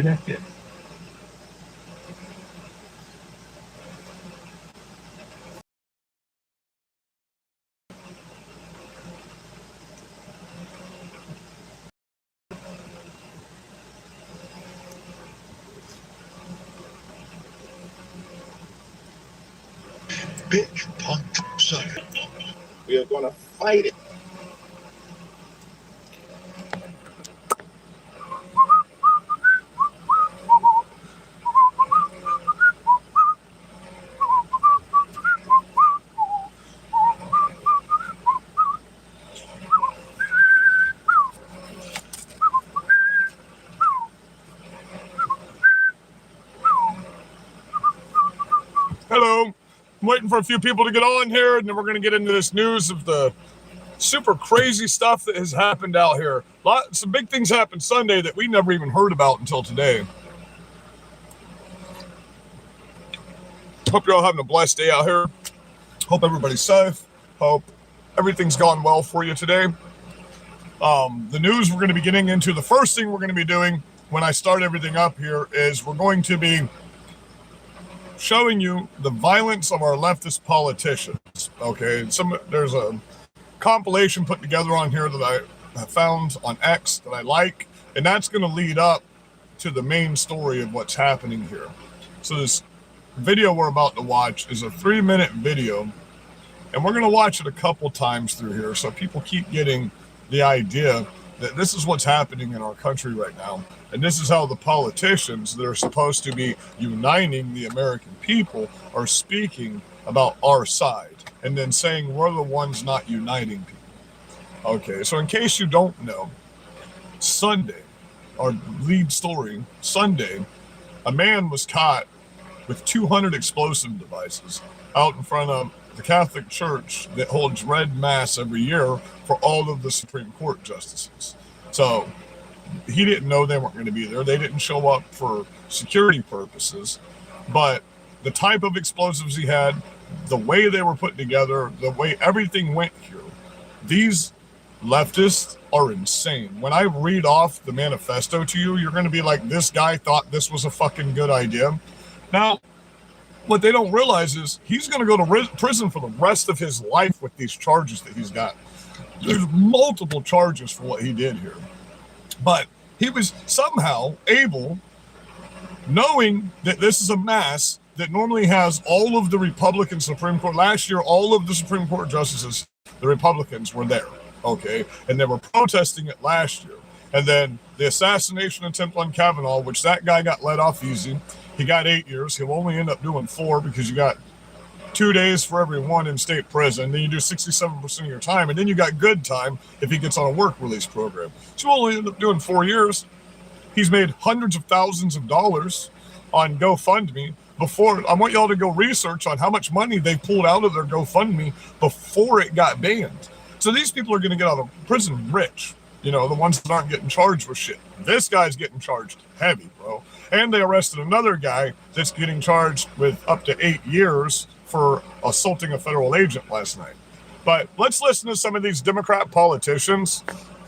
connected. Bitch, punk, sucker. We are going to fight it. Hello. I'm waiting for a few people to get on here, and then we're going to get into this news of the super crazy stuff that has happened out here. Some big things happened Sunday that we never even heard about until today. Hope you're all having a blessed day out here. Hope everybody's safe. Hope everything's gone well for you today. The news we're going to be getting into, the first thing we're going to be doing when I start everything up here is we're going to be showing you the violence of our leftist politicians. Okay, there's a compilation put together on here that I found on X that I like, and that's going to lead up to the main story of what's happening here. So this video we're about to watch is a 3-minute video, and we're going to watch it a couple times through here so people keep getting the idea that this is what's happening in our country right now. And this is how the politicians that are supposed to be uniting the American people are speaking about our side and then saying we're the ones not uniting people. Okay, so in case you don't know, Sunday, our lead story, Sunday, a man was caught with 200 explosive devices out in front of the Catholic Church that holds Red Mass every year for all of the Supreme Court justices. So he didn't know they weren't going to be there. They didn't show up for security purposes. But the type of explosives he had, the way they were put together, the way everything went here, these leftists are insane. When I read off the manifesto to you, you're going to be like, this guy thought this was a fucking good idea. Now, what they don't realize is he's going to go to prison for the rest of his life with these charges that he's got. There's multiple charges for what he did here. But he was somehow able, knowing that this is a mass that normally has all of the Republican Supreme Court. Last year, all of the Supreme Court justices, the Republicans, were there, okay? And they were protesting it last year. And then the assassination attempt on Kavanaugh, which that guy got let off easy. He got 8 years. He'll only end up doing 4 because you got 2 days for every one in state prison. Then you do 67% of your time. And then you got good time if he gets on a work release program. So he'll only end up doing 4 years. He's made hundreds of thousands of dollars on GoFundMe. Before, I want y'all to go research on how much money they pulled out of their GoFundMe before it got banned. So these people are going to get out of prison rich. You know, the ones that aren't getting charged with shit. This guy's getting charged heavy, bro. And they arrested another guy that's getting charged with up to 8 years for assaulting a federal agent last night. But let's listen to some of these Democrat politicians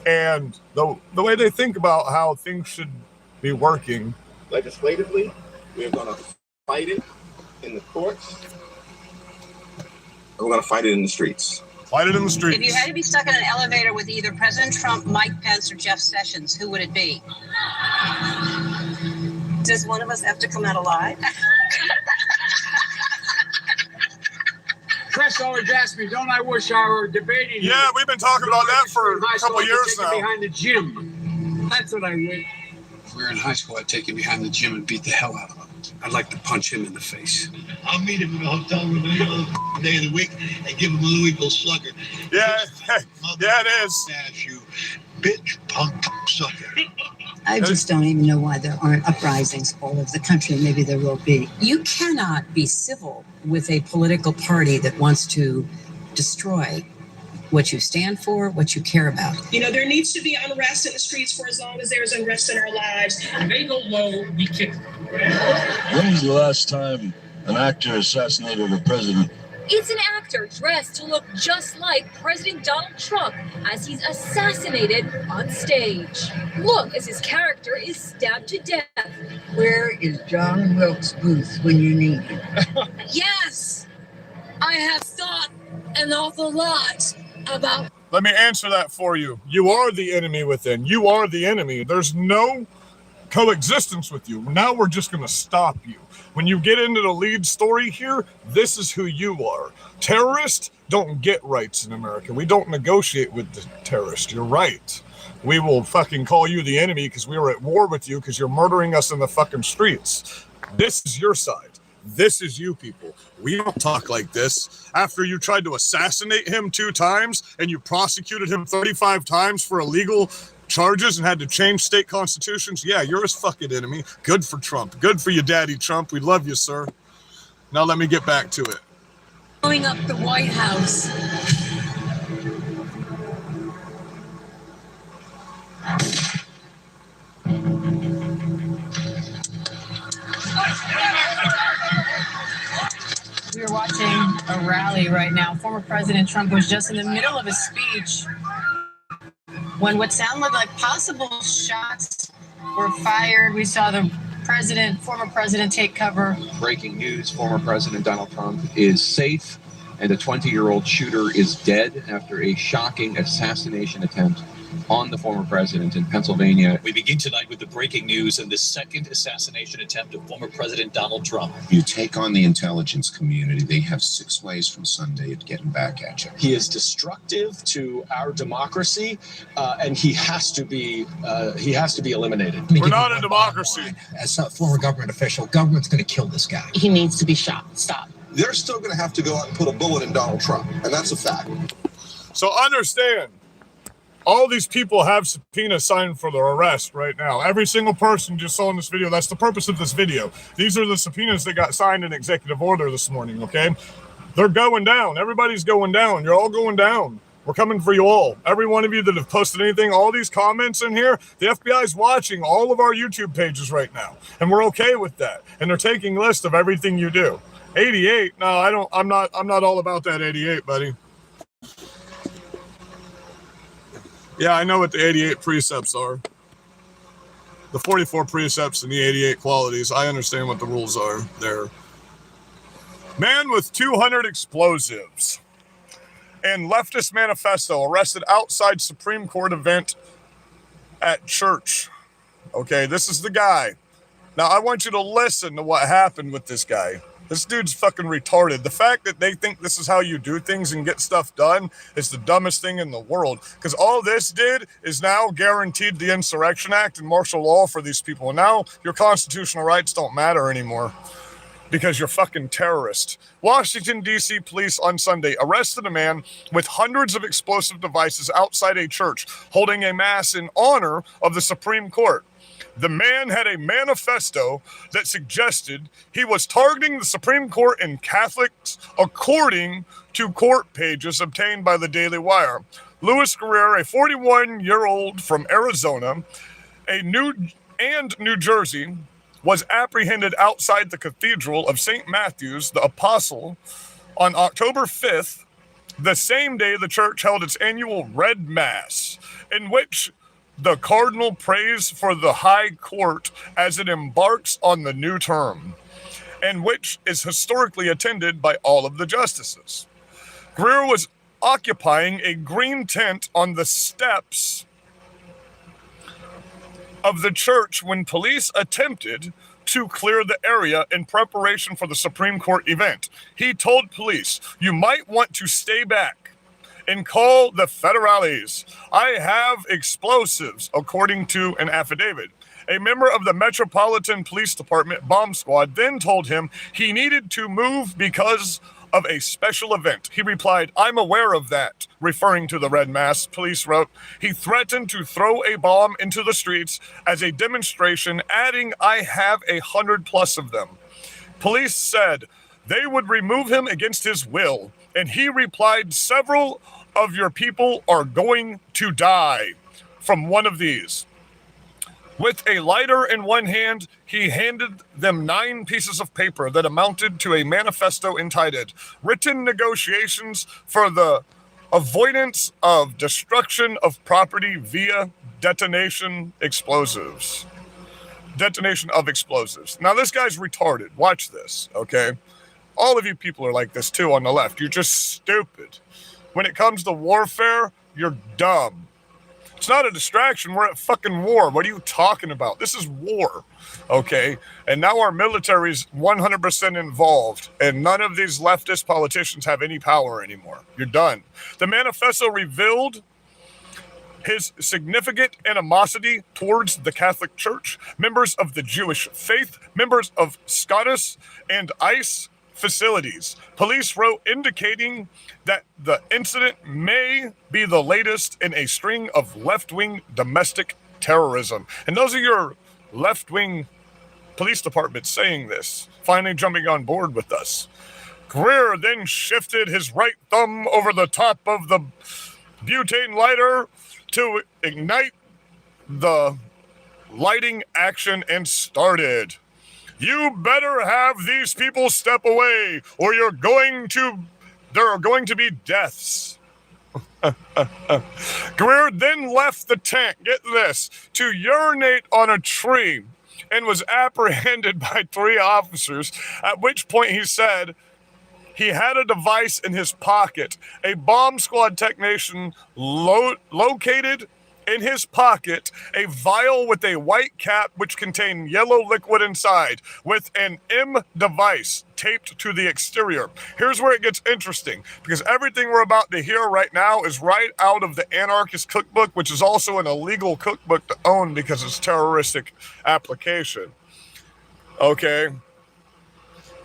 and the way they think about how things should be working. Legislatively, we're going to fight it in the courts. We're going to fight it in the streets. Fight it in the streets. If you had to be stuck in an elevator with either President Trump, Mike Pence, or Jeff Sessions, who would it be? Does one of us have to come out alive? Chris always asks me, don't I wish I were debating? Yeah, we've been talking about that for a couple of years now. Behind the gym. That's what I wish. If we were in high school, I'd take him behind the gym and beat the hell out of him. I'd like to punch him in the face. I'll meet him in the hotel room any other day of the week and give him a Louisville slugger. Yeah, yeah, it is. You bitch, punk, sucker. I just don't even know why there aren't uprisings all over the country. Maybe there will be. You cannot be civil with a political party that wants to destroy what you stand for, what you care about. You know, there needs to be unrest in the streets for as long as there's unrest in our lives. When they go low, we kick them. When was the last time an actor assassinated a president? It's an actor dressed to look just like President Donald Trump as he's assassinated on stage. Look as his character is stabbed to death. Where is John Wilkes Booth when you need him? Yes, I have thought an awful lot about. Let me answer that for you. You are the enemy within. You are the enemy. There's no coexistence with you. Now we're just going to stop you. When you get into the lead story here, this is who you are. Terrorists don't get rights in America. We don't negotiate with the terrorists. You're right. We will fucking call you the enemy because we were at war with you because you're murdering us in the fucking streets. This is your side. This is you people. We don't talk like this. After you tried to assassinate him 2 times and you prosecuted him 35 times for illegal charges and had to change state constitutions, yeah, you're his fucking enemy. Good for Trump. Good for you, Daddy Trump. We love you, sir. Now let me get back to it. Blowing up the White House. We are watching a rally right now. Former President Trump was just in the middle of a speech when what sounded like possible shots were fired. We saw the former president, take cover. Breaking news, former President Donald Trump is safe and a 20-year-old shooter is dead after a shocking assassination attempt on the former president in Pennsylvania. We begin tonight with the breaking news and the second assassination attempt of former President Donald Trump. You take on the intelligence community, they have 6 ways from Sunday at getting back at you. He is destructive to our democracy, and he has to be eliminated. We're not a democracy. As a former government official, government's going to kill this guy. He needs to be shot. Stop. They're still going to have to go out and put a bullet in Donald Trump, and that's a fact. So understand, all these people have subpoenas signed for their arrest right now. Every single person just saw in this video, that's the purpose of this video. These are the subpoenas that got signed in executive order this morning, okay? They're going down. Everybody's going down. You're all going down. We're coming for you all. Every one of you that have posted anything, all these comments in here, the FBI's watching all of our YouTube pages right now, and we're okay with that. And they're taking lists of everything you do. 88? No, I'm not all about that 88, buddy. Yeah, I know what the 88 precepts are. The 44 precepts and the 88 qualities. I understand what the rules are there. Man with 200 explosives and leftist manifesto arrested outside Supreme Court event at church. Okay, this is the guy. Now, I want you to listen to what happened with this guy. This dude's fucking retarded. The fact that they think this is how you do things and get stuff done is the dumbest thing in the world. Because all this did is now guaranteed the Insurrection Act and martial law for these people. And now your constitutional rights don't matter anymore because you're fucking terrorist. Washington, D.C. police on Sunday arrested a man with hundreds of explosive devices outside a church holding a mass in honor of the Supreme Court. The man had a manifesto that suggested he was targeting the Supreme Court and Catholics, according to court pages obtained by the Daily Wire. Louis Guerrero, a 41-year-old from Arizona, New Jersey, was apprehended outside the Cathedral of St. Matthew's the Apostle on October 5th, the same day the church held its annual Red Mass, in which the Cardinal prays for the High Court as it embarks on the new term, and which is historically attended by all of the justices. Greer was occupying a green tent on the steps of the church when police attempted to clear the area in preparation for the Supreme Court event. He told police, "You might want to stay back and call the federales. I have explosives," according to an affidavit. A member of the Metropolitan Police Department bomb squad then told him he needed to move because of a special event. He replied, "I'm aware of that," referring to the Red Mass. Police wrote, he threatened to throw a bomb into the streets as a demonstration, adding, "I have 100+ of them." Police said they would remove him against his will, and he replied, "Several of your people are going to die from one of these." With a lighter in one hand, he handed them 9 pieces of paper that amounted to a manifesto entitled "Written Negotiations for the Avoidance of Destruction of Property via Detonation Explosives." detonation of explosives. Now, this guy's retarded. Watch this, okay? All of you people are like this, too, on the left. You're just stupid. When it comes to warfare, you're dumb. It's not a distraction. We're at fucking war. What are you talking about? This is war, okay? And now our military's 100% involved, and none of these leftist politicians have any power anymore. You're done. The manifesto revealed his significant animosity towards the Catholic Church, members of the Jewish faith, members of Scottish and ICE facilities. Police wrote indicating that the incident may be the latest in a string of left-wing domestic terrorism. And those are your left-wing police departments saying this, finally jumping on board with us. Greer then shifted his right thumb over the top of the butane lighter to ignite the lighting action and started. You better have these people step away, or there are going to be deaths. Greer then left the tent, get this, to urinate on a tree and was apprehended by 3 officers, at which point he said he had a device in his pocket. A bomb squad technician located in his pocket a vial with a white cap which contained yellow liquid inside with an M device taped to the exterior. Here's where it gets interesting, because everything we're about to hear right now is right out of the Anarchist Cookbook, which is also an illegal cookbook to own because it's terroristic application. Okay.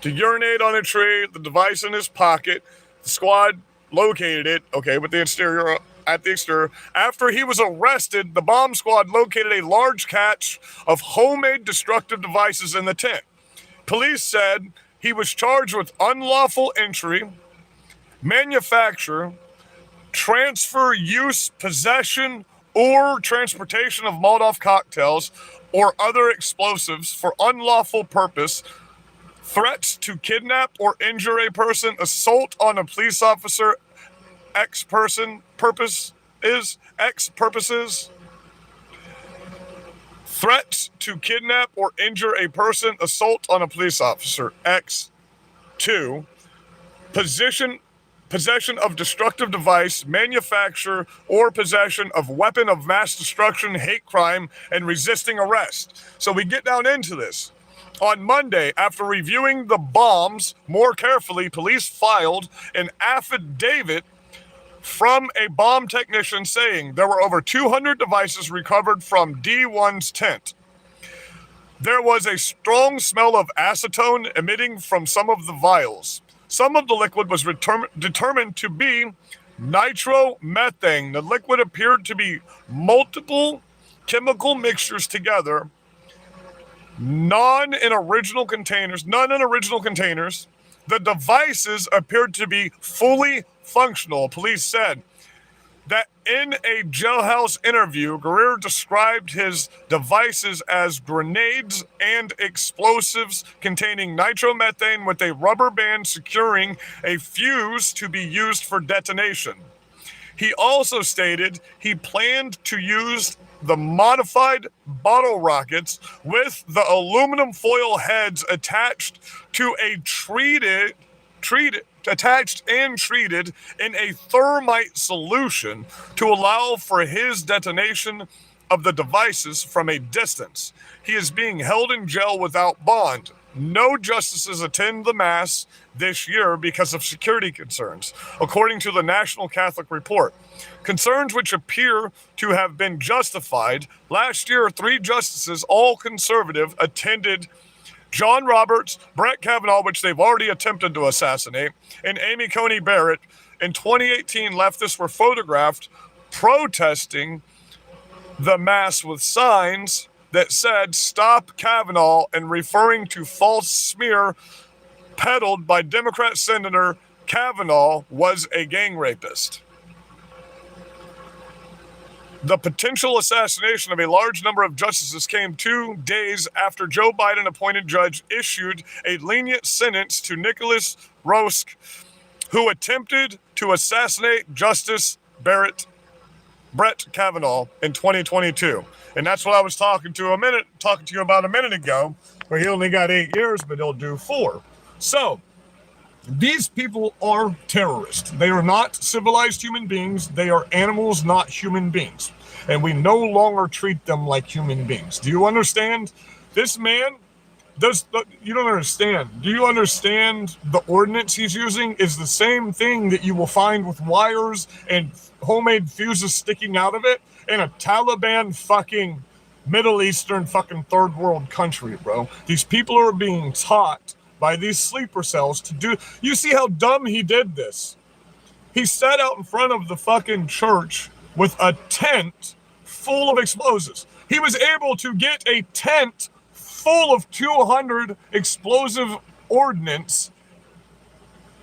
To urinate on a tree, the device in his pocket, the squad located it, okay, with the exterior. At the exterior. After he was arrested, the bomb squad located a large cache of homemade destructive devices in the tent. Police said he was charged with unlawful entry, manufacture, transfer, use, possession, or transportation of Molotov cocktails or other explosives for unlawful purpose, threats to kidnap or injure a person, assault on a police officer, threats to kidnap or injure a person, assault on a police officer, X2, possession of destructive device, manufacture or possession of weapon of mass destruction, hate crime, and resisting arrest. So we get down into this. On Monday, after reviewing the bombs more carefully, police filed an affidavit from a bomb technician saying there were over 200 devices recovered from D1's tent. There was a strong smell of acetone emitting from some of the vials. Some of the liquid was determined to be nitromethane. The liquid appeared to be multiple chemical mixtures together, none in original containers. The devices appeared to be fully functional. Police said that in a jailhouse interview, Greer described his devices as grenades and explosives containing nitromethane with a rubber band securing a fuse to be used for detonation. He also stated he planned to use the modified bottle rockets with the aluminum foil heads attached to a treated in a thermite solution to allow for his detonation of the devices from a distance. He is being held in jail without bond. No justices attend the Mass this year because of security concerns, according to the National Catholic Report. Concerns which appear to have been justified. Last year, 3 justices, all conservative, attended John Roberts, Brett Kavanaugh, which they've already attempted to assassinate, and Amy Coney Barrett. In 2018, leftists were photographed protesting the Mass with signs that said, "Stop Kavanaugh," and referring to false smear peddled by Democrat Senator Kavanaugh was a gang rapist. The potential assassination of a large number of justices came 2 days after Joe Biden appointed judge issued a lenient sentence to Nicholas Rosk, who attempted to assassinate Justice Barrett Brett Kavanaugh in 2022. And that's what I was talking to you about a minute ago, where he only got 8 years, but he'll do 4. So these people are terrorists. They are not civilized human beings. They are animals, not human beings. And we no longer treat them like human beings. Do you understand? This man you don't understand. Do you understand the ordinance he's using is the same thing that you will find with wires and homemade fuses sticking out of it in a Taliban fucking Middle Eastern fucking third world country, bro. These people are being taught by these sleeper cells to do. You see how dumb he did this? He sat out in front of the fucking church with a tent full of explosives. He was able to get a tent full of 200 explosive ordnance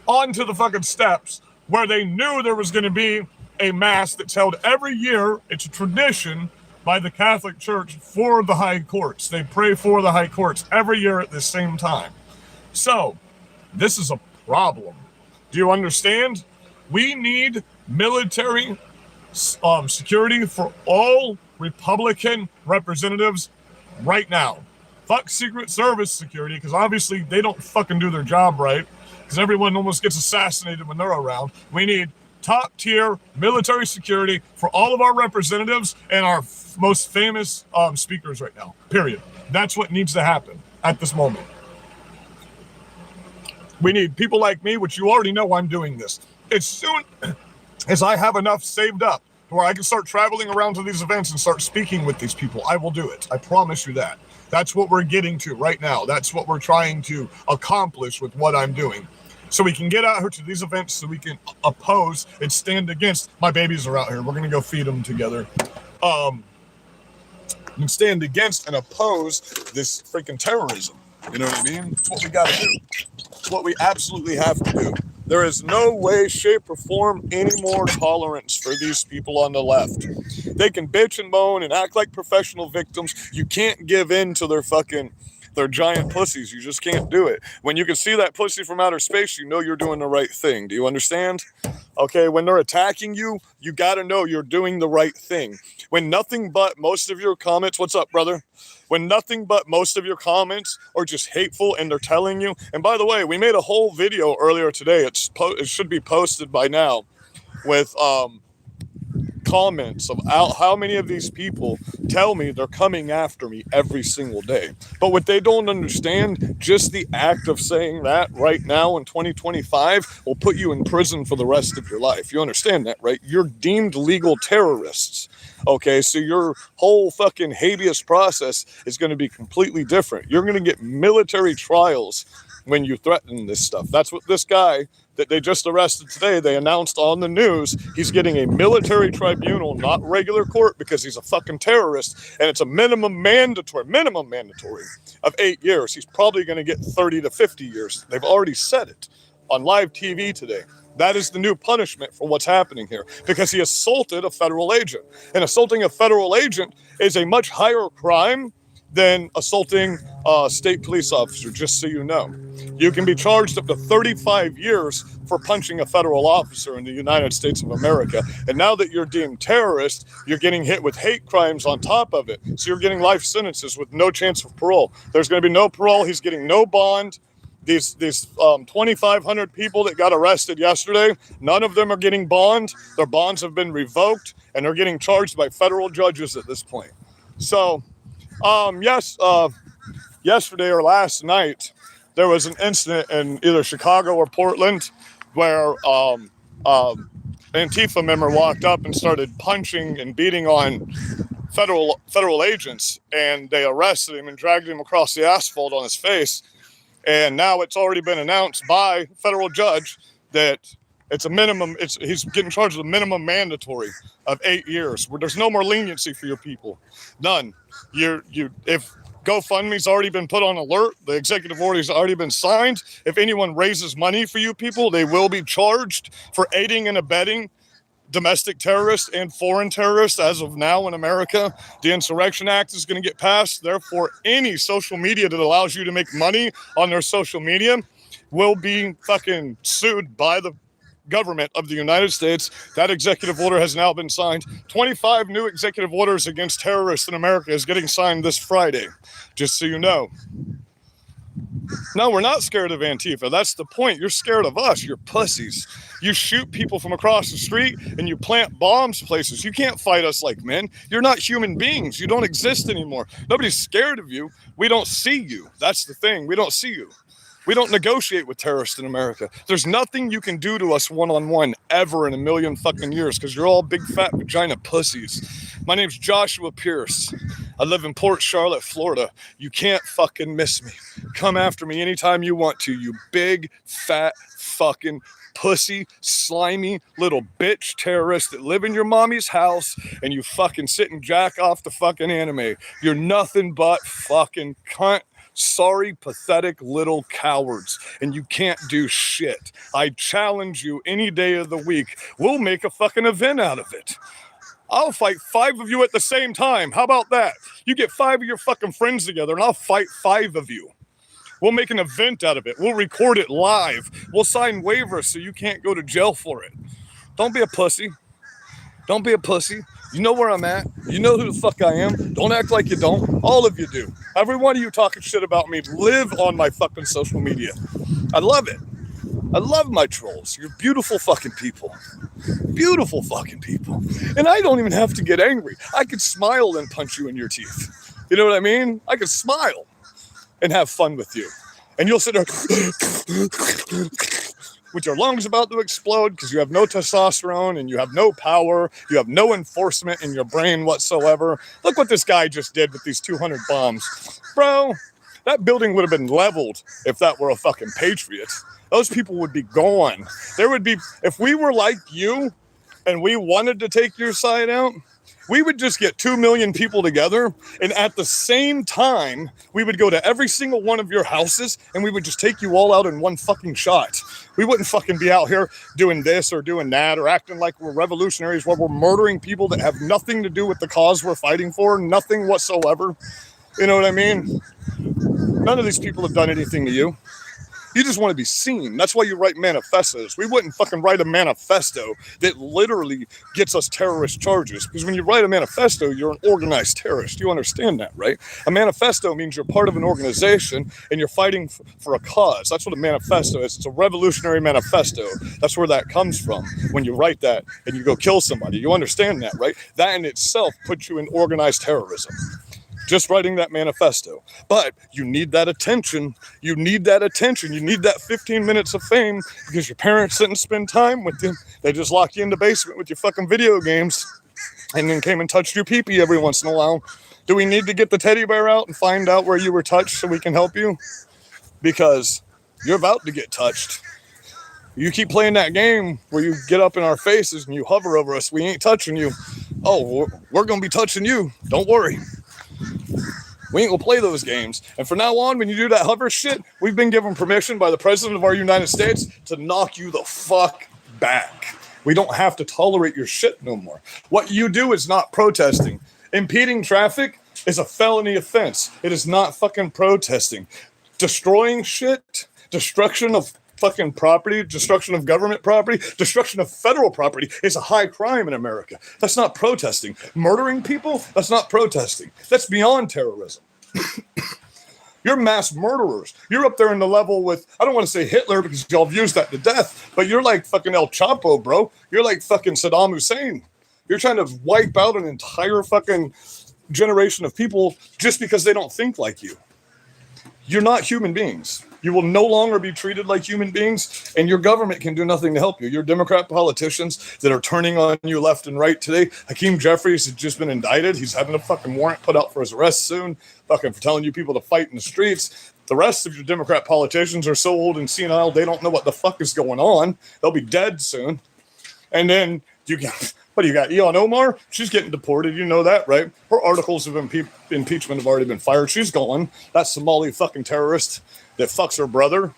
onto the fucking steps where they knew there was going to be a mass that's held every year. It's a tradition by the Catholic Church for the high courts. They pray for the high courts every year at the same time. So this is a problem. Do you understand? We need military security for all Republican representatives right now. Fuck Secret Service security, because obviously they don't fucking do their job right, because everyone almost gets assassinated when they're around. We need top tier military security for all of our representatives and our most famous speakers right now, period. That's what needs to happen at this moment. We need people like me, which you already know I'm doing this. As soon as I have enough saved up where I can start traveling around to these events and start speaking with these people, I will do it. I promise you that. That's what we're getting to right now. That's what we're trying to accomplish with what I'm doing. So we can get out here to these events so we can oppose and stand against. My babies are out here. We're going to go feed them together. And stand against and oppose this freaking terrorism. You know what I mean? It's what we got to do. It's what we absolutely have to do. There is no way, shape, or form any more tolerance for these people on the left. They can bitch and moan and act like professional victims. You can't give in to their giant pussies. You just can't do it. When you can see that pussy from outer space, you know you're doing the right thing. Do you understand? Okay, when they're attacking you, you got to know you're doing the right thing. When nothing but most of your comments, what's up, brother? When nothing but most of your comments are just hateful and they're telling you, and by the way, we made a whole video earlier today. It should be posted by now with comments of how many of these people tell me they're coming after me every single day. But what they don't understand, just the act of saying that right now in 2025 will put you in prison for the rest of your life. You understand that, right? You're deemed legal terrorists. Okay, so your whole fucking habeas process is going to be completely different. You're going to get military trials when you threaten this stuff. That's what this guy that they just arrested today, they announced on the news, he's getting a military tribunal, not regular court, because he's a fucking terrorist, and it's a minimum mandatory of 8 years. He's probably going to get 30 to 50 years. They've already said it on live TV today. That is the new punishment for what's happening here, because he assaulted a federal agent. And assaulting a federal agent is a much higher crime than assaulting a state police officer, just so you know. You can be charged up to 35 years for punching a federal officer in the United States of America. And now that you're deemed terrorist, you're getting hit with hate crimes on top of it. So you're getting life sentences with no chance of parole. There's going to be no parole. He's getting no bond. These 2,500 people that got arrested yesterday, none of them are getting bond. Their bonds have been revoked, and they're getting charged by federal judges at this point. So, yesterday or last night, there was an incident in either Chicago or Portland where an Antifa member walked up and started punching and beating on federal agents, and they arrested him and dragged him across the asphalt on his face. And now it's already been announced by a federal judge that it's a minimum. He's getting charged with a minimum mandatory of 8 years, where there's no more leniency for your people. None. If GoFundMe's already been put on alert, the executive order's already been signed. If anyone raises money for you people, they will be charged for aiding and abetting domestic terrorists and foreign terrorists. As of now in America, the Insurrection Act is going to get passed. Therefore, any social media that allows you to make money on their social media will be fucking sued by the government of the United States. That executive order has now been signed. 25 new executive orders against terrorists in America is getting signed this Friday, just so you know. No, we're not scared of Antifa. That's the point. You're scared of us. You're pussies. You shoot people from across the street and you plant bombs places. You can't fight us like men. You're not human beings. You don't exist anymore. Nobody's scared of you. We don't see you. That's the thing. We don't see you. We don't negotiate with terrorists in America. There's nothing you can do to us one-on-one ever in a million fucking years because you're all big fat vagina pussies. My name's Joshua Pierce. I live in Port Charlotte, Florida. You can't fucking miss me. Come after me anytime you want to, you big fat fucking pussy, slimy little bitch terrorist that live in your mommy's house and you fucking sit and jack off the fucking anime. You're nothing but fucking cunt. Sorry, pathetic little cowards, and you can't do shit. I challenge you any day of the week. We'll make a fucking event out of it. I'll fight 5 of you at the same time. How about that? You get 5 of your fucking friends together, and I'll fight 5 of you. We'll make an event out of it. We'll record it live. We'll sign waivers so you can't go to jail for it. Don't be a pussy. Don't be a pussy. You know where I'm at. You know who the fuck I am. Don't act like you don't. All of you do. Every one of you talking shit about me live on my fucking social media. I love it. I love my trolls. You're beautiful fucking people. Beautiful fucking people. And I don't even have to get angry. I could smile and punch you in your teeth. You know what I mean? I could smile and have fun with you. And you'll sit there with your lungs about to explode because you have no testosterone and you have no power. You have no enforcement in your brain whatsoever. Look what this guy just did with these 200 bombs. Bro, that building would have been leveled if that were a fucking patriot. Those people would be gone. There would be, if we were like you and we wanted to take your side out, we would just get 2 million people together, and at the same time, we would go to every single one of your houses, and we would just take you all out in one fucking shot. We wouldn't fucking be out here doing this or doing that or acting like we're revolutionaries where we're murdering people that have nothing to do with the cause we're fighting for, nothing whatsoever. You know what I mean? None of these people have done anything to you. You just want to be seen. That's why you write manifestos. We wouldn't fucking write a manifesto that literally gets us terrorist charges. Because when you write a manifesto, you're an organized terrorist. You understand that, right? A manifesto means you're part of an organization and you're fighting for a cause. That's what a manifesto is. It's a revolutionary manifesto. That's where that comes from. When you write that and you go kill somebody, you understand that, right? That in itself puts you in organized terrorism. Just writing that manifesto. But you need that attention. You need that attention. You need that 15 minutes of fame because your parents didn't spend time with you. They just locked you in the basement with your fucking video games and then came and touched your pee-pee every once in a while. Do we need to get the teddy bear out and find out where you were touched so we can help you? Because you're about to get touched. You keep playing that game where you get up in our faces and you hover over us. We ain't touching you. Oh, we're going to be touching you. Don't worry. We ain't gonna play those games. And from now on, when you do that hover shit, we've been given permission by the President of our United States to knock you the fuck back. We don't have to tolerate your shit no more. What you do is not protesting. Impeding traffic is a felony offense. It is not fucking protesting. Destroying shit, destruction of fucking property, destruction of government property, destruction of federal property is a high crime in America. That's not protesting. Murdering people, that's not protesting. That's beyond terrorism. You're mass murderers. You're up there in the level with, I don't want to say Hitler because y'all have used that to death, but you're like fucking El Chapo, bro. You're like fucking Saddam Hussein. You're trying to wipe out an entire fucking generation of people just because they don't think like you. You're not human beings. You will no longer be treated like human beings, and your government can do nothing to help you. Your Democrat politicians that are turning on you left and right today. Hakeem Jeffries has just been indicted. He's having a fucking warrant put out for his arrest soon, fucking for telling you people to fight in the streets. The rest of your Democrat politicians are so old and senile, they don't know what the fuck is going on. They'll be dead soon. And then you got, what do you got? Ilhan Omar? She's getting deported. You know that, right? Her articles of impeachment have already been fired. She's gone. That Somali fucking terrorist that fucks her brother.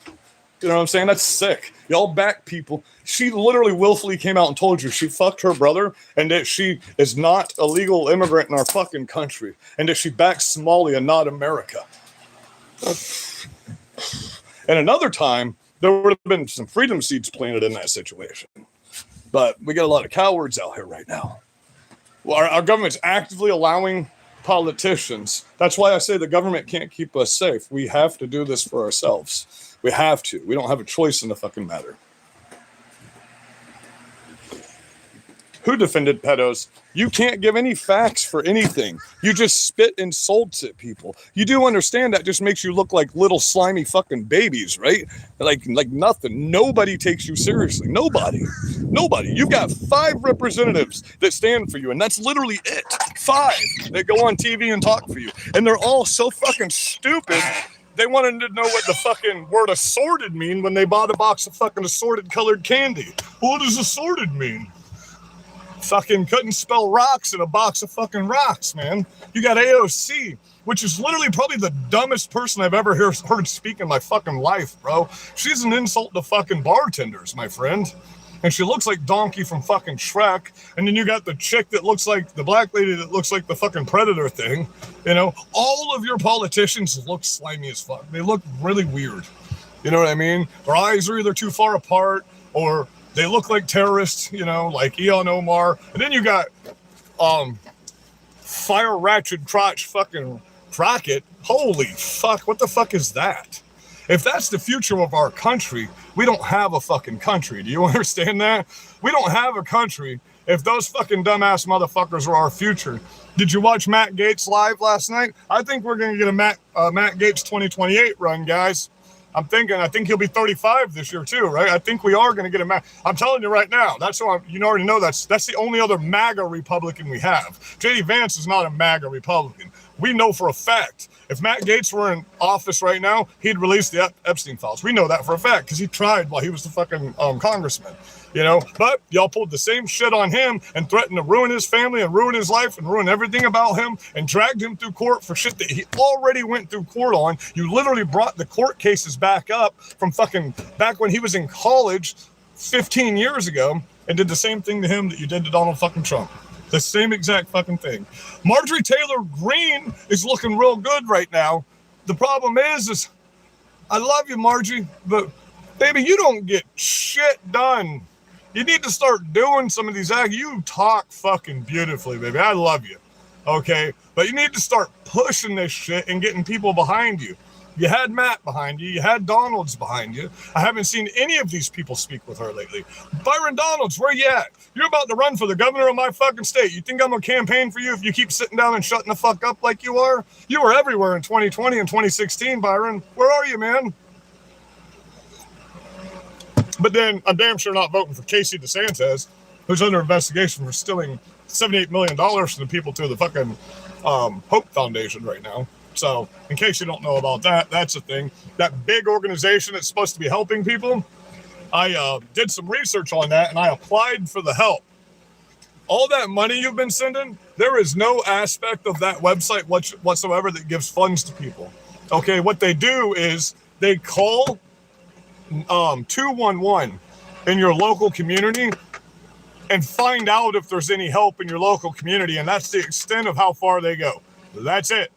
You know what I'm saying? That's sick. Y'all back people. She literally willfully came out and told you she fucked her brother and that she is not a legal immigrant in our fucking country and that she backs Somalia, not America. And another time, there would have been some freedom seeds planted in that situation. But we got a lot of cowards out here right now. Well, our government's actively allowing politicians. That's why I say the government can't keep us safe. We have to do this for ourselves. We have to. We don't have a choice in the fucking matter. Who defended pedos? You can't give any facts for anything. You just spit insults at people. You do understand that just makes you look like little slimy fucking babies, right? Like nothing. Nobody takes you seriously. Nobody. You've got 5 representatives that stand for you, and that's literally it. 5 that go on TV and talk for you. And they're all so fucking stupid. They wanted to know what the fucking word assorted mean when they bought a box of fucking assorted colored candy. What does assorted mean? Fucking couldn't spell rocks in a box of fucking rocks, man. You got AOC, which is literally probably the dumbest person I've ever heard speak in my fucking life, bro. She's an insult to fucking bartenders, my friend. And she looks like Donkey from fucking Shrek. And then you got the chick that looks like, the black lady that looks like the fucking Predator thing. You know, all of your politicians look slimy as fuck. They look really weird. You know what I mean? Their eyes are either too far apart or they look like terrorists, you know, like Ilhan Omar. And then you got Fire Ratchet Crotch fucking Crockett. Holy fuck, what the fuck is that? If that's the future of our country, we don't have a fucking country. Do you understand that? We don't have a country if those fucking dumbass motherfuckers are our future. Did you watch Matt Gaetz live last night? I think we're going to get a Matt Gaetz 2028 run, guys. I think he'll be 35 this year too, right? I think we are going to get a I'm telling you right now, that's what you already know. That's the only other MAGA Republican we have. J.D. Vance is not a MAGA Republican. We know for a fact, if Matt Gaetz were in office right now, he'd release the Epstein files. We know that for a fact because he tried while he was the fucking congressman, you know? But y'all pulled the same shit on him and threatened to ruin his family and ruin his life and ruin everything about him and dragged him through court for shit that he already went through court on. You literally brought the court cases back up from fucking back when he was in college 15 years ago and did the same thing to him that you did to Donald fucking Trump. The same exact fucking thing. Marjorie Taylor Greene is looking real good right now. The problem is I love you, Margie, but baby, you don't get shit done. You need to start doing some of these acts. You talk fucking beautifully, baby. I love you. Okay? But you need to start pushing this shit and getting people behind you. You had Matt behind you. You had Donald's behind you. I haven't seen any of these people speak with her lately. Byron Donalds, where you at? You're about to run for the governor of my fucking state. You think I'm going to campaign for you if you keep sitting down and shutting the fuck up like you are? You were everywhere in 2020 and 2016, Byron. Where are you, man? But then I'm damn sure not voting for Casey DeSantis, who's under investigation for stealing $78 million from the people to the fucking Hope Foundation right now. So, in case you don't know about that, that's a thing. That big organization that's supposed to be helping people, I did some research on that, and I applied for the help. All that money you've been sending, there is no aspect of that website whatsoever that gives funds to people. Okay, what they do is they call 211 in your local community and find out if there's any help in your local community, and that's the extent of how far they go. That's it.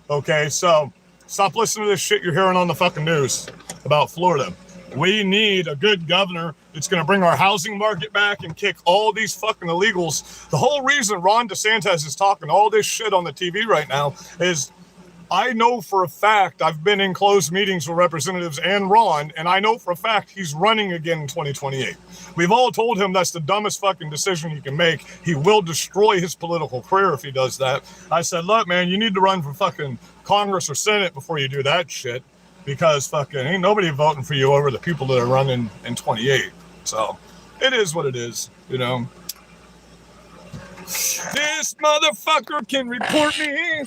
Okay, so stop listening to this shit you're hearing on the fucking news about Florida. We need a good governor that's going to bring our housing market back and kick all these fucking illegals. The whole reason Ron DeSantis is talking all this shit on the TV right now is I know for a fact, I've been in closed meetings with representatives and Ron, and I know for a fact he's running again in 2028. We've all told him that's the dumbest fucking decision he can make. He will destroy his political career if he does that. I said, look, man, you need to run for fucking Congress or Senate before you do that shit, because fucking ain't nobody voting for you over the people that are running in 28. So it is what it is, you know. This motherfucker can report me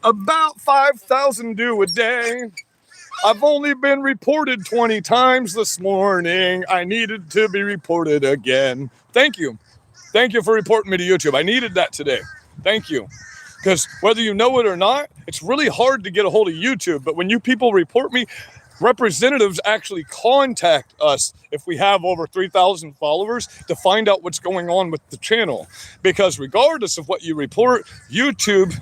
about 5,000 due a day. I've only been reported 20 times this morning. I needed to be reported again. Thank you. Thank you for reporting me to YouTube. I needed that today. Thank you. Because whether you know it or not, it's really hard to get a hold of YouTube. But when you people report me, representatives actually contact us if we have over 3,000 followers to find out what's going on with the channel. Because regardless of what you report, YouTube,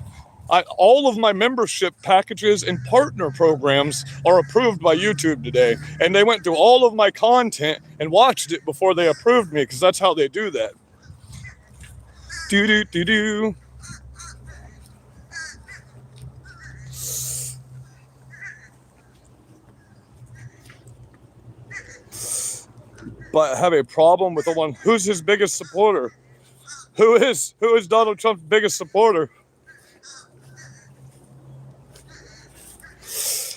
All of my membership packages and partner programs are approved by YouTube today. And they went through all of my content and watched it before they approved me, because that's how they do that. Do. But I have a problem with the one. Who's his biggest supporter? Who is Donald Trump's biggest supporter?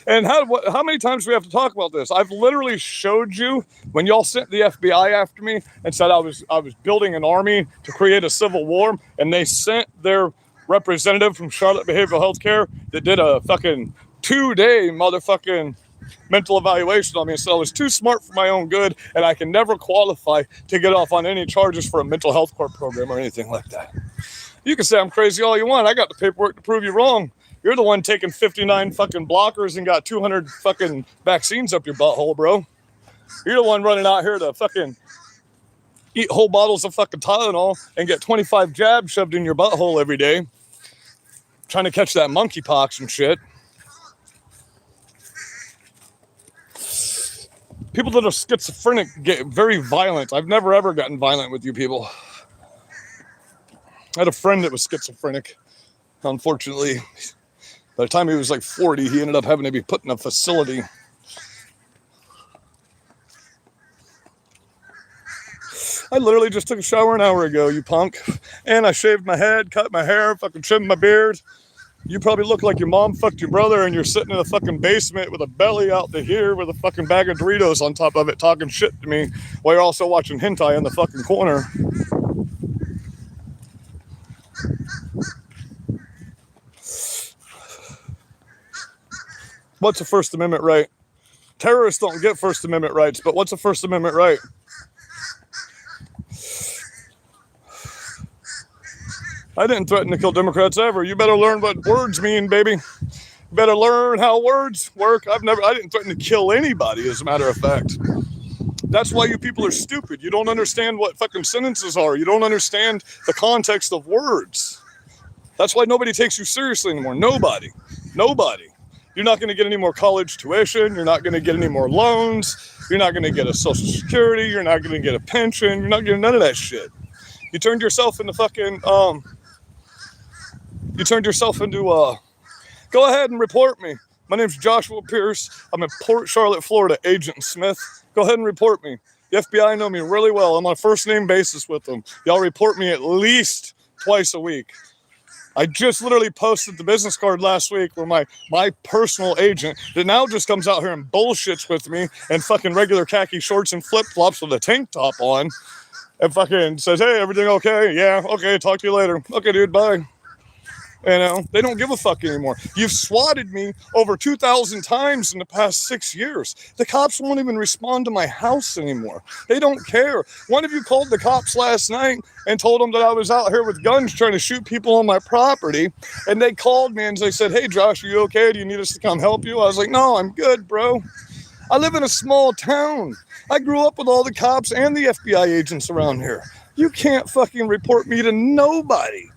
And how many times do we have to talk about this? I've literally showed you when y'all sent the FBI after me and said I was building an army to create a civil war, and they sent their representative from Charlotte Behavioral Health Care that did a fucking 2-day motherfucking mental evaluation on me, so I was too smart for my own good, and I can never qualify to get off on any charges for a mental health court program or anything like that. You can say I'm crazy all you want. I got the paperwork to prove you wrong. You're the one taking 59 fucking blockers and got 200 fucking vaccines up your butthole, bro. You're the one running out here to fucking eat whole bottles of fucking Tylenol and get 25 jabs shoved in your butthole every day, trying to catch that monkeypox and shit. People that are schizophrenic get very violent. I've never ever gotten violent with you people. I had a friend that was schizophrenic. Unfortunately, by the time he was like 40, he ended up having to be put in a facility. I literally just took a shower an hour ago, you punk. And I shaved my head, cut my hair, fucking trimmed my beard. You probably look like your mom fucked your brother and you're sitting in a fucking basement with a belly out to here with a fucking bag of Doritos on top of it talking shit to me while you're also watching hentai in the fucking corner. What's a First Amendment right? Terrorists don't get First Amendment rights, but what's a First Amendment right? I didn't threaten to kill Democrats ever. You better learn what words mean, baby. You better learn how words work. I didn't threaten to kill anybody, as a matter of fact. That's why you people are stupid. You don't understand what fucking sentences are. You don't understand the context of words. That's why nobody takes you seriously anymore. Nobody. You're not going to get any more college tuition. You're not going to get any more loans. You're not going to get a Social Security. You're not going to get a pension. You're not getting none of that shit. You turned yourself into fucking, go ahead and report me. My name's Joshua Pierce. I'm in Port Charlotte, Florida, Agent Smith. Go ahead and report me. The FBI know me really well. I'm on a first name basis with them. Y'all report me at least twice a week. I just literally posted the business card last week where my personal agent that now just comes out here and bullshits with me in fucking regular khaki shorts and flip-flops with a tank top on and fucking says, hey, everything okay? Yeah, okay, talk to you later. Okay, dude, bye. You know, they don't give a fuck anymore. You've swatted me over 2,000 times in the past 6 years. The cops won't even respond to my house anymore. They don't care. One of you called the cops last night and told them that I was out here with guns trying to shoot people on my property. And they called me and they said, hey, Josh, are you okay? Do you need us to come help you? I was like, no, I'm good, bro. I live in a small town. I grew up with all the cops and the FBI agents around here. You can't fucking report me to nobody.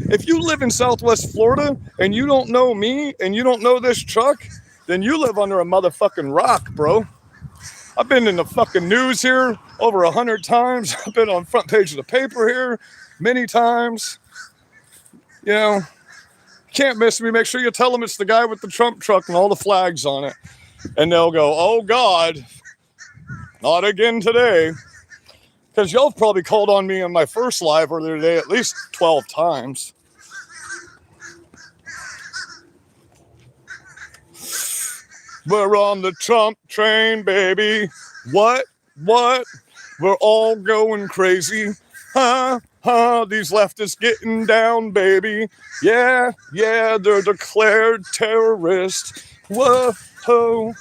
If you live in Southwest Florida and you don't know me and you don't know this truck, then you live under a motherfucking rock, bro. I've been in the fucking news here over 100 times. I've been on front page of the paper here many times. You know, can't miss me. Make sure you tell them it's the guy with the Trump truck and all the flags on it. And they'll go, oh God, not again today. Because y'all have probably called on me on my first live earlier today at least 12 times. We're on the Trump train, baby. What? We're all going crazy. These leftists getting down, baby. Yeah, they're declared terrorists. Whoa.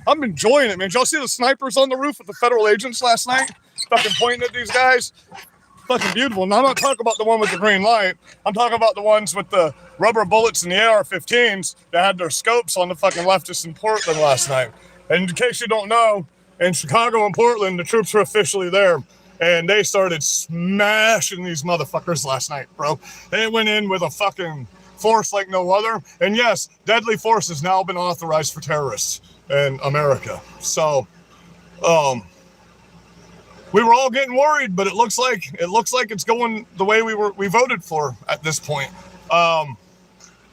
I'm enjoying it, man. Did y'all see the snipers on the roof with the federal agents last night? Fucking pointing at these guys. Fucking beautiful. Now, I'm not talking about the one with the green light. I'm talking about the ones with the rubber bullets and the AR-15s that had their scopes on the fucking leftists in Portland last night. And in case you don't know, in Chicago and Portland, the troops were officially there. And they started smashing these motherfuckers last night, bro. They went in with a fucking force like no other. And yes, deadly force has now been authorized for terrorists in America. So, we were all getting worried, but it looks like it's going the way we voted for at this point.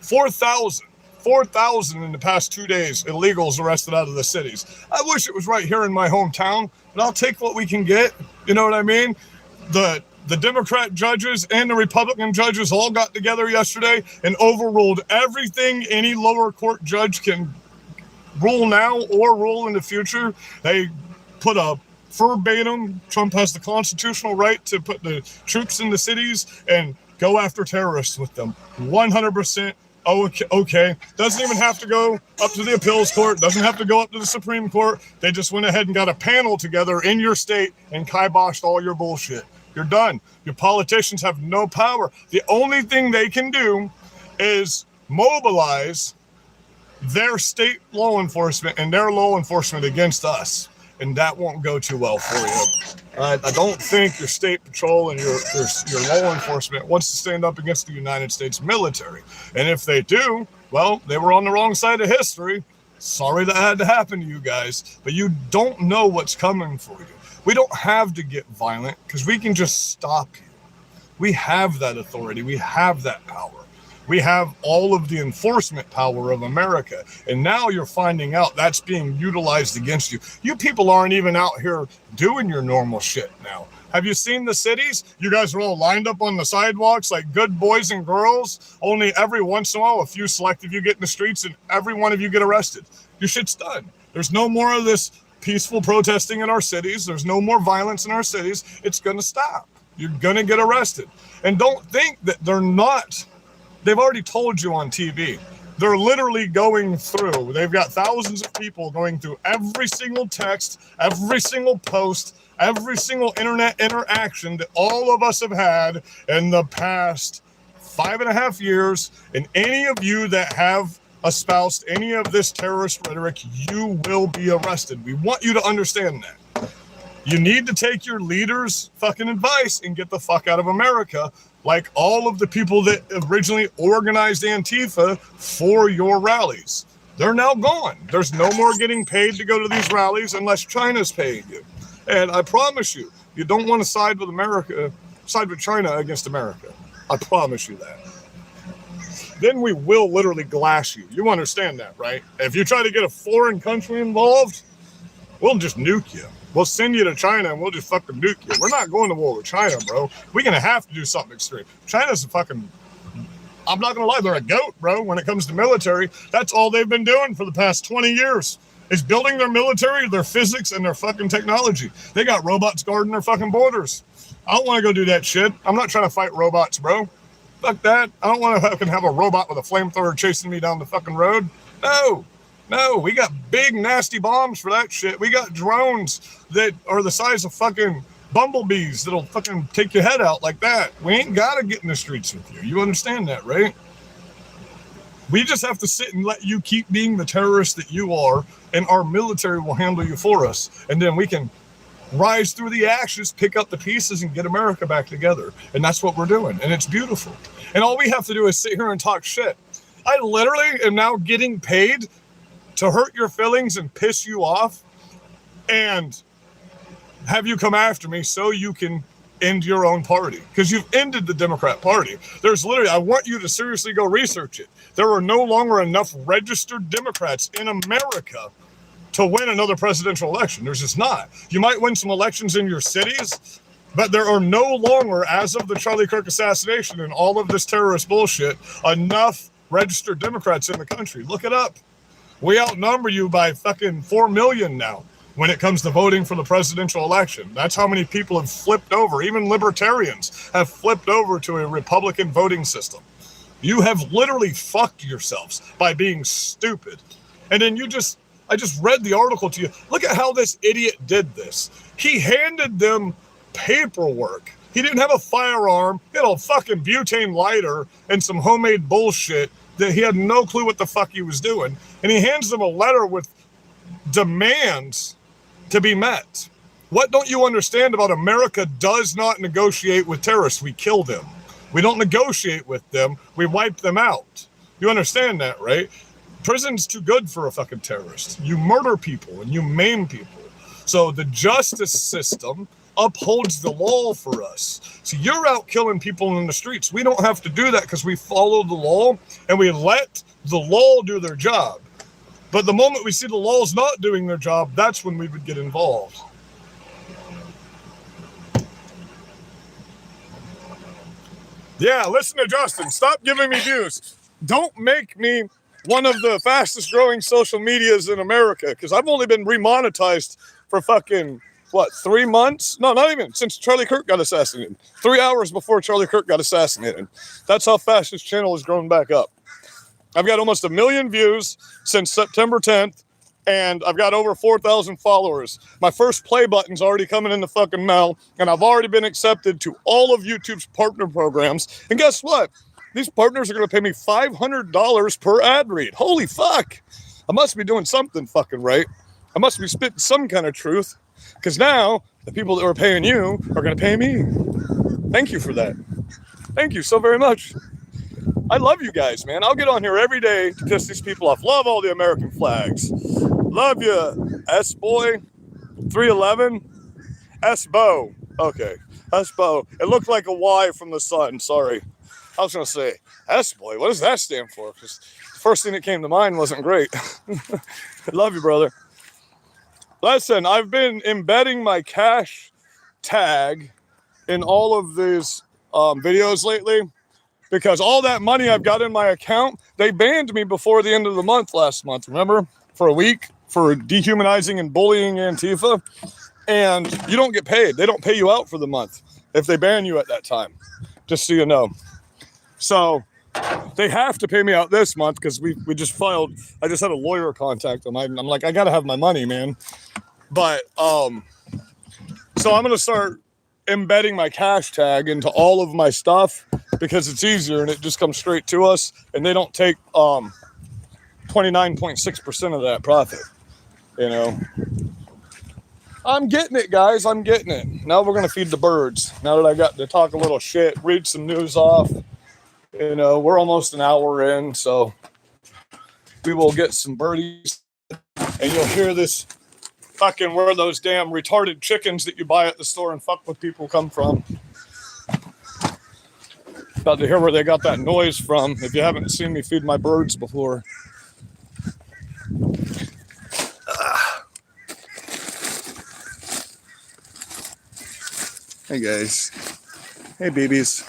4,000 in the past 2 days, illegals arrested out of the cities. I wish it was right here in my hometown, but I'll take what we can get. You know what I mean? The Democrat judges and the Republican judges all got together yesterday and overruled everything any lower court judge can rule now or rule in the future. They put a verbatim, Trump has the constitutional right to put the troops in the cities and go after terrorists with them. 100%. Okay. Doesn't even have to go up to the appeals court. Doesn't have to go up to the Supreme Court. They just went ahead and got a panel together in your state and kiboshed all your bullshit. You're done. Your politicians have no power. The only thing they can do is mobilize their state law enforcement and their law enforcement against us. And that won't go too well for you. I don't think your state patrol and your law enforcement wants to stand up against the United States military. And if they do, well, they were on the wrong side of history. Sorry that had to happen to you guys, but you don't know what's coming for you. We don't have to get violent because we can just stop you. We have that authority. We have that power. We have all of the enforcement power of America. And now you're finding out that's being utilized against you. You people aren't even out here doing your normal shit now. Have you seen the cities? You guys are all lined up on the sidewalks like good boys and girls. Only every once in a while, a few select of you get in the streets and every one of you get arrested. Your shit's done. There's no more of this peaceful protesting in our cities. There's no more violence in our cities. It's going to stop. You're going to get arrested. And don't think that they're not. They've already told you on TV. They're literally going through. They've got thousands of people going through every single text, every single post, every single internet interaction that all of us have had in the past 5.5 years. And any of you that have espoused any of this terrorist rhetoric, you will be arrested. We want you to understand that. You need to take your leaders' fucking advice and get the fuck out of America, like all of the people that originally organized Antifa for your rallies. They're now gone. There's no more getting paid to go to these rallies unless China's paying you. And I promise you, you don't want to side with America, side with China against America. I promise you that. Then we will literally glass you. You understand that, right? If you try to get a foreign country involved, we'll just nuke you. We'll send you to China and we'll just fucking nuke you. We're not going to war with China, bro. We're going to have to do something extreme. China's a fucking, I'm not going to lie, they're a goat, bro, when it comes to military. That's all they've been doing for the past 20 years is building their military, their physics, and their fucking technology. They got robots guarding their fucking borders. I don't want to go do that shit. I'm not trying to fight robots, bro. Fuck that. I don't want to fucking have a robot with a flamethrower chasing me down the fucking road. No, we got big nasty bombs for that shit. We got drones that are the size of fucking bumblebees that'll fucking take your head out like that. We ain't got to get in the streets with you. You understand that, right? We just have to sit and let you keep being the terrorist that you are, and our military will handle you for us. And then we can rise through the ashes, pick up the pieces, and get America back together. And that's what we're doing. And it's beautiful. And all we have to do is sit here and talk shit. I literally am now getting paid to hurt your feelings and piss you off and have you come after me so you can end your own party. Because you've ended the Democrat Party. There's literally, I want you to seriously go research it. There are no longer enough registered Democrats in America to win another presidential election. There's just not. You might win some elections in your cities, but there are no longer, as of the Charlie Kirk assassination and all of this terrorist bullshit, enough registered Democrats in the country. Look it up. We outnumber you by fucking 4 million now when it comes to voting for the presidential election. That's how many people have flipped over. Even libertarians have flipped over to a Republican voting system. You have literally fucked yourselves by being stupid. And then I just read the article to you. Look at how this idiot did this. He handed them paperwork. He didn't have a firearm. He had a fucking butane lighter and some homemade bullshit that he had no clue what the fuck he was doing. And he hands them a letter with demands to be met. What don't you understand about America does not negotiate with terrorists? We kill them. We don't negotiate with them. We wipe them out. You understand that, right? Prison's too good for a fucking terrorist. You murder people and you maim people. So the justice system upholds the law for us. So you're out killing people in the streets. We don't have to do that because we follow the law and we let the law do their job. But the moment we see the law's not doing their job, that's when we would get involved. Yeah, listen to Justin. Stop giving me views. Don't make me one of the fastest growing social medias in America, because I've only been remonetized for fucking, 3 months? No, not even, since Charlie Kirk got assassinated. 3 hours before Charlie Kirk got assassinated. That's how fast this channel has grown back up. I've got almost 1 million views since September 10th, and I've got over 4,000 followers. My first play button's already coming in the fucking mail, and I've already been accepted to all of YouTube's partner programs. And guess what? These partners are going to pay me $500 per ad read. Holy fuck. I must be doing something fucking right. I must be spitting some kind of truth, because now the people that were paying you are going to pay me. Thank you for that. Thank you so very much. I love you guys, man. I'll get on here every day to piss these people off. Love all the American flags. Love you, S-Boy 311. S-Bow. Okay, S-Bow. It looked like a Y from the sun. Sorry. I was going to say, S-Boy, what does that stand for? Because the first thing that came to mind wasn't great. Love you, brother. Listen, I've been embedding my cash tag in all of these videos lately, because all that money I've got in my account, they banned me before the end of the month last month, remember? For a week for dehumanizing and bullying Antifa. And you don't get paid. They don't pay you out for the month if they ban you at that time, just so you know. So they have to pay me out this month because we just filed. I just had a lawyer contact them. I'm like, I got to have my money, man. But so I'm going to start embedding my cash tag into all of my stuff because it's easier and it just comes straight to us, and they don't take 29.6% of that profit, you know. I'm getting it, guys. I'm getting it. Now we're going to feed the birds. Now that I got to talk a little shit, read some news off, you know, we're almost an hour in, so we will get some birdies, and you'll hear this fucking where those damn retarded chickens that you buy at the store and fuck with people come from. About to hear where they got that noise from if you haven't seen me feed my birds before. Hey guys. Hey babies.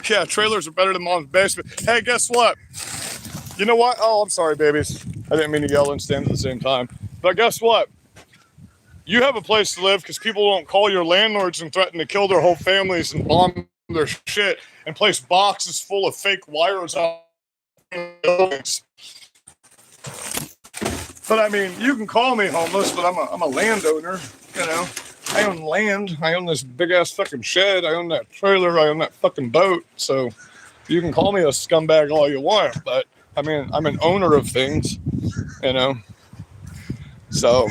Yeah, trailers are better than mom's basement. Hey, guess what? You know what? Oh, I'm sorry, babies. I didn't mean to yell and stand at the same time. But guess what? You have a place to live because people don't call your landlords and threaten to kill their whole families and bomb their shit and place boxes full of fake wires out in buildings. But I mean, you can call me homeless, but I'm a landowner, you know. I own land. I own this big ass fucking shed. I own that trailer. I own that fucking boat. So you can call me a scumbag all you want, but I mean, I'm an owner of things, you know. So,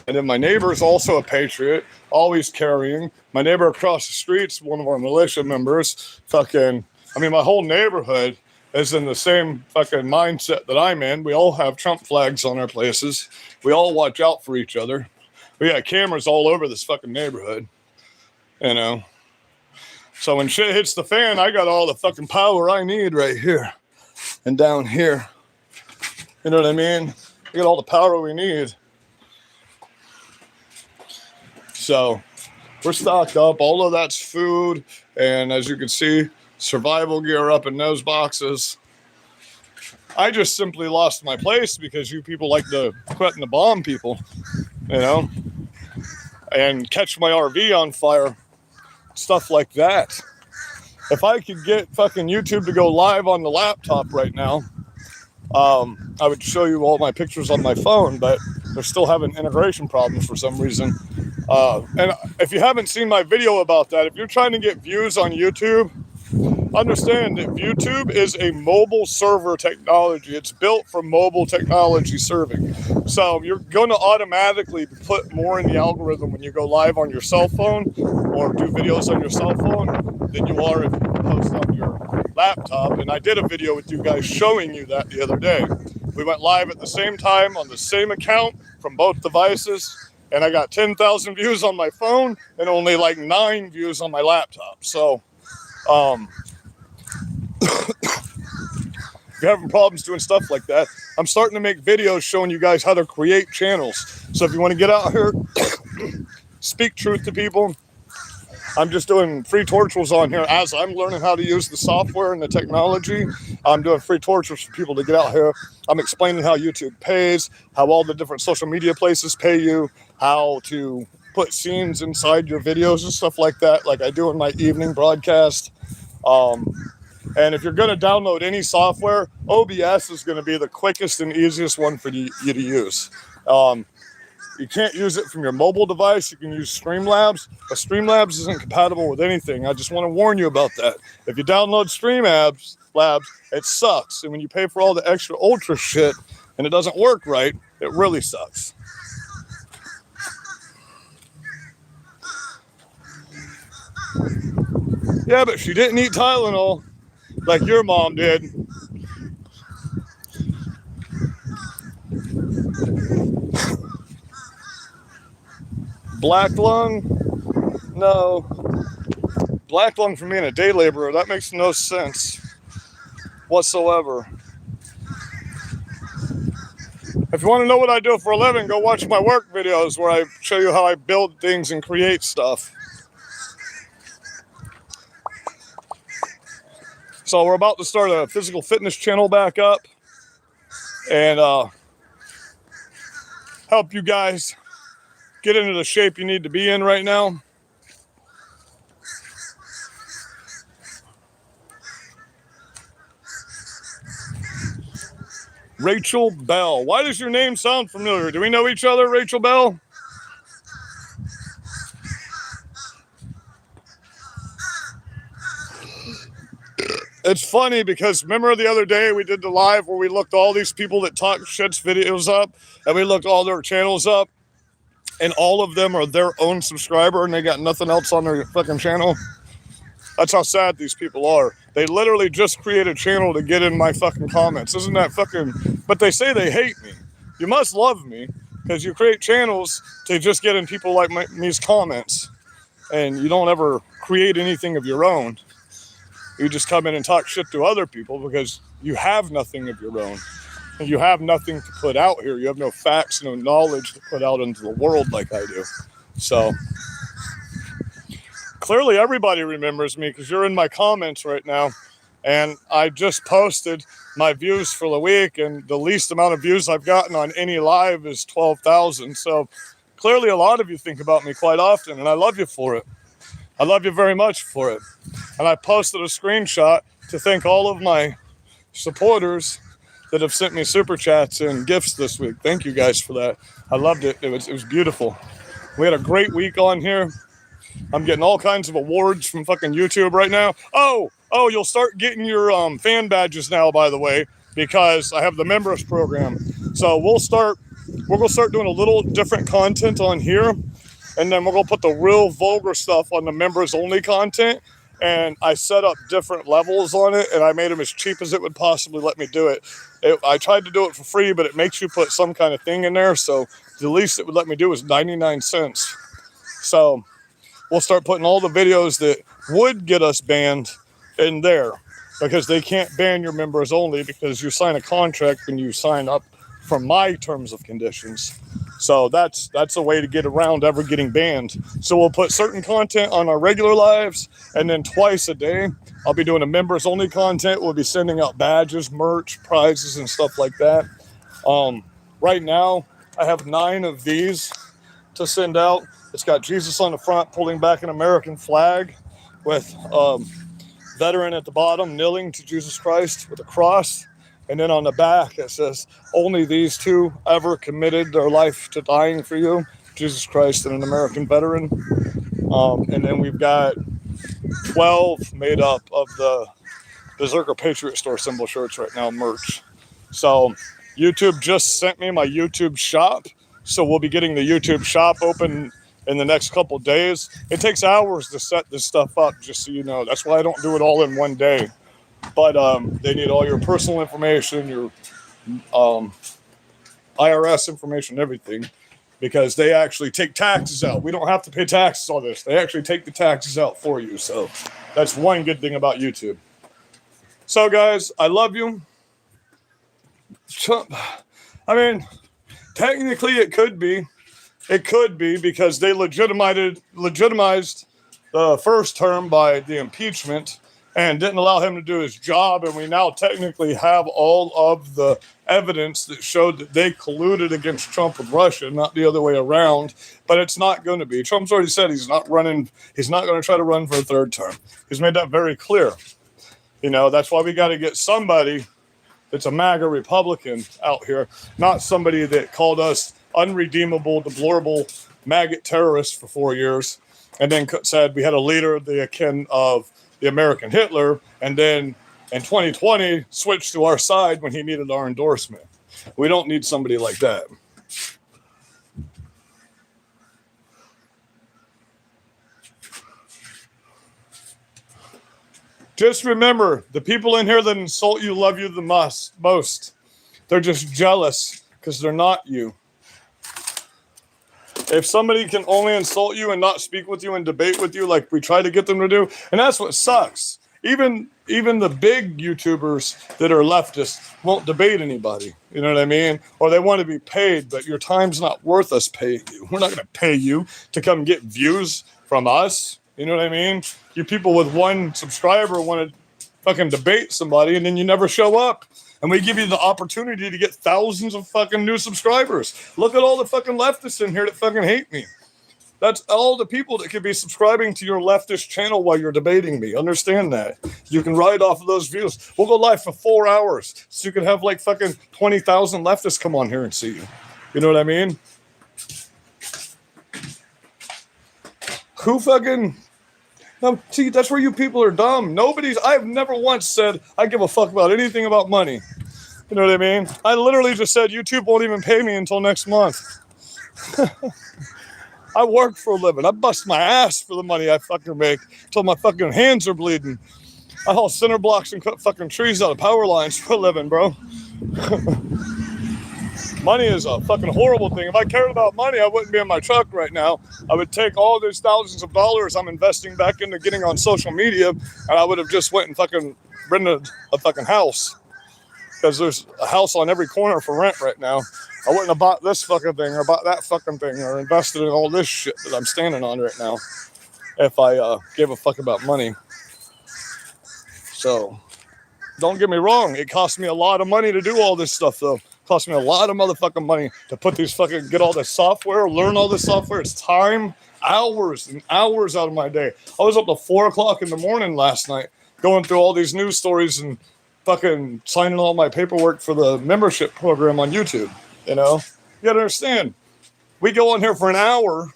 and then my neighbor's also a patriot, always carrying. My neighbor across the street's one of our militia members. Fucking, I mean, my whole neighborhood is in the same fucking mindset that I'm in. We all have Trump flags on our places. We all watch out for each other. We got cameras all over this fucking neighborhood, you know. So when shit hits the fan, I got all the fucking power I need right here and down here. You know what I mean? We got all the power we need. So we're stocked up. All of that's food. And as you can see, survival gear up in those boxes. I just simply lost my place because you people like to threaten to bomb people, you know, and catch my RV on fire, stuff like that. If I could get fucking YouTube to go live on the laptop right now, I would show you all my pictures on my phone, but they're still having integration problems for some reason. And if you haven't seen my video about that, if you're trying to get views on YouTube, understand that YouTube is a mobile server technology. It's built for mobile technology serving. So you're going to automatically put more in the algorithm when you go live on your cell phone or do videos on your cell phone than you are if you post on your laptop. And I did a video with you guys showing you that the other day. We went live at the same time on the same account from both devices, and I got 10,000 views on my phone and only like 9 views on my laptop. So if you're having problems doing stuff like that, I'm starting to make videos showing you guys how to create channels. So if you want to get out here, speak truth to people, I'm just doing free tutorials on here as I'm learning how to use the software and the technology. I'm doing free tutorials for people to get out here. I'm explaining how YouTube pays, how all the different social media places pay you, how to put scenes inside your videos and stuff like that, like I do in my evening broadcast. And if you're going to download any software, OBS is going to be the quickest and easiest one for you to use. You can't use it from your mobile device. You can use Streamlabs, but Streamlabs isn't compatible with anything. I just want to warn you about that. If you download Streamlabs, it sucks. And when you pay for all the extra ultra shit and it doesn't work right, it really sucks. Yeah, but she didn't eat Tylenol like your mom did. Black lung? No. Black lung for me and a day laborer, that makes no sense whatsoever. If you want to know what I do for a living, go watch my work videos where I show you how I build things and create stuff. So we're about to start a physical fitness channel back up and help you guys get into the shape you need to be in right now. Rachel Bell. Why does your name sound familiar? Do we know each other, Rachel Bell? It's funny because remember the other day we did the live where we looked all these people that talk shit's videos up and we looked all their channels up and all of them are their own subscriber and they got nothing else on their fucking channel. That's how sad these people are. They literally just create a channel to get in my fucking comments. Isn't that fucking... But they say they hate me. You must love me because you create channels to just get in people like me's comments and you don't ever create anything of your own. You just come in and talk shit to other people because you have nothing of your own. And you have nothing to put out here. You have no facts, no knowledge to put out into the world like I do. So, clearly everybody remembers me because you're in my comments right now. And I just posted my views for the week. And the least amount of views I've gotten on any live is 12,000. So, clearly a lot of you think about me quite often. And I love you for it. I love you very much for it. And I posted a screenshot to thank all of my supporters that have sent me super chats and gifts this week. Thank you guys for that. I loved it. It was beautiful. We had a great week on here. I'm getting all kinds of awards from fucking YouTube right now. Oh, you'll start getting your fan badges now, by the way, because I have the members program. So we're gonna start doing a little different content on here. And then we're going to put the real vulgar stuff on the members only content. And I set up different levels on it and I made them as cheap as it would possibly let me do it. I tried to do it for free, but it makes you put some kind of thing in there. So the least it would let me do was 99 cents. So we'll start putting all the videos that would get us banned in there because they can't ban your members only because you sign a contract when you sign up for my terms of conditions. So that's a way to get around ever getting banned. So we'll put certain content on our regular lives, and then twice a day, I'll be doing a members only content. We'll be sending out badges, merch, prizes, and stuff like that. Right now, I have 9 of these to send out. It's got Jesus on the front, pulling back an American flag with veteran at the bottom, kneeling to Jesus Christ with a cross. And then on the back, it says, only these two ever committed their life to dying for you. Jesus Christ, and an American veteran. And then we've got 12 made up of the Berserker Patriot Store symbol shirts right now, merch. So YouTube just sent me my YouTube shop. So we'll be getting the YouTube shop open in the next couple days. It takes hours to set this stuff up, just so you know. That's why I don't do it all in one day. But they need all your personal information, your IRS information, everything, because they actually take taxes out. We don't have to pay taxes on this. They actually take the taxes out for you. So that's one good thing about YouTube. So guys, I love you. I mean, technically it could be. It could be because they legitimized the first term by the impeachment and didn't allow him to do his job. And we now technically have all of the evidence that showed that they colluded against Trump with Russia, not the other way around. But it's not going to be. Trump's already said he's not running. He's not going to try to run for a third term. He's made that very clear. You know, that's why we got to get somebody that's a MAGA Republican out here, not somebody that called us unredeemable, deplorable maggot terrorists for 4 years, and then said we had a leader the akin of the American Hitler, and then in 2020 switched to our side when he needed our endorsement. We don't need somebody like that. Just remember, the people in here that insult you love you the most. They're just jealous because they're not you. If somebody can only insult you and not speak with you and debate with you like we try to get them to do, and that's what sucks. Even the big YouTubers that are leftists won't debate anybody. You know what I mean? Or they want to be paid, but your time's not worth us paying you. We're not going to pay you to come get views from us. You know what I mean? You people with one subscriber want to fucking debate somebody and then you never show up. And we give you the opportunity to get thousands of fucking new subscribers. Look at all the fucking leftists in here that fucking hate me. That's all the people that could be subscribing to your leftist channel while you're debating me. Understand that. You can ride off of those views. We'll go live for 4 hours so you can have like fucking 20,000 leftists come on here and see you. You know what I mean? Who fucking... No, see, that's where you people are dumb. I've never once said I give a fuck about anything about money. You know what I mean? I literally just said YouTube won't even pay me until next month. I work for a living. I bust my ass for the money I fucking make until my fucking hands are bleeding. I haul center blocks and cut fucking trees out of power lines for a living, bro. Money is a fucking horrible thing. If I cared about money, I wouldn't be in my truck right now. I would take all those thousands of dollars I'm investing back into getting on social media, and I would have just went and fucking rented a fucking house. Because there's a house on every corner for rent right now. I wouldn't have bought this fucking thing or bought that fucking thing or invested in all this shit that I'm standing on right now if I gave a fuck about money. So, don't get me wrong. It cost me a lot of money to do all this stuff, though. Cost me a lot of motherfucking money to put these fucking, get all this software, learn all this software. It's time, hours and hours out of my day. I was up till 4 o'clock in the morning last night going through all these news stories and fucking signing all my paperwork for the membership program on YouTube. You know, you gotta understand, we go on here for an hour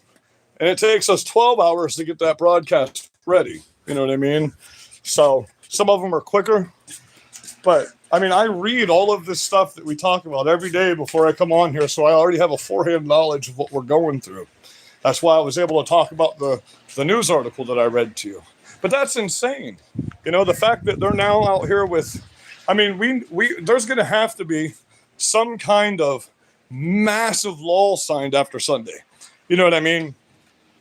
and it takes us 12 hours to get that broadcast ready. You know what I mean? So some of them are quicker, but I mean, I read all of this stuff that we talk about every day before I come on here, so I already have a forehand knowledge of what we're going through. That's why I was able to talk about the news article that I read to you. But that's insane. You know, the fact that they're now out here with, I mean, we there's going to have to be some kind of massive law signed after Sunday. You know what I mean?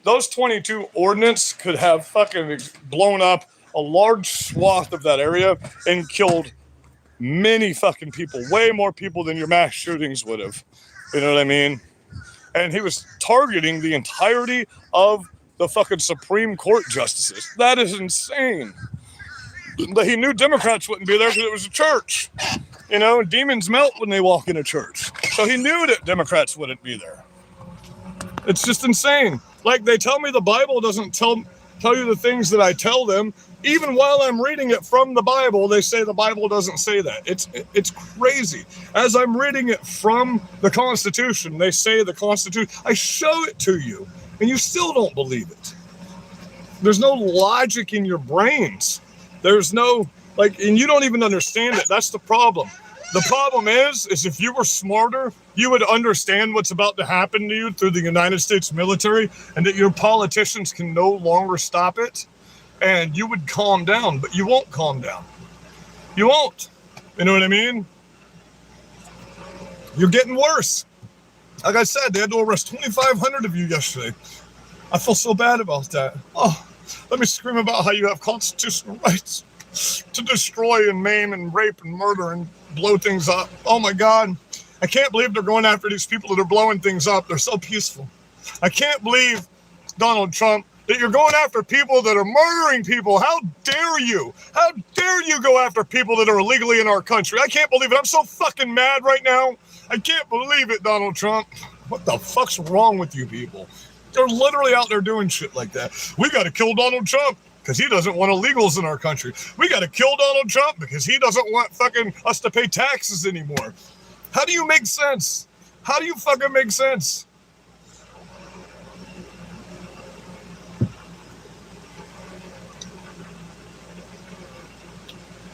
Those 22 ordinance could have fucking blown up a large swath of that area and killed many fucking people, way more people than your mass shootings would have. You know what I mean? And he was targeting the entirety of the fucking Supreme Court justices. That is insane. But he knew Democrats wouldn't be there because it was a church. You know, demons melt when they walk in a church. So he knew that Democrats wouldn't be there. It's just insane. Like, they tell me the Bible doesn't tell you the things that I tell them. Even while I'm reading it from the Bible, they say the Bible doesn't say that. It's crazy. As I'm reading it from the Constitution, they say the Constitution. I show it to you, and you still don't believe it. There's no logic in your brains. There's no, like, and you don't even understand it. That's the problem. The problem is if you were smarter, you would understand what's about to happen to you through the United States military, and that your politicians can no longer stop it, and you would calm down, but you won't calm down. You won't. You know what I mean? You're getting worse. Like I said, they had to arrest 2,500 of you yesterday. I feel so bad about that. Oh, let me scream about how you have constitutional rights to destroy and maim and rape and murder and blow things up. Oh my God. I can't believe they're going after these people that are blowing things up. They're so peaceful. I can't believe, Donald Trump, that you're going after people that are murdering people. How dare you? How dare you go after people that are illegally in our country? I can't believe it. I'm so fucking mad right now. I can't believe it, Donald Trump. What the fuck's wrong with you people? They're literally out there doing shit like that. We got to kill Donald Trump because he doesn't want illegals in our country. We got to kill Donald Trump because he doesn't want fucking us to pay taxes anymore. How do you make sense? How do you fucking make sense?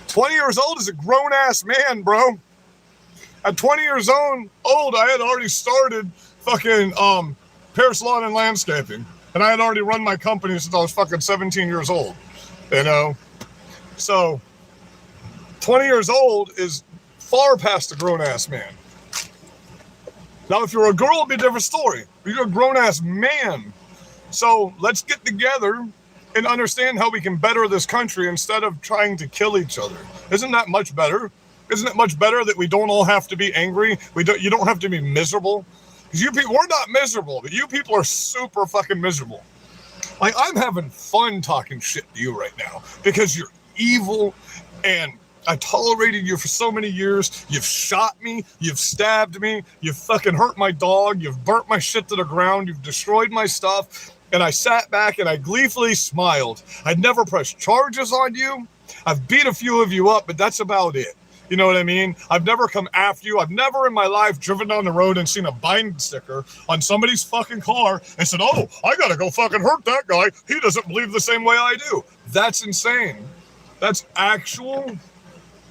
"20 years old is a grown-ass man, bro. At 20 years old, I had already started fucking Paris Lawn and Landscaping. And I had already run my company since I was fucking 17 years old. You know? So, 20 years old is far past a grown-ass man. Now, if you're a girl, it'd be a different story. But you're a grown-ass man. So, let's get together and understand how we can better this country instead of trying to kill each other. Isn't that much better? Isn't it much better that we don't all have to be angry? You don't have to be miserable. Because you people, we're not miserable, but you people are super fucking miserable. Like, I'm having fun talking shit to you right now because you're evil and I tolerated you for so many years. You've shot me. You've stabbed me. You've fucking hurt my dog. You've burnt my shit to the ground. You've destroyed my stuff. And I sat back and I gleefully smiled. I'd never pressed charges on you. I've beat a few of you up, but that's about it. You know what I mean? I've never come after you. I've never in my life driven down the road and seen a Biden sticker on somebody's fucking car and said, oh, I gotta go fucking hurt that guy. He doesn't believe the same way I do. That's insane. That's actual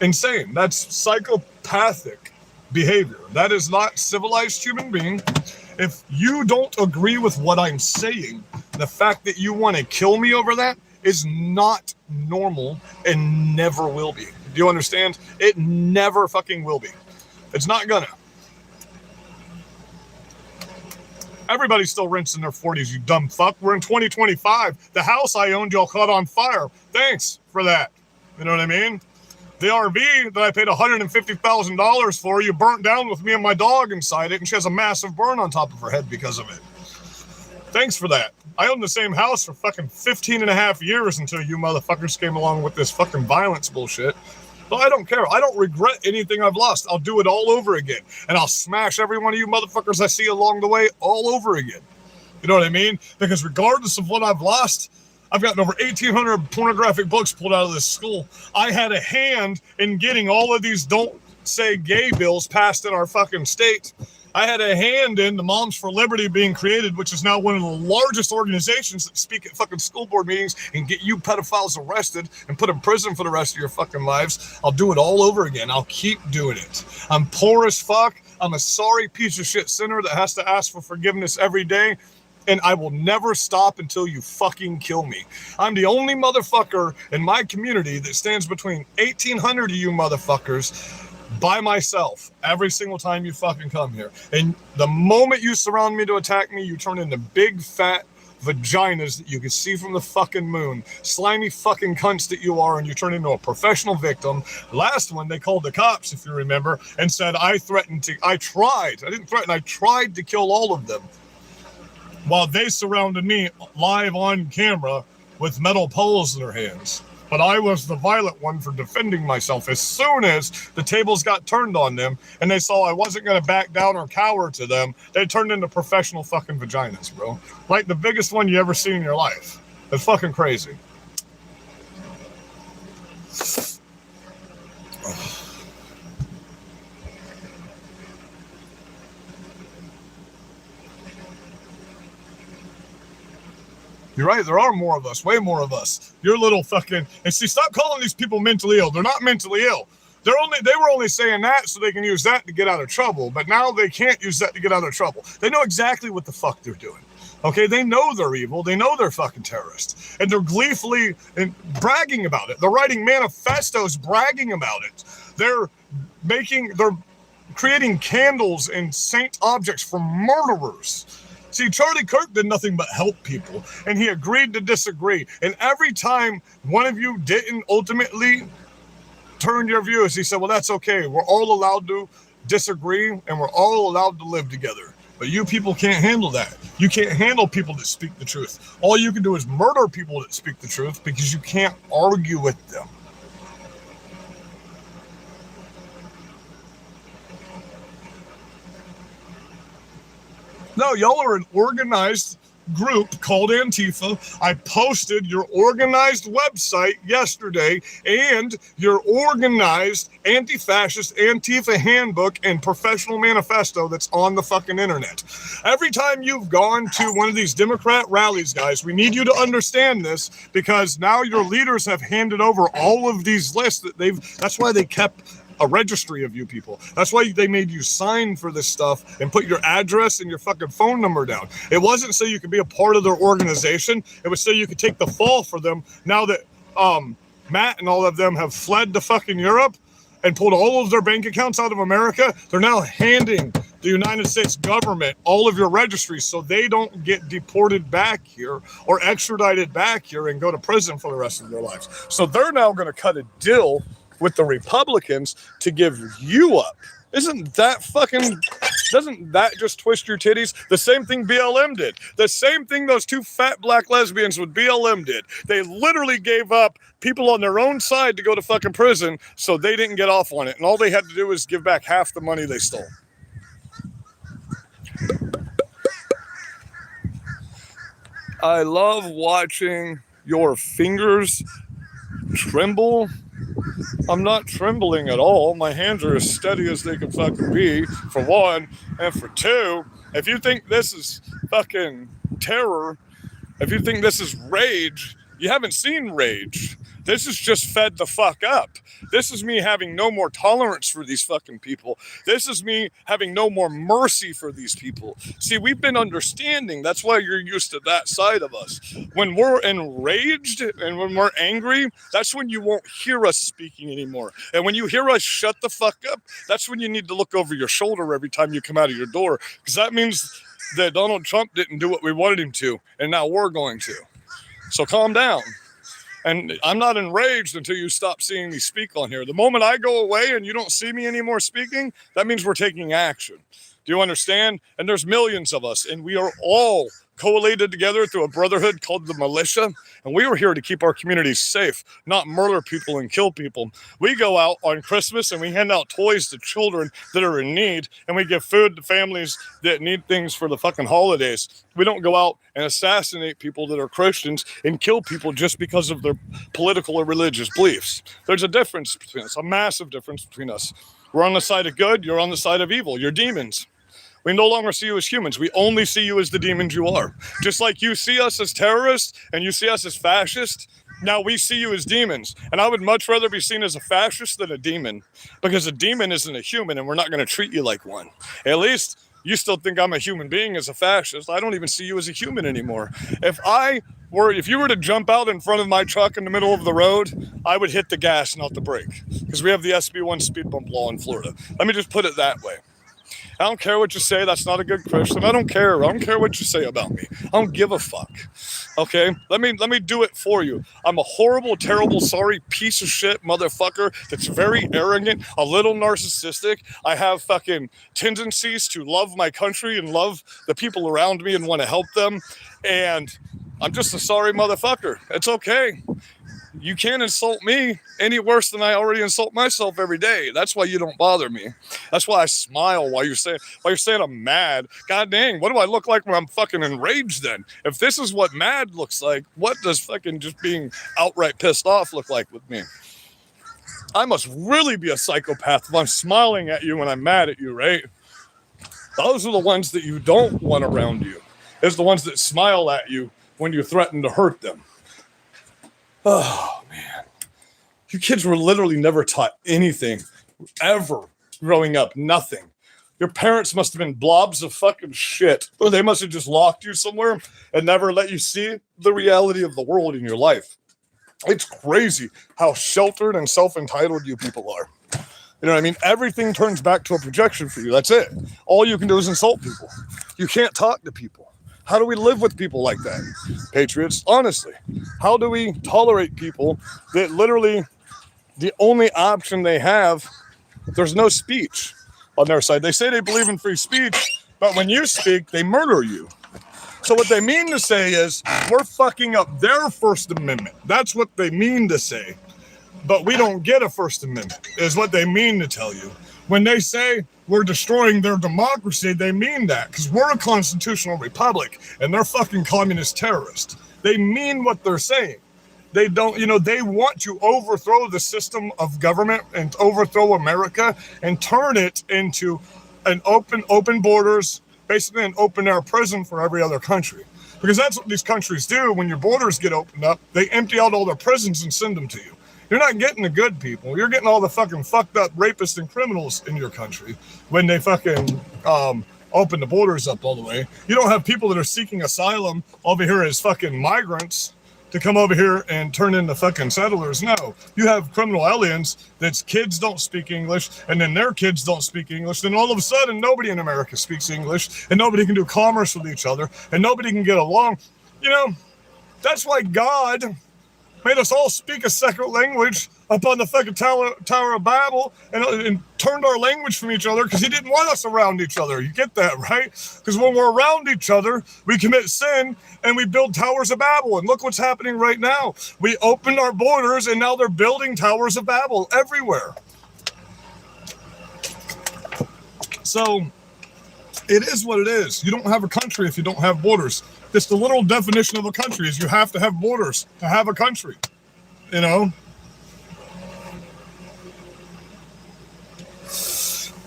insane. That's psychopathic behavior. That is not civilized human being. If you don't agree with what I'm saying, the fact that you want to kill me over that is not normal and never will be. Do you understand? It never fucking will be. It's not gonna. Everybody's still renting in their 40s, you dumb fuck. We're in 2025. The house I owned, y'all caught on fire. Thanks for that. You know what I mean? The RV that I paid $150,000 for, you burnt down with me and my dog inside it, and she has a massive burn on top of her head because of it. Thanks for that. I owned the same house for fucking 15 and a half years until you motherfuckers came along with this fucking violence bullshit. But I don't care. I don't regret anything I've lost. I'll do it all over again. And I'll smash every one of you motherfuckers I see along the way all over again. You know what I mean? Because regardless of what I've lost, I've gotten over 1,800 pornographic books pulled out of this school. I had a hand in getting all of these don't say gay bills passed in our fucking state. I had a hand in the Moms for Liberty being created, which is now one of the largest organizations that speak at fucking school board meetings and get you pedophiles arrested and put in prison for the rest of your fucking lives. I'll do it all over again. I'll keep doing it. I'm poor as fuck. I'm a sorry piece of shit sinner that has to ask for forgiveness every day. And I will never stop until you fucking kill me. I'm the only motherfucker in my community that stands between 1,800 of you motherfuckers by myself every single time you fucking come here. And the moment you surround me to attack me, you turn into big fat vaginas that you can see from the fucking moon. Slimy fucking cunts that you are, and you turn into a professional victim. Last one, they called the cops, if you remember, and said I tried to kill all of them. While they surrounded me live on camera with metal poles in their hands. But I was the violent one for defending myself. As soon as the tables got turned on them and they saw I wasn't going to back down or cower to them, they turned into professional fucking vaginas, bro. Like the biggest one you ever seen in your life. It's fucking crazy. You're right, there are more of us, way more of us. You're little fucking, and see, stop calling these people mentally ill. They're not mentally ill. They were only saying that so they can use that to get out of trouble, but now they can't use that to get out of trouble. They know exactly what the fuck they're doing. Okay, they know they're evil. They know they're fucking terrorists. And they're gleefully bragging about it. They're writing manifestos bragging about it. They're creating candles and saint objects for murderers. See, Charlie Kirk did nothing but help people, and he agreed to disagree. And every time one of you didn't ultimately turn your views, he said, well, that's okay. We're all allowed to disagree, and we're all allowed to live together. But you people can't handle that. You can't handle people that speak the truth. All you can do is murder people that speak the truth because you can't argue with them. No, y'all are an organized group called Antifa. I posted your organized website yesterday and your organized anti-fascist Antifa handbook and professional manifesto that's on the fucking internet. Every time you've gone to one of these Democrat rallies, guys, we need you to understand this because now your leaders have handed over all of these lists that that's why they kept a registry of you people. That's why they made you sign for this stuff and put your address and your fucking phone number down. It wasn't so you could be a part of their organization. It was so you could take the fall for them. Now that Matt and all of them have fled to fucking Europe and pulled all of their bank accounts out of America, they're now handing the United States government all of your registries so they don't get deported back here or extradited back here and go to prison for the rest of their lives. So they're now going to cut a deal with the Republicans to give you up. Doesn't that just twist your titties? The same thing BLM did. The same thing those two fat black lesbians with BLM did. They literally gave up people on their own side to go to fucking prison so they didn't get off on it. And all they had to do was give back half the money they stole. I love watching your fingers tremble. I'm not trembling at all. My hands are as steady as they can fucking be, for one. And for two, if you think this is fucking terror, if you think this is rage, you haven't seen rage. This is just fed the fuck up. This is me having no more tolerance for these fucking people. This is me having no more mercy for these people. See, we've been understanding. That's why you're used to that side of us. When we're enraged and when we're angry, that's when you won't hear us speaking anymore. And when you hear us shut the fuck up, that's when you need to look over your shoulder every time you come out of your door. Because that means that Donald Trump didn't do what we wanted him to. And now we're going to. So calm down. And I'm not enraged until you stop seeing me speak on here. The moment I go away and you don't see me anymore speaking, that means we're taking action. Do you understand? And there's millions of us, and we are all collated together through a brotherhood called the militia, and we are here to keep our communities safe, not murder people and kill people. We go out on Christmas and we hand out toys to children that are in need, and we give food to families that need things for the fucking holidays. We don't go out and assassinate people that are Christians and kill people just because of their political or religious beliefs. There's a difference between us, a massive difference between us. We're on the side of good, you're on the side of evil. You're demons. We no longer see you as humans. We only see you as the demons you are. Just like you see us as terrorists and you see us as fascists, now we see you as demons. And I would much rather be seen as a fascist than a demon, because a demon isn't a human and we're not going to treat you like one. At least you still think I'm a human being as a fascist. I don't even see you as a human anymore. If you were to jump out in front of my truck in the middle of the road, I would hit the gas, not the brake, because we have the SB1 speed bump law in Florida. Let me just put it that way. I don't care what you say. That's not a good Christian. I don't care. I don't care what you say about me. I don't give a fuck. Okay? Let me do it for you. I'm a horrible, terrible, sorry piece of shit motherfucker that's very arrogant, a little narcissistic. I have fucking tendencies to love my country and love the people around me and want to help them. And I'm just a sorry motherfucker. It's okay. You can't insult me any worse than I already insult myself every day. That's why you don't bother me. That's why I smile while you're saying I'm mad. God dang, what do I look like when I'm fucking enraged then? If this is what mad looks like, what does fucking just being outright pissed off look like with me? I must really be a psychopath if I'm smiling at you when I'm mad at you, right? Those are the ones that you don't want around you. It's the ones that smile at you when you threaten to hurt them. Oh, man. You kids were literally never taught anything ever growing up. Nothing. Your parents must have been blobs of fucking shit. Or they must have just locked you somewhere and never let you see the reality of the world in your life. It's crazy how sheltered and self-entitled you people are. You know what I mean? Everything turns back to a projection for you. That's it. All you can do is insult people. You can't talk to people. How do we live with people like that? Patriots, honestly, how do we tolerate people that literally the only option they have, there's no speech on their side. They say they believe in free speech, but when you speak, they murder you. So what they mean to say is, we're fucking up their First Amendment. That's what they mean to say. But we don't get a First Amendment, is what they mean to tell you. When they say we're destroying their democracy, they mean that, because we're a constitutional republic, and they're fucking communist terrorists. They mean what they're saying. They don't, they want to overthrow the system of government and overthrow America and turn it into an open borders, basically an open air prison for every other country. Because that's what these countries do. When your borders get opened up, they empty out all their prisons and send them to you. You're not getting the good people. You're getting all the fucking fucked up rapists and criminals in your country when they fucking open the borders up all the way. You don't have people that are seeking asylum over here as fucking migrants to come over here and turn into fucking settlers. No, you have criminal aliens that's kids don't speak English, and then their kids don't speak English. Then all of a sudden, nobody in America speaks English, and nobody can do commerce with each other, and nobody can get along. That's why God made us all speak a second language up on the fucking Tower of Babel and turned our language from each other because he didn't want us around each other. You get that, right? Because when we're around each other, we commit sin and we build towers of Babel. And look what's happening right now. We opened our borders and now they're building towers of Babel everywhere. So it is what it is. You don't have a country if you don't have borders. It's the literal definition of a country is you have to have borders to have a country,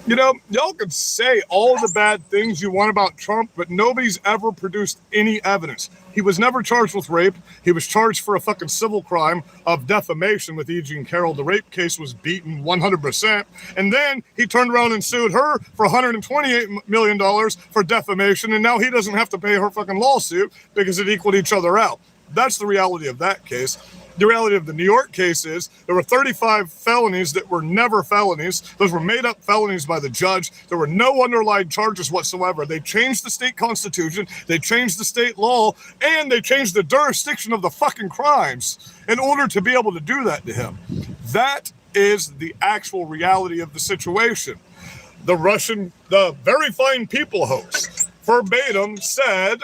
Y'all can say all the bad things you want about Trump, but nobody's ever produced any evidence. He was never charged with rape. He was charged for a fucking civil crime of defamation with E. Jean Carroll. The rape case was beaten 100%. And then he turned around and sued her for $128 million for defamation. And now he doesn't have to pay her fucking lawsuit because it equaled each other out. That's the reality of that case. The reality of the New York case is there were 35 felonies that were never felonies. Those were made up felonies by the judge. There were no underlying charges whatsoever. They changed the state constitution, they changed the state law, and they changed the jurisdiction of the fucking crimes in order to be able to do that to him. That is the actual reality of the situation. The Very Fine People host verbatim said,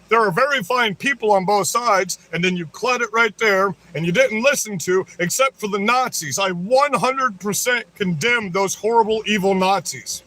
there are very fine people on both sides, and then you cled it right there, and you didn't listen to, except for the Nazis. I 100% condemned those horrible, evil Nazis.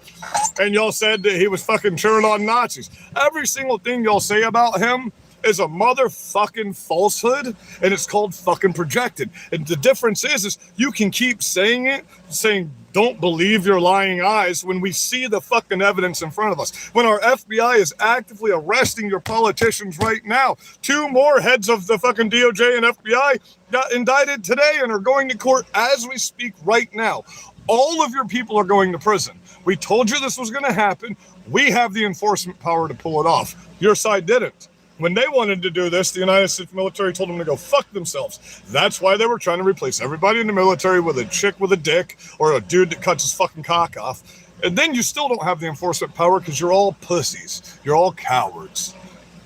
And y'all said that he was fucking cheering on Nazis. Every single thing y'all say about him is a motherfucking falsehood, and it's called fucking projected. And the difference is you can keep saying it, saying, don't believe your lying eyes when we see the fucking evidence in front of us. When our FBI is actively arresting your politicians right now. 2 more heads of the fucking DOJ and FBI got indicted today and are going to court as we speak right now. All of your people are going to prison. We told you this was going to happen. We have the enforcement power to pull it off. Your side didn't. When they wanted to do this, the United States military told them to go fuck themselves. That's why they were trying to replace everybody in the military with a chick with a dick or a dude that cuts his fucking cock off. And then you still don't have the enforcement power because you're all pussies. You're all cowards.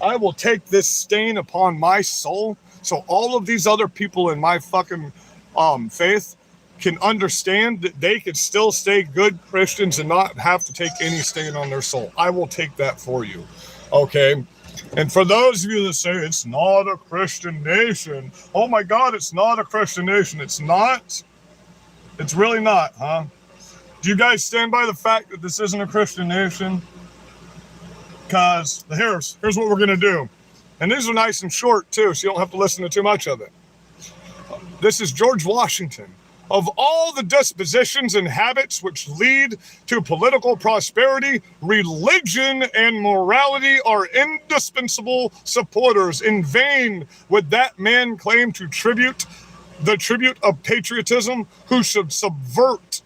I will take this stain upon my soul so all of these other people in my fucking faith can understand that they can still stay good Christians and not have to take any stain on their soul. I will take that for you. Okay? And for those of you that say it's not a Christian nation, oh my God, it's not a Christian nation. It's not. It's really not, huh? Do you guys stand by the fact that this isn't a Christian nation? Because here's what we're going to do. And these are nice and short too, so you don't have to listen to too much of it. This is George Washington of all the dispositions and habits which lead to political prosperity, religion and morality are indispensable supporters. In vain would that man claim to the tribute of patriotism who should subvert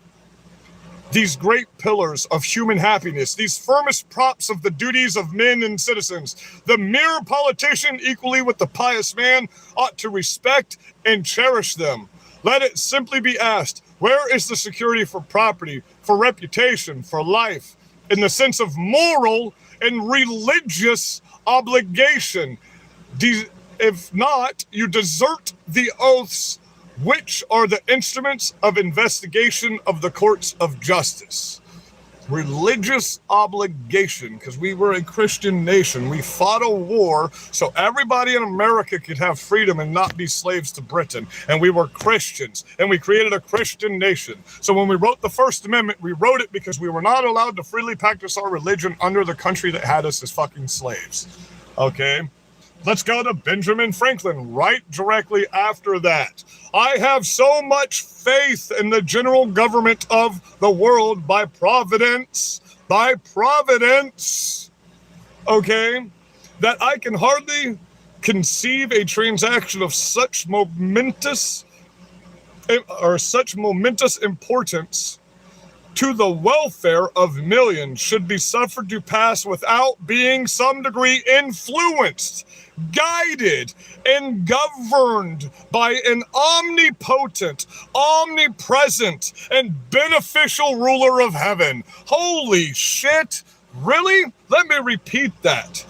these great pillars of human happiness, these firmest props of the duties of men and citizens. The mere politician, equally with the pious man, ought to respect and cherish them. Let it simply be asked, where is the security for property, for reputation, for life, in the sense of moral and religious obligation? If not, you desert the oaths which are the instruments of investigation of the courts of justice. Religious obligation, because we were a Christian nation. We fought a war so everybody in America could have freedom and not be slaves to Britain. And we were Christians, and we created a Christian nation. So when we wrote the First Amendment, we wrote it because we were not allowed to freely practice our religion under the country that had us as fucking slaves. Okay? Let's go to Benjamin Franklin right directly after that. I have so much faith in the general government of the world by providence, okay, that I can hardly conceive a transaction of such momentous importance to the welfare of millions should be suffered to pass without being some degree influenced, guided, and governed by an omnipotent, omnipresent, and beneficial ruler of heaven. Holy shit! Really? Let me repeat that.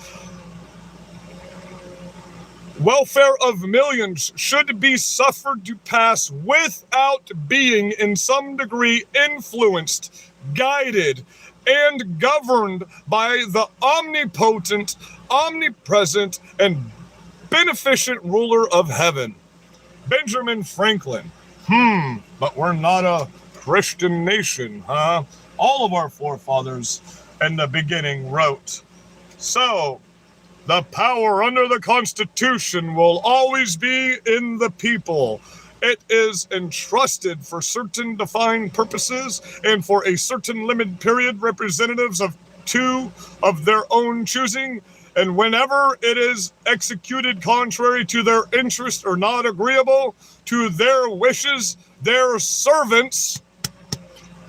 Welfare of millions should be suffered to pass without being in some degree influenced, guided, and governed by the omnipotent, omnipresent, and beneficent ruler of heaven. Benjamin Franklin. But we're not a Christian nation, huh? All of our forefathers in the beginning wrote. So, the power under the Constitution will always be in the people. It is entrusted for certain defined purposes and for a certain limited period, representatives of two of their own choosing, and whenever it is executed contrary to their interest or not agreeable to their wishes, their servants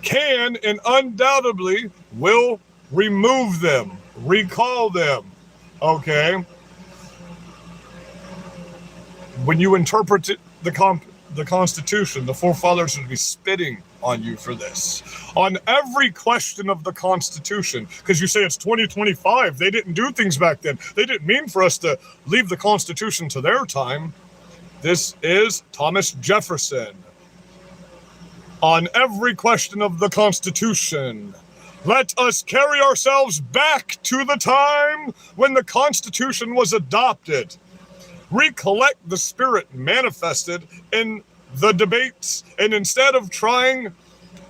can and undoubtedly will remove them, recall them. Okay. When you interpret the Constitution, the forefathers would be spitting on you for this. On every question of the Constitution, because you say it's 2025, they didn't do things back then. They didn't mean for us to leave the Constitution to their time. This is Thomas Jefferson. On every question of the Constitution, let us carry ourselves back to the time when the Constitution was adopted. Recollect the spirit manifested in the debates, and instead of trying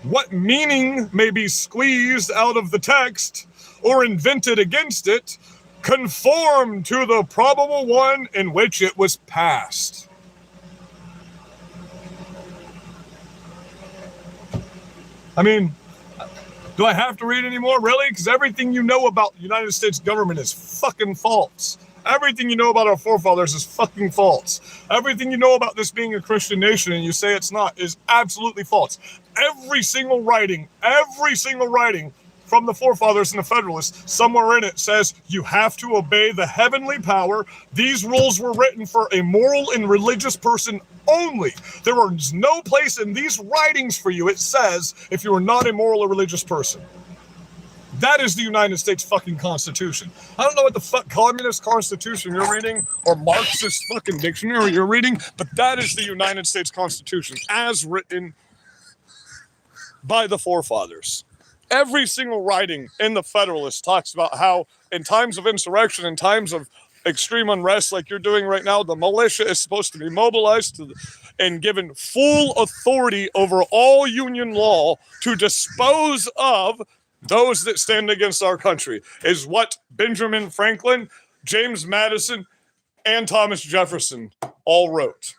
what meaning may be squeezed out of the text or invented against it, conform to the probable one in which it was passed. I mean, do I have to read any more? Really? Because everything you know about the United States government is fucking false. Everything you know about our forefathers is fucking false. Everything you know about this being a Christian nation and you say it's not is absolutely false. Every single writing from the forefathers and the Federalists, somewhere in it says you have to obey the heavenly power. These rules were written for a moral and religious person only. There is no place in these writings for you, it says, if you are not a moral or religious person. That is the United States fucking Constitution. I don't know what the fuck communist constitution you're reading or Marxist fucking dictionary you're reading, but that is the United States Constitution as written by the forefathers. Every single writing in the Federalist talks about how in times of insurrection, in times of extreme unrest like you're doing right now, the militia is supposed to be mobilized and given full authority over all Union law to dispose of those that stand against our country, is what Benjamin Franklin, James Madison, and Thomas Jefferson all wrote.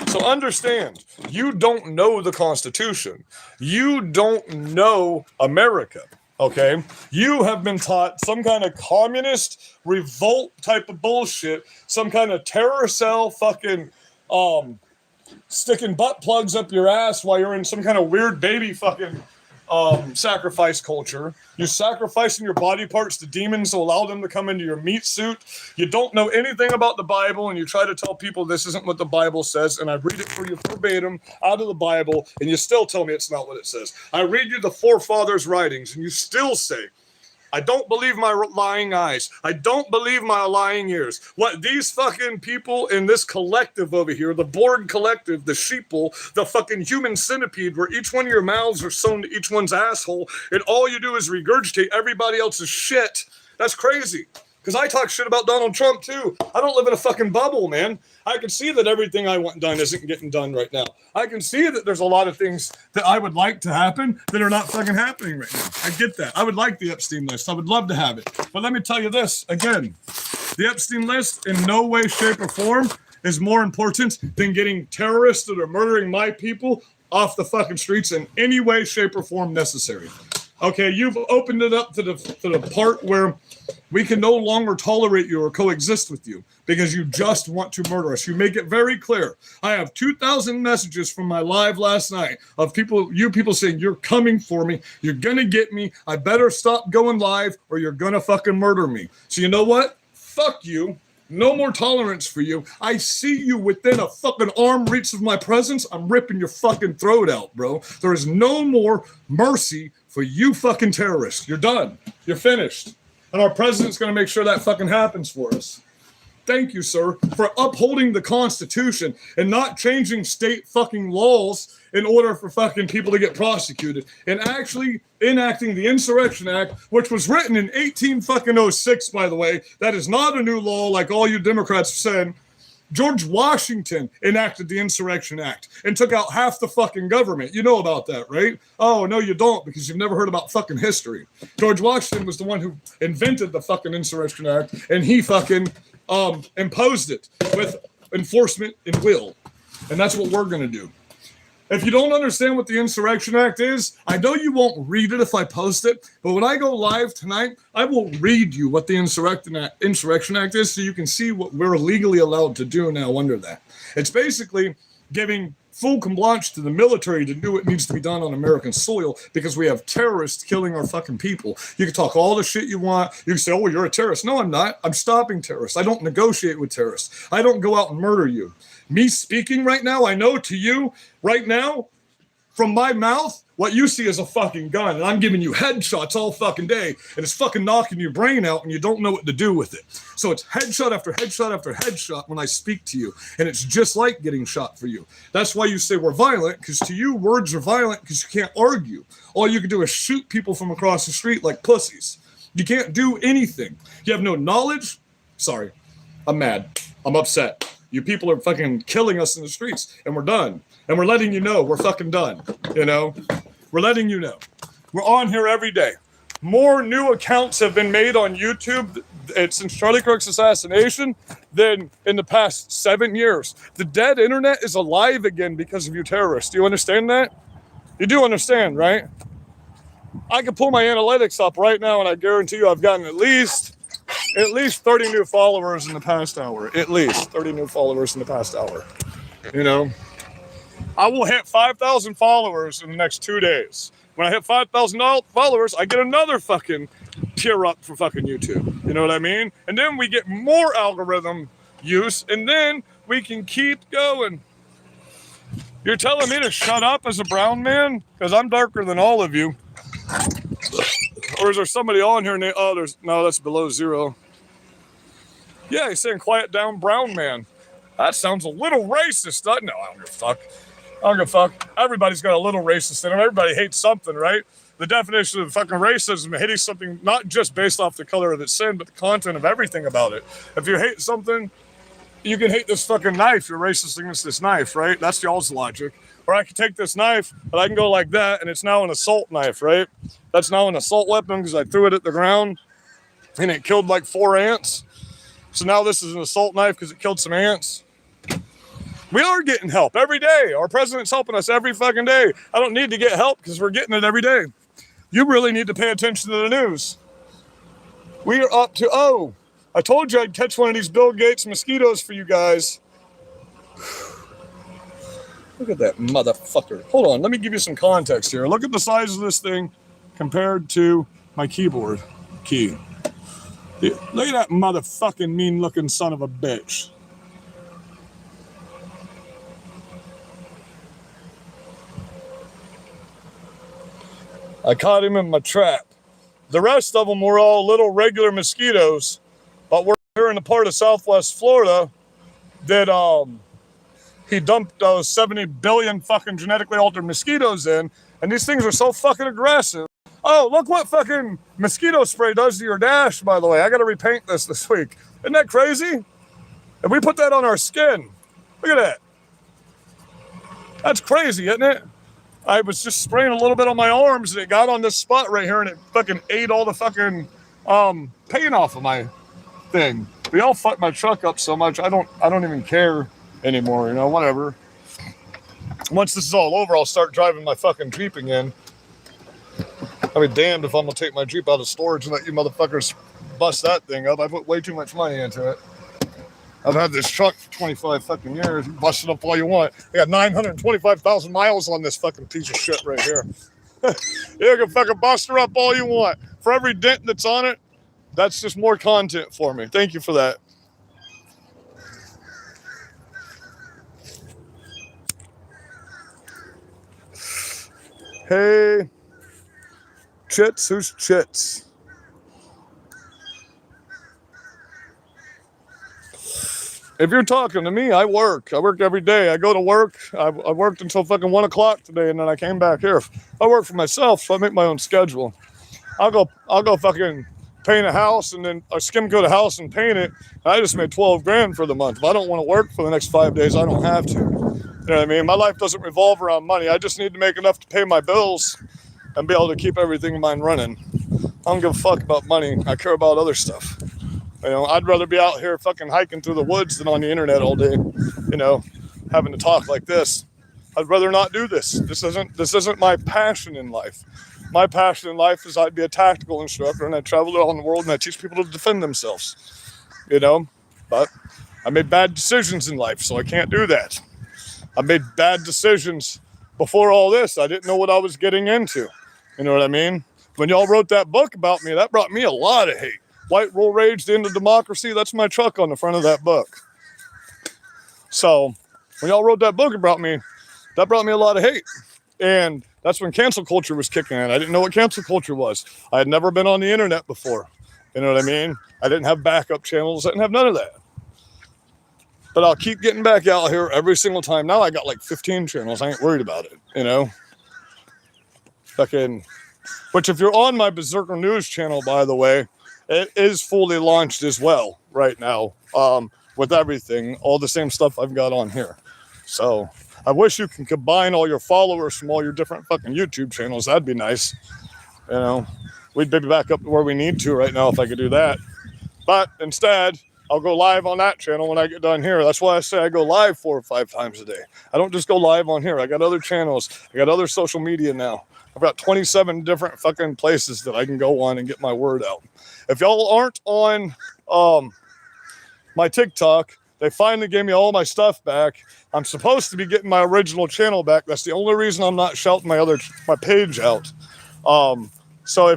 So understand, you don't know the Constitution. You don't know America, okay? You have been taught some kind of communist revolt type of bullshit, some kind of terror cell fucking sticking butt plugs up your ass while you're in some kind of weird baby fucking sacrifice culture. You're sacrificing your body parts to demons to allow them to come into your meat suit. You don't know anything about the Bible, and you try to tell people this isn't what the Bible says, and I read it for you verbatim out of the Bible, and you still tell me it's not what it says. I read you the forefathers' writings, and you still say, I don't believe my lying eyes. I don't believe my lying ears. What these fucking people in this collective over here, the Borg collective, the sheeple, the fucking human centipede, where each one of your mouths are sewn to each one's asshole, and all you do is regurgitate everybody else's shit. That's crazy. Because I talk shit about Donald Trump too. I don't live in a fucking bubble, man. I can see that everything I want done isn't getting done right now. I can see that there's a lot of things that I would like to happen that are not fucking happening right now. I get that. I would like the Epstein list. I would love to have it. But let me tell you this, again, the Epstein list in no way, shape, or form is more important than getting terrorists that are murdering my people off the fucking streets in any way, shape, or form necessary. Okay, you've opened it up to the part where we can no longer tolerate you or coexist with you because you just want to murder us. You make it very clear. I have 2,000 messages from my live last night of people saying, you're coming for me. You're going to get me. I better stop going live or you're going to fucking murder me. So you know what? Fuck you. No more tolerance for you. I see you within a fucking arm reach of my presence. I'm ripping your fucking throat out, bro. There is no more mercy for you fucking terrorists. You're done. You're finished. And our president's going to make sure that fucking happens for us. Thank you, sir, for upholding the Constitution and not changing state fucking laws in order for fucking people to get prosecuted and actually enacting the Insurrection Act, which was written in 1806, by the way. That is not a new law like all you Democrats have said. George Washington enacted the Insurrection Act and took out half the fucking government. You know about that, right? Oh, no, you don't, because you've never heard about fucking history. George Washington was the one who invented the fucking Insurrection Act, and he fucking imposed it with enforcement and will. And that's what we're going to do. If you don't understand what the Insurrection Act is, I know you won't read it if I post it, but when I go live tonight, I will read you what the Insurrection Act is so you can see what we're legally allowed to do now under that. It's basically giving full compliance to the military to do what needs to be done on American soil because we have terrorists killing our fucking people. You can talk all the shit you want. You can say, oh, you're a terrorist. No, I'm not. I'm stopping terrorists. I don't negotiate with terrorists. I don't go out and murder you. Me speaking right now, I know to you right now, from my mouth, what you see is a fucking gun, and I'm giving you headshots all fucking day, and it's fucking knocking your brain out, and you don't know what to do with it. So it's headshot after headshot after headshot when I speak to you, and it's just like getting shot for you. That's why you say we're violent, because to you, words are violent because you can't argue. All you can do is shoot people from across the street like pussies. You can't do anything. You have no knowledge. Sorry, I'm mad. I'm upset. You people are fucking killing us in the streets, and we're done. And we're letting you know we're fucking done, you know? We're letting you know. We're on here every day. More new accounts have been made on YouTube since Charlie Kirk's assassination than in the past 7 years. The dead internet is alive again because of you terrorists. Do you understand that? You do understand, right? I can pull my analytics up right now, and I guarantee you I've gotten at least 30 new followers in the past hour. At least 30 new followers in the past hour. You know? I will hit 5,000 followers in the next 2 days. When I hit 5,000 followers, I get another fucking tier up for fucking YouTube. You know what I mean? And then we get more algorithm use, and then we can keep going. You're telling me to shut up as a brown man? Because I'm darker than all of you. Or is there somebody on here? No, that's below zero. Yeah, he's saying quiet down, brown man. That sounds a little racist, doesn't it? No, I don't give a fuck. I don't give a fuck. Everybody's got a little racist in them. Everybody hates something, right? The definition of fucking racism, hating something not just based off the color of its sin, but the content of everything about it. If you hate something, you can hate this fucking knife. You're racist against this knife, right? That's y'all's logic. Or I can take this knife, and I can go like that, and it's now an assault knife, right? That's now an assault weapon because I threw it at the ground, and it killed like 4 ants. So now this is an assault knife because it killed some ants. We are getting help every day. Our president's helping us every fucking day. I don't need to get help because we're getting it every day. You really need to pay attention to the news. We are up to, I told you I'd catch one of these Bill Gates mosquitoes for you guys. Look at that motherfucker. Hold on, let me give you some context here. Look at the size of this thing compared to my keyboard key. Look at that motherfucking mean-looking son of a bitch. I caught him in my trap. The rest of them were all little regular mosquitoes, but we're here in the part of Southwest Florida that he dumped those 70 billion fucking genetically altered mosquitoes in, and these things are so fucking aggressive. Oh, look what fucking mosquito spray does to your dash, by the way. I gotta repaint this week. Isn't that crazy? And we put that on our skin. Look at that. That's crazy, isn't it? I was just spraying a little bit on my arms and it got on this spot right here and it fucking ate all the fucking paint off of my thing. But y'all fucked my truck up so much, I don't even care anymore, you know, whatever. Once this is all over, I'll start driving my fucking Jeep again. I'll be damned if I'm gonna take my Jeep out of storage and let you motherfuckers bust that thing up. I put way too much money into it. I've had this truck for 25 fucking years. You bust it up all you want. I got 925,000 miles on this fucking piece of shit right here. You can fucking bust her up all you want. For every dent that's on it, that's just more content for me. Thank you for that. Hey, Chits, who's Chits? If you're talking to me, I work. I work every day. I go to work. I worked until fucking 1 o'clock today, and then I came back here. I work for myself, so I make my own schedule. I'll go fucking paint a house, and then I skim coat a house and paint it. I just made 12 grand for the month. If I don't want to work for the next 5 days, I don't have to. You know what I mean? My life doesn't revolve around money. I just need to make enough to pay my bills and be able to keep everything in mine running. I don't give a fuck about money. I care about other stuff. You know, I'd rather be out here fucking hiking through the woods than on the internet all day, you know, having to talk like this. I'd rather not do this. This isn't my passion in life. My passion in life is I'd be a tactical instructor and I travel around the world and I teach people to defend themselves, you know, but I made bad decisions in life, so I can't do that. I made bad decisions before all this. I didn't know what I was getting into. You know what I mean? When y'all wrote that book about me, that brought me a lot of hate. White Rule Rage, the End of Democracy, that's my truck on the front of that book. So when y'all wrote that book about me, that brought me a lot of hate. And that's when cancel culture was kicking in. I didn't know what cancel culture was. I had never been on the internet before. You know what I mean? I didn't have backup channels. I didn't have none of that. But I'll keep getting back out here every single time. Now I got like 15 channels. I ain't worried about it, you know? Fucking, which if you're on my Berserker News channel, by the way, it is fully launched as well right now, with everything, all the same stuff I've got on here. So I wish you can combine all your followers from all your different fucking YouTube channels. That'd be nice. You know, we'd be back up to where we need to right now if I could do that. But instead, I'll go live on that channel when I get done here. That's why I say I go live 4 or 5 times a day. I don't just go live on here. I got other channels. I got other social media now. I've got 27 different fucking places that I can go on and get my word out. If y'all aren't on my TikTok, they finally gave me all my stuff back. I'm supposed to be getting my original channel back. That's the only reason I'm not shouting my page out. So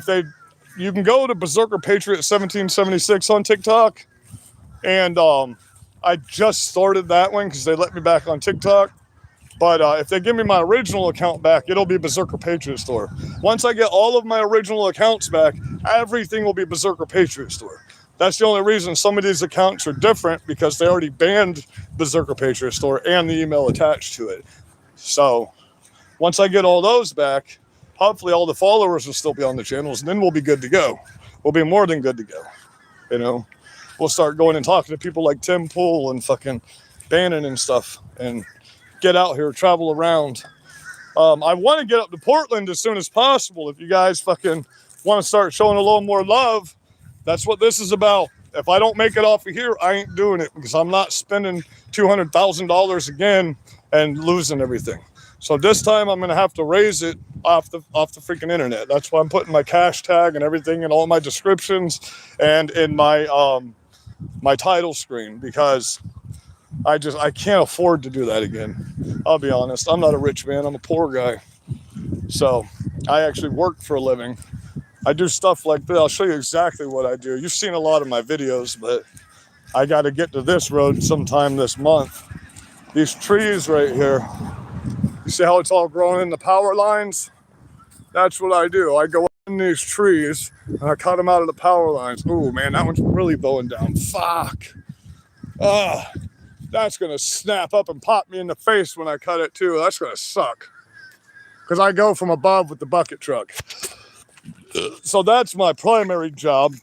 you can go to Berserker Patriot 1776 on TikTok. And I just started that one because they let me back on TikTok. But if they give me my original account back, it'll be Berserker Patriot Store. Once I get all of my original accounts back, everything will be Berserker Patriot Store. That's the only reason some of these accounts are different, because they already banned Berserker Patriot Store and the email attached to it. So once I get all those back, hopefully all the followers will still be on the channels, and then we'll be good to go. We'll be more than good to go. You know, we'll start going and talking to people like Tim Pool and fucking Bannon and stuff, and get out here, travel around. I want to get up to Portland as soon as possible. If you guys fucking want to start showing a little more love, that's what this is about. if I don't make it off of here, I ain't doing it, because I'm not spending $200,000 again and losing everything. So this time I'm going to have to raise it off the freaking internet. That's why I'm putting my cash tag and everything in all my descriptions and in my my title screen, because I can't afford to do that again. I'll be honest. I'm not a rich man. I'm a poor guy. So I actually work for a living. I do stuff like this. I'll show you exactly what I do. You've seen a lot of my videos, but I got to get to this road sometime this month. These trees right here, you see how it's all growing in the power lines? That's what I do. I go in these trees and I cut them out of the power lines. Ooh, man, that one's really bowing down. Fuck. That's going to snap up and pop me in the face when I cut it too. That's going to suck, because I go from above with the bucket truck. So that's my primary job,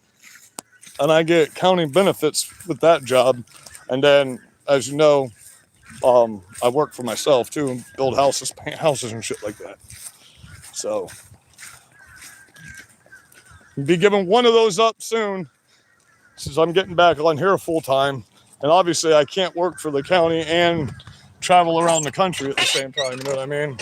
and I get county benefits with that job. And then, as you know, I work for myself too, build houses, paint houses and shit like that. So I'll be giving one of those up soon, since I'm getting back on here full time. And obviously I can't work for the county and travel around the country at the same time, you know what I mean?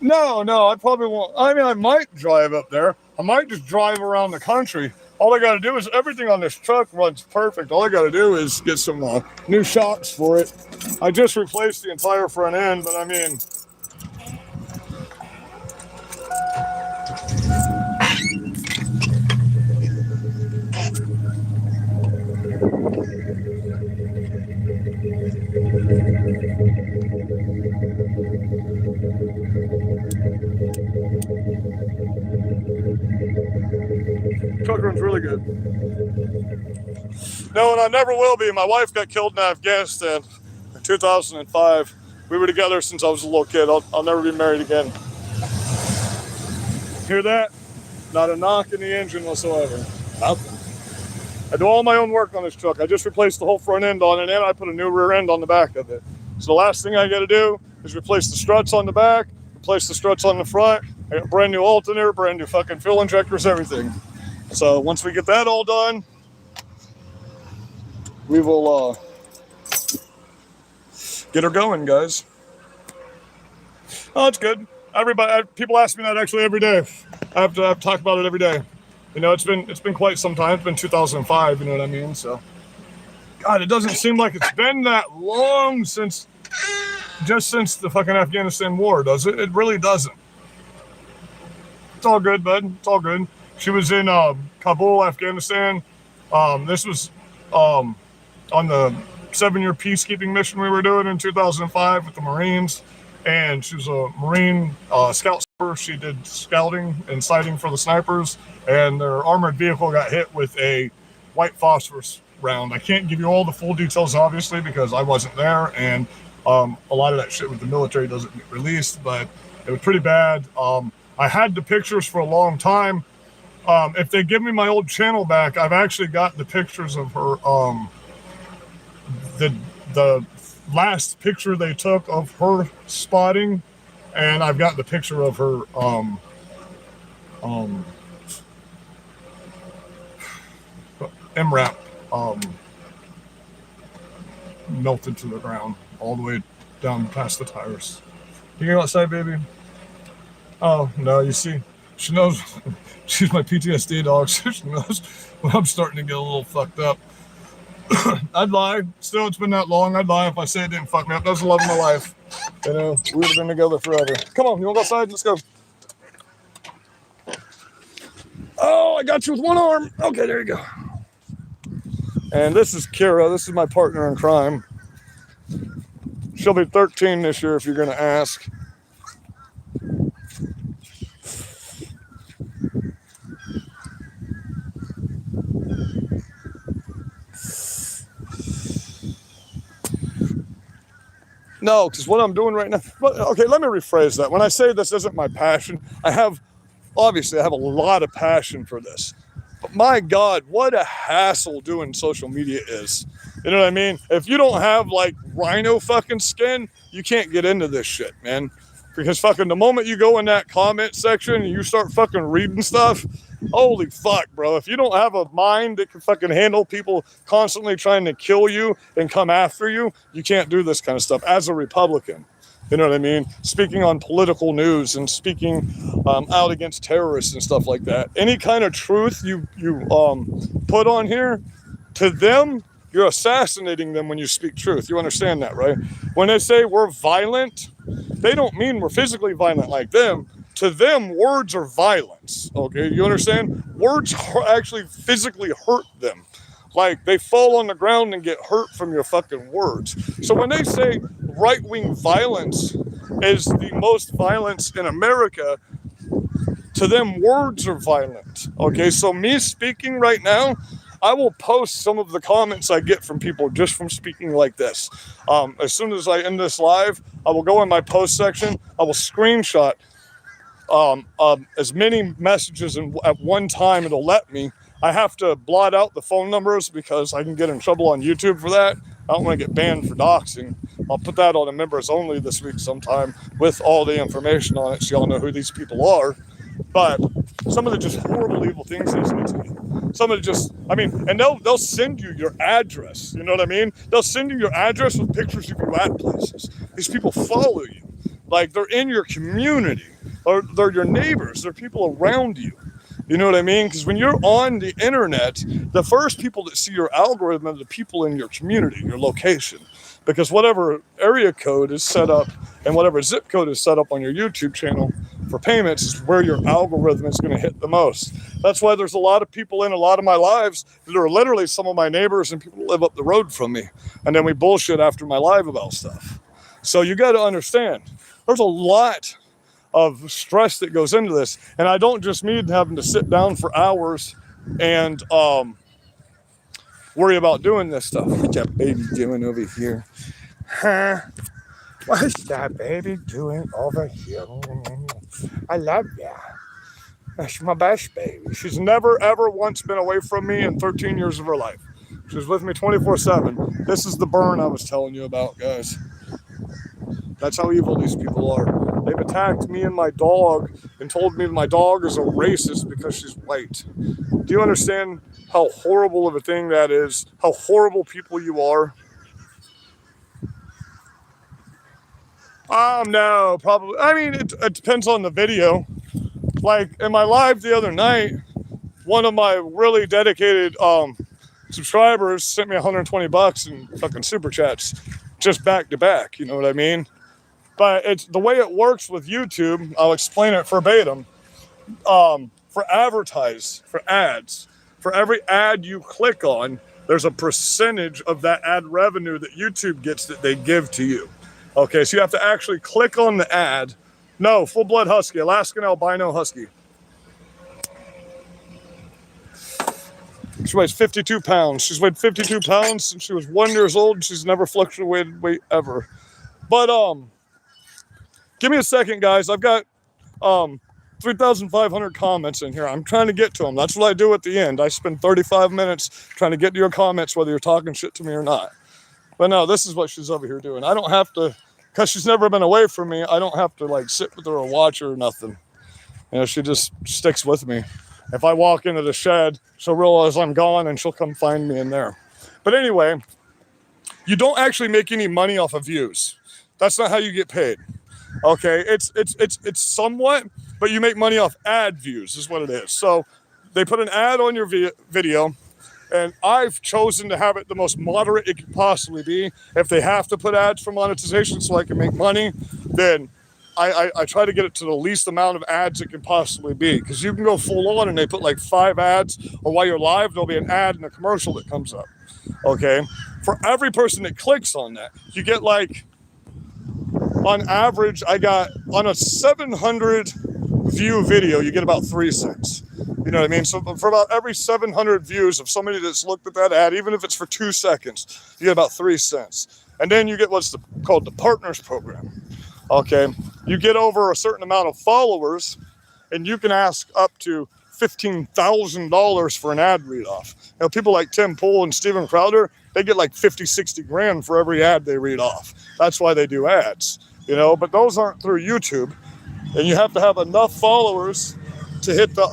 No, I probably won't. I mean, I might drive up there. I might just drive around the country. All I got to do is, everything on this truck runs perfect. All I got to do is get some new shocks for it. I just replaced the entire front end, but I mean, truck runs really good. No, and I never will be. My wife got killed in Afghanistan in 2005. We were together since I was a little kid. I'll never be married again. Hear that? Not a knock in the engine whatsoever. Nothing. I do all my own work on this truck. I just replaced the whole front end on it, and I put a new rear end on the back of it. So the last thing I got to do is replace the struts on the back, replace the struts on the front. I got a brand new alternator, brand new fucking fuel injectors, everything. So once we get that all done, we will get her going, guys. Oh, it's good. Everybody, people ask me that actually every day. I have to talk about it every day. You know, it's been quite some time. It's been 2005. You know what I mean? So, God, it doesn't seem like it's been that long since the fucking Afghanistan war, does it? It really doesn't. It's all good, bud. It's all good. She was in Kabul, Afghanistan. This was on the 7-year peacekeeping mission we were doing in 2005 with the Marines. And she was a Marine scout sniper. She did scouting and sighting for the snipers. And their armored vehicle got hit with a white phosphorus round. I can't give you all the full details, obviously, because I wasn't there. And a lot of that shit with the military doesn't get released. But it was pretty bad. I had the pictures for a long time. If they give me my old channel back, I've actually got the pictures of her. The last picture they took of her spotting, and I've got the picture of her MRAP melted to the ground all the way down past the tires. You go outside, baby? Oh no, you see, she knows. She's my PTSD dog, so she knows when I'm starting to get a little fucked up. I'd lie. Still, it's been that long. I'd lie if I say it didn't fuck me up. That was the love of my life. You know, we would have been together forever. Come on, you want to go outside? Let's go. Oh, I got you with one arm. Okay, there you go. And this is Kira. This is my partner in crime. She'll be 13 this year, if you're going to ask. No, because what I'm doing right now, okay, let me rephrase that. When I say this isn't my passion, obviously I have a lot of passion for this. But my God, what a hassle doing social media is. You know what I mean? If you don't have like rhino fucking skin, you can't get into this shit, man. Because fucking the moment you go in that comment section and you start fucking reading stuff, holy fuck, bro. If you don't have a mind that can fucking handle people constantly trying to kill you and come after you, you can't do this kind of stuff as a Republican. You know what I mean? Speaking on political news and speaking out against terrorists and stuff like that. Any kind of truth you put on here, to them, you're assassinating them when you speak truth. You understand that, right? When they say we're violent, they don't mean we're physically violent like them. To them, words are violence, okay? You understand? Words actually physically hurt them. Like, they fall on the ground and get hurt from your fucking words. So when they say right-wing violence is the most violence in America, to them, words are violent, okay? So me speaking right now, I will post some of the comments I get from people just from speaking like this. As soon as I end this live, I will go in my post section. I will screenshot as many messages at one time it'll let me. I have to blot out the phone numbers because I can get in trouble on YouTube for that. I don't want to get banned for doxing. I'll put that on a members only this week sometime with all the information on it so y'all know who these people are. But some of the just horrible, evil things they say to me. Some of the just, I mean, and they'll send you your address. You know what I mean? They'll send you your address with pictures of you at places. These people follow you. Like, they're in your community. Or they're your neighbors. They're people around you. You know what I mean? Because when you're on the internet, the first people that see your algorithm are the people in your community, your location. Because whatever area code is set up and whatever zip code is set up on your YouTube channel for payments is where your algorithm is going to hit the most. That's why there's a lot of people in a lot of my lives that are literally some of my neighbors and people that live up the road from me. And then we bullshit after my live about stuff. So you got to understand, there's a lot of stress that goes into this. And I don't just mean having to sit down for hours and worry about doing this stuff. What's that baby doing over here? Huh? What's that baby doing over here? I love ya. That's my best baby. She's never, ever once been away from me in 13 years of her life. She's with me 24/7. This is the burn I was telling you about, guys. That's how evil these people are. They've attacked me and my dog and told me my dog is a racist because she's white. Do you understand how horrible of a thing that is? How horrible people you are? No, probably. I mean, it depends on the video. Like, in my live the other night, one of my really dedicated subscribers sent me $120 in fucking super chats, just back to back. You know what I mean? But it's the way it works with YouTube. I'll explain it verbatim. For ads, for every ad you click on, there's a percentage of that ad revenue that YouTube gets that they give to you. Okay, so you have to actually click on the ad. No, full-blood husky, Alaskan albino husky. She weighs 52 pounds. She's weighed 52 pounds since she was 1 year old, and she's never fluctuated weight ever. But give me a second, guys. I've got 3,500 comments in here. I'm trying to get to them. That's what I do at the end. I spend 35 minutes trying to get to your comments, whether you're talking shit to me or not. But no, this is what she's over here doing. I don't have to, because she's never been away from me, I don't have to like sit with her or watch her or nothing. You know, she just sticks with me. If I walk into the shed, she'll realize I'm gone and she'll come find me in there. But anyway, you don't actually make any money off of views. That's not how you get paid. Okay, it's somewhat, but you make money off ad views is what it is. So they put an ad on your video, and I've chosen to have it the most moderate it could possibly be. If they have to put ads for monetization so I can make money, then I try to get it to the least amount of ads it can possibly be. Because you can go full on and they put like 5 ads, or while you're live, there'll be an ad and a commercial that comes up. Okay, for every person that clicks on that, you get like, on average, I got on a 700 view video, you get about 3 cents. You know what I mean? So for about every 700 views of somebody that's looked at that ad, even if it's for 2 seconds, you get about 3 cents. And then you get what's called the Partners Program. Okay, you get over a certain amount of followers, and you can ask up to $15,000 for an ad read off. You know, people like Tim Pool and Steven Crowder, they get like 50, 60 grand for every ad they read off. That's why they do ads. you know, but those aren't through YouTube. And you have to have enough followers to hit the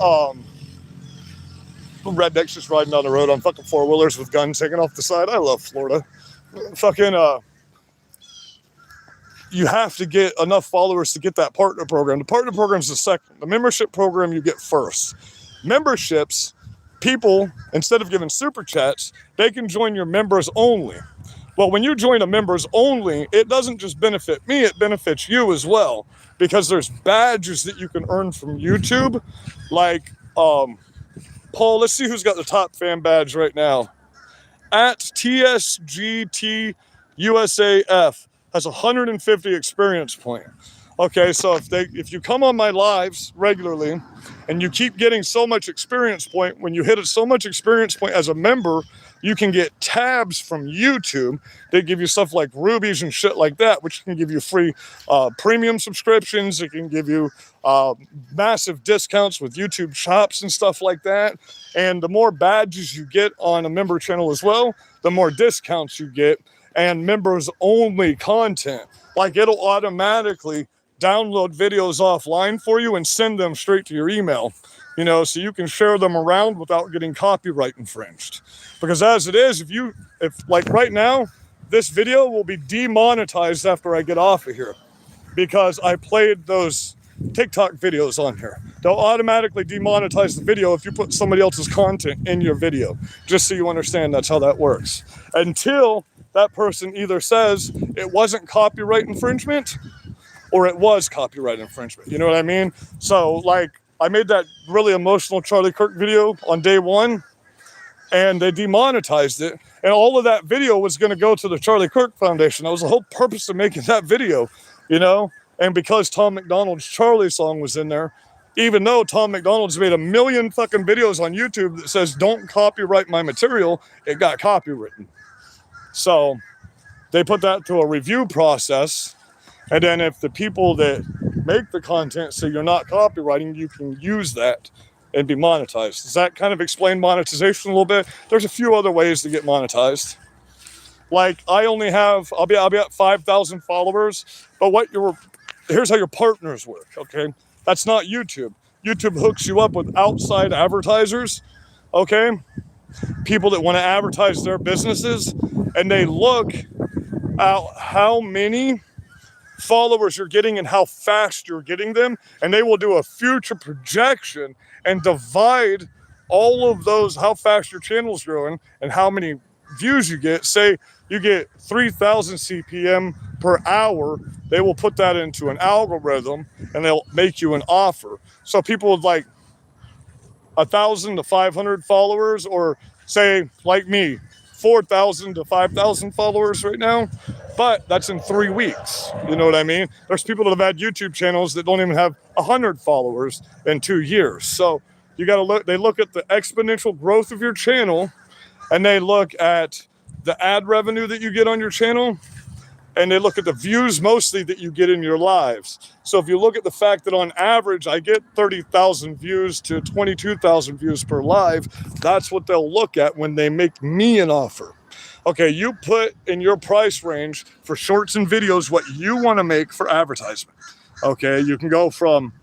rednecks just riding down the road on fucking four-wheelers with guns hanging off the side. I love Florida. Fucking you have to get enough followers to get that partner program. The partner program is the second. The membership program you get first. Memberships, people, instead of giving super chats, they can join your members only. Well, when you join a members only, it doesn't just benefit me, it benefits you as well. Because there's badges that you can earn from YouTube. Like, Paul, let's see who's got the top fan badge right now. At TSGTUSAF has 150 experience point. Okay, so if you come on my lives regularly and you keep getting so much experience point, when you hit so much experience point as a member, you can get tabs from YouTube. They give you stuff like rubies and shit like that, which can give you free premium subscriptions. It can give you massive discounts with YouTube shops and stuff like that. And the more badges you get on a member channel as well, the more discounts you get and members only content. Like it'll automatically download videos offline for you and send them straight to your email, you know, so you can share them around without getting copyright infringed. Because as it is, if like right now, this video will be demonetized after I get off of here because I played those TikTok videos on here. They'll automatically demonetize the video if you put somebody else's content in your video, just so you understand that's how that works. Until that person either says it wasn't copyright infringement or it was copyright infringement. You know what I mean? So like I made that really emotional Charlie Kirk video on day one and they demonetized it. And all of that video was going to go to the Charlie Kirk Foundation. That was the whole purpose of making that video, you know? And because Tom McDonald's Charlie song was in there, even though Tom McDonald's made 1 million fucking videos on YouTube that says don't copyright my material, it got copywritten. So they put that through a review process. And then if the people that make the content say you're not copywriting, you can use that and be monetized. Does that kind of explain monetization a little bit? There's a few other ways to get monetized. Like I'll be at 5,000 followers, but here's how your partners work, okay? That's not YouTube. YouTube hooks you up with outside advertisers, okay? People that want to advertise their businesses, and they look at how many followers you're getting and how fast you're getting them, and they will do a future projection and divide all of those, how fast your channel's growing and how many views you get. Say you get 3,000 CPM per hour, they will put that into an algorithm and they'll make you an offer. So people with like 1,000 to 500 followers, or say like me, 4,000 to 5,000 followers right now, but that's in 3 weeks. You know what I mean? There's people that have had YouTube channels that don't even have 100 followers in 2 years. So you got to they look at the exponential growth of your channel, and they look at the ad revenue that you get on your channel, and they look at the views mostly that you get in your lives. So if you look at the fact that on average I get 30,000 views to 22,000 views per live, that's what they'll look at when they make me an offer. Okay, you put in your price range for shorts and videos what you want to make for advertisement. Okay, you can go from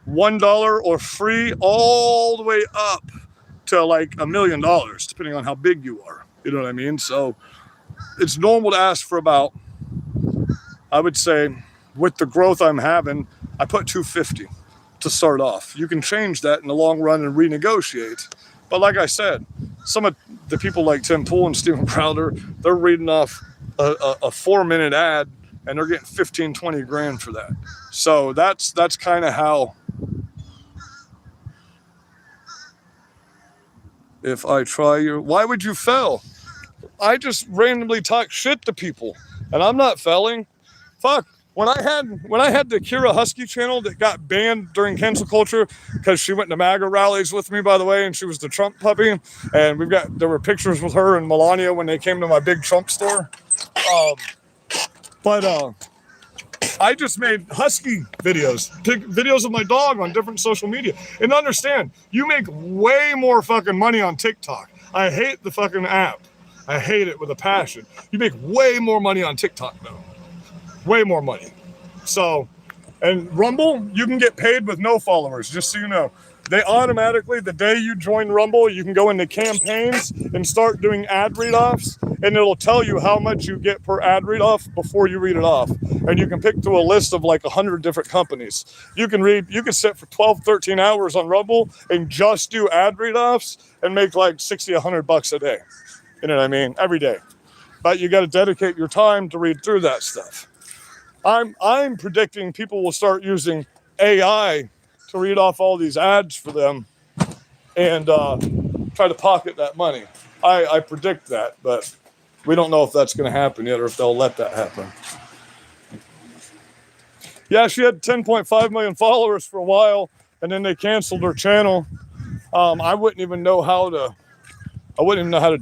$1 or free all the way up to like $1 million, depending on how big you are. You know what I mean? So it's normal to ask for about, I would say, with the growth I'm having, I put $250 to start off. You can change that in the long run and renegotiate. But like I said, some of the people like Tim Pool and Steven Crowder, they're reading off a 4-minute ad and they're getting 15, 20 grand for that. So that's kind of how, if I try your, why would you fail? I just randomly talk shit to people and I'm not failing. Fuck. When I had the Kira Husky channel that got banned during cancel culture because she went to MAGA rallies with me, by the way, and she was the Trump puppy, and there were pictures with her and Melania when they came to my big Trump store. I just made Husky videos, videos of my dog on different social media. And understand, you make way more fucking money on TikTok. I hate the fucking app. I hate it with a passion. You make way more money on TikTok though. Way more money. So, and Rumble, you can get paid with no followers, just so you know. They automatically, the day you join Rumble, you can go into campaigns and start doing ad read-offs, and it'll tell you how much you get per ad read-off before you read it off. And you can pick through a list of like 100 different companies. You can sit for 12, 13 hours on Rumble and just do ad read-offs and make like $60, $100 a day. You know what I mean? Every day. But you got to dedicate your time to read through that stuff. I'm predicting people will start using AI to read off all these ads for them and try to pocket that money. I predict that, but we don't know if that's going to happen yet or if they'll let that happen. Yeah, she had 10.5 million followers for a while, and then they canceled her channel. I wouldn't even know how to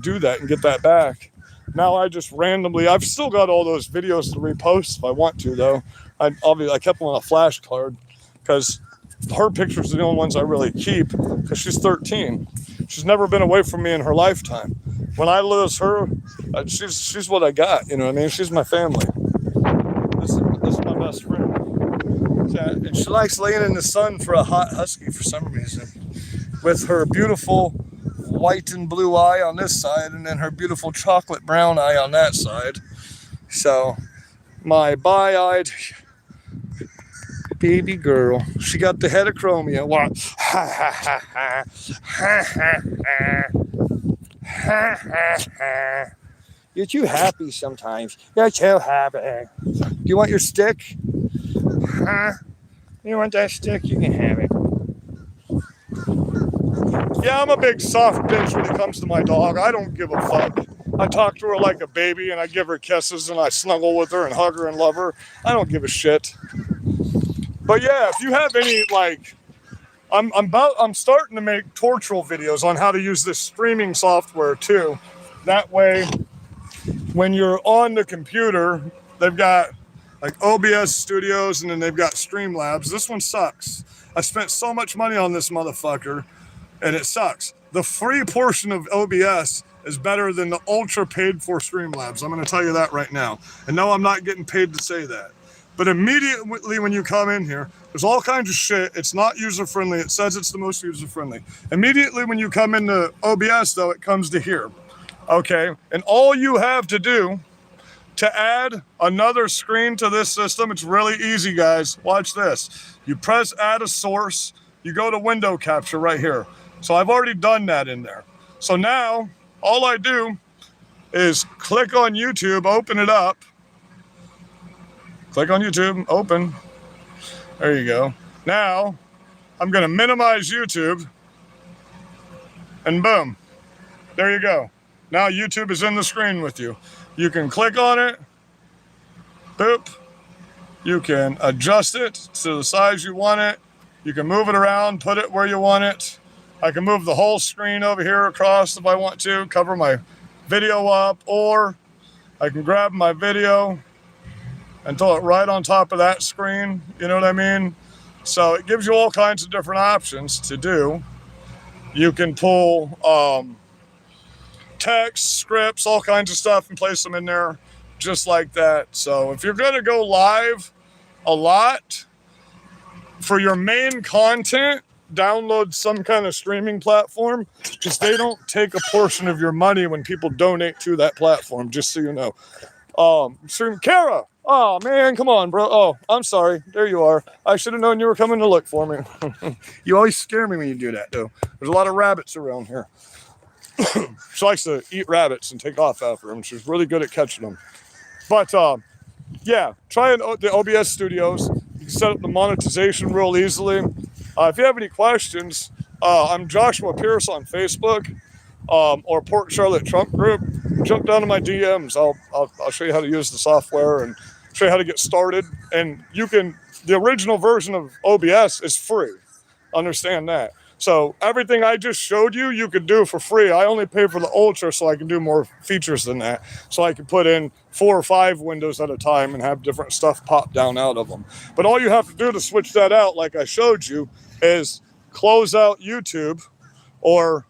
do that and get that back. Now I just randomly, I've still got all those videos to repost if I want to, though. I kept them on a flash card because her pictures are the only ones I really keep because she's 13. She's never been away from me in her lifetime. When I lose her, she's what I got, you know what I mean? She's my family. This is my best friend. And she likes laying in the sun for a hot husky for some reason. With her beautiful white and blue eye on this side and then her beautiful chocolate brown eye on that side. So my bi-eyed baby girl, she got the head of chromia. What? Ha ha ha ha ha ha ha ha ha. You're too happy sometimes. You're too happy. Do you want your stick? Huh? You want that stick? You can have it. Yeah, I'm a big soft bitch when it comes to my dog. I don't give a fuck. I talk to her like a baby and I give her kisses and I snuggle with her and hug her and love her. I don't give a shit. But yeah, if you have any, like, I'm starting to make tutorial videos on how to use this streaming software too. That way, when you're on the computer, they've got like OBS Studios and then they've got Streamlabs. This one sucks. I spent so much money on this motherfucker and it sucks. The free portion of OBS is better than the ultra paid for Streamlabs. I'm going to tell you that right now. And no, I'm not getting paid to say that. But immediately when you come in here, there's all kinds of shit. It's not user-friendly. It says it's the most user-friendly. Immediately when you come into OBS, though, it comes to here. Okay? And all you have to do to add another screen to this system, it's really easy, guys. Watch this. You press add a source. You go to window capture right here. So I've already done that in there. So now all I do is click on YouTube, open it up. Click on YouTube, open. There you go. Now, I'm going to minimize YouTube. And boom. There you go. Now YouTube is in the screen with you. You can click on it. Boop. You can adjust it to the size you want it. You can move it around, put it where you want it. I can move the whole screen over here across if I want to, cover my video up, or I can grab my video and throw it right on top of that screen. You know what I mean? So it gives you all kinds of different options to do. You can pull text, scripts, all kinds of stuff and place them in there just like that. So if you're going to go live a lot for your main content, download some kind of streaming platform because they don't take a portion of your money when people donate to that platform, just so you know. Stream Kara. Oh man, come on, bro. Oh, I'm sorry. There you are. I should have known you were coming to look for me. You always scare me when you do that, though. There's a lot of rabbits around here. She likes to eat rabbits and take off after them. She's really good at catching them. But yeah, try the OBS Studios. You can set up the monetization real easily. If you have any questions, I'm Joshua Pierce on Facebook or Port Charlotte Trump Group. Jump down to my DMs. I'll show you how to use the software and show you how to get started. And you can, the original version of OBS is free. Understand that. So everything I just showed you, you could do for free. I only pay for the Ultra so I can do more features than that. So I can put in 4 or 5 windows at a time and have different stuff pop down out of them. But all you have to do to switch that out, like I showed you, is close out YouTube or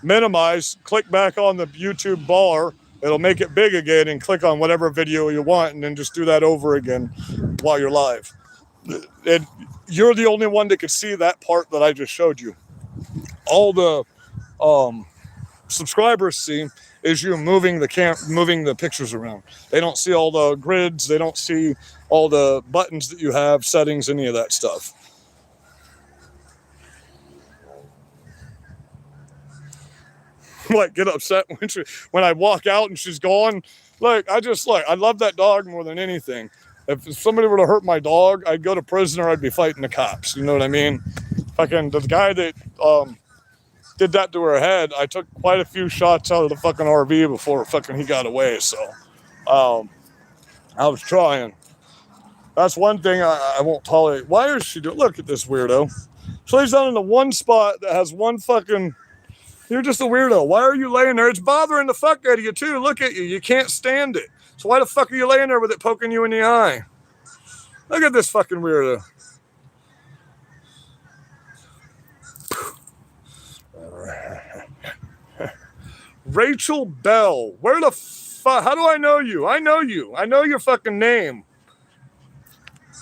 minimize, click back on the YouTube bar, it'll make it big again and click on whatever video you want and then just do that over again while you're live. And you're the only one that could see that part that I just showed you. All the subscribers see is you moving the pictures around. They don't see all the grids. They don't see all the buttons that you have, settings, any of that stuff. Like, get upset when I walk out and she's gone. Like, I love that dog more than anything. If somebody were to hurt my dog, I'd go to prison or I'd be fighting the cops. You know what I mean? Fucking the guy that did that to her head, I took quite a few shots out of the fucking RV before fucking he got away. So I was trying. That's one thing I won't tolerate. Why is she doing? Look at this weirdo. She lays down in the one spot that has one fucking. You're just a weirdo. Why are you laying there? It's bothering the fuck out of you too. Look at you. You can't stand it. So why the fuck are you laying there with it poking you in the eye? Look at this fucking weirdo. Rachel Bell. Where the fuck? How do I know you? I know you. I know your fucking name.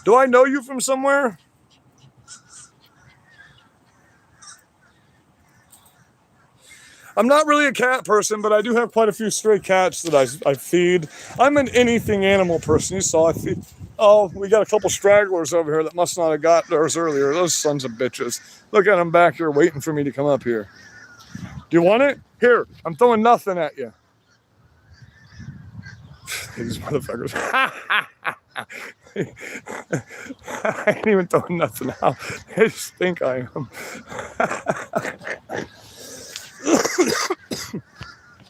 Do I know you from somewhere? I'm not really a cat person, but I do have quite a few stray cats that I feed. I'm an anything animal person. You saw I feed. Oh, we got a couple stragglers over here that must not have got theirs earlier. Those sons of bitches. Look at them back here waiting for me to come up here. Do you want it? Here, I'm throwing nothing at you. These motherfuckers. I ain't even throwing nothing out. They just think I am.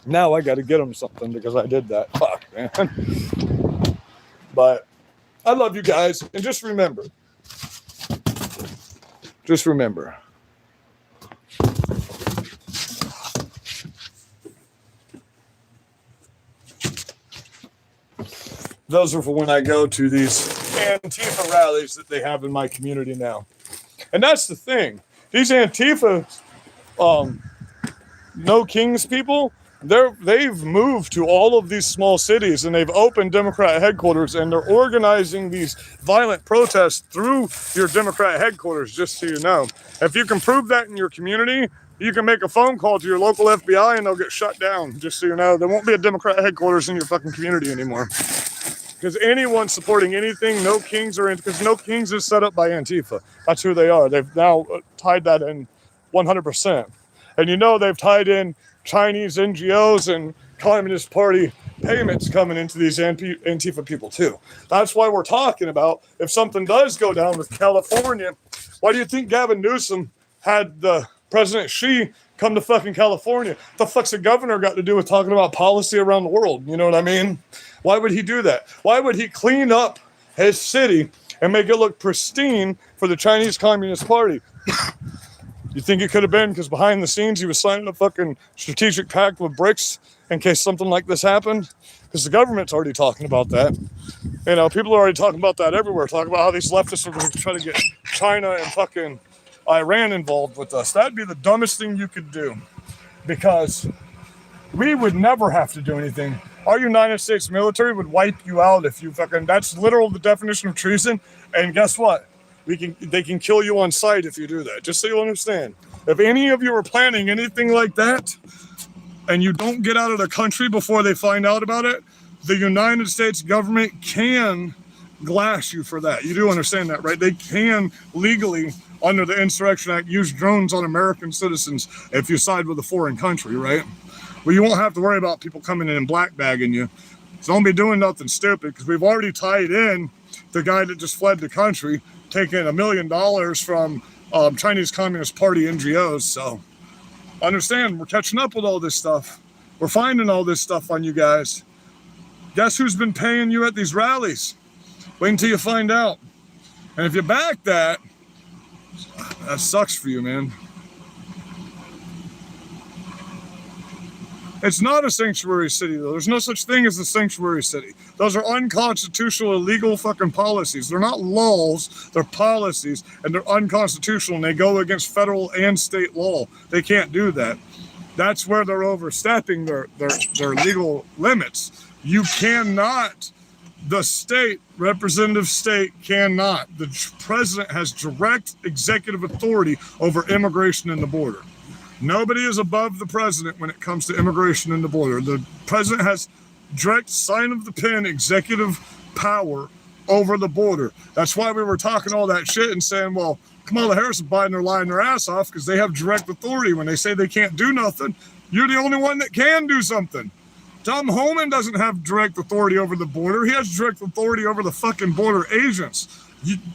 Now I got to get them something because I did that. Fuck, man. But I love you guys. And just remember. Those are for when I go to these Antifa rallies that they have in my community now. And that's the thing. These Antifa No Kings people, they've moved to all of these small cities and they've opened Democrat headquarters and they're organizing these violent protests through your Democrat headquarters, just so you know. If you can prove that in your community, you can make a phone call to your local FBI and they'll get shut down, just so you know. There won't be a Democrat headquarters in your fucking community anymore. Because anyone supporting anything, No Kings are in, because No Kings is set up by Antifa. That's who they are. They've now tied that in 100%. And you know they've tied in Chinese NGOs and Communist Party payments coming into these Antifa people too. That's why we're talking about if something does go down with California, why do you think Gavin Newsom had the President Xi come to fucking California? What the fuck's the governor got to do with talking about policy around the world? You know what I mean? Why would he do that? Why would he clean up his city and make it look pristine for the Chinese Communist Party? You think it could have been because behind the scenes he was signing a fucking strategic pact with BRICS in case something like this happened? Because the government's already talking about that. You know, people are already talking about that everywhere, talking about how these leftists are going to try to get China and fucking Iran involved with us. That'd be the dumbest thing you could do, because we would never have to do anything. Our United States military would wipe you out if you fucking, that's literal the definition of treason. And guess what? They can kill you on sight if you do that, just so you understand. If any of you are planning anything like that and you don't get out of the country before they find out about it, the United States government can glass you for that. You do understand that, right? They can legally, under the Insurrection Act, use drones on American citizens if you side with a foreign country, right? Well, you won't have to worry about people coming in and black bagging you. So don't be doing nothing stupid, because we've already tied in the guy that just fled the country, taking $1 million from Chinese Communist Party NGOs. So understand, we're catching up with all this stuff. We're finding all this stuff on you guys. Guess who's been paying you at these rallies? Wait until you find out. And if you back that sucks for you, man. It's not a sanctuary city, though. There's no such thing as a sanctuary city. Those are unconstitutional, illegal fucking policies. They're not laws, they're policies, and they're unconstitutional, and they go against federal and state law. They can't do that. That's where they're overstepping their legal limits. You cannot, the state, representative state cannot. The president has direct executive authority over immigration and the border. Nobody is above the president when it comes to immigration and the border. The president has direct sign of the pen executive power over the border. That's why we were talking all that shit and saying, well, Kamala Harris and Biden are lying their ass off because they have direct authority. When they say they can't do nothing, you're the only one that can do something. Tom Homan doesn't have direct authority over the border. He has direct authority over the fucking border agents.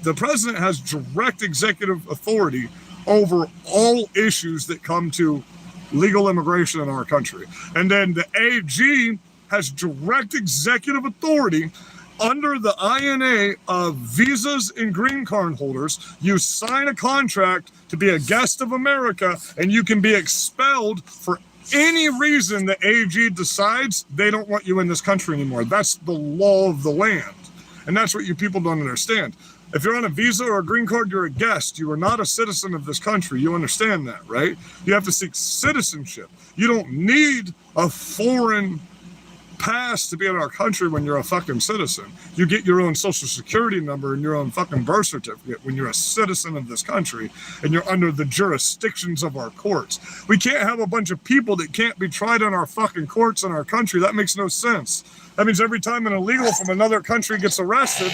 The president has direct executive authority over all issues that come to legal immigration in our country. And then the AG has direct executive authority under the INA of visas and green card holders. You sign a contract to be a guest of America, and you can be expelled for any reason the AG decides they don't want you in this country anymore. That's the law of the land. And that's what you people don't understand. If you're on a visa or a green card, you're a guest. You are not a citizen of this country. You understand that, right? You have to seek citizenship. You don't need a foreign pass to be in our country when you're a fucking citizen. You get your own social security number and your own fucking birth certificate when you're a citizen of this country and you're under the jurisdictions of our courts. We can't have a bunch of people that can't be tried in our fucking courts in our country. That makes no sense. That means every time an illegal from another country gets arrested,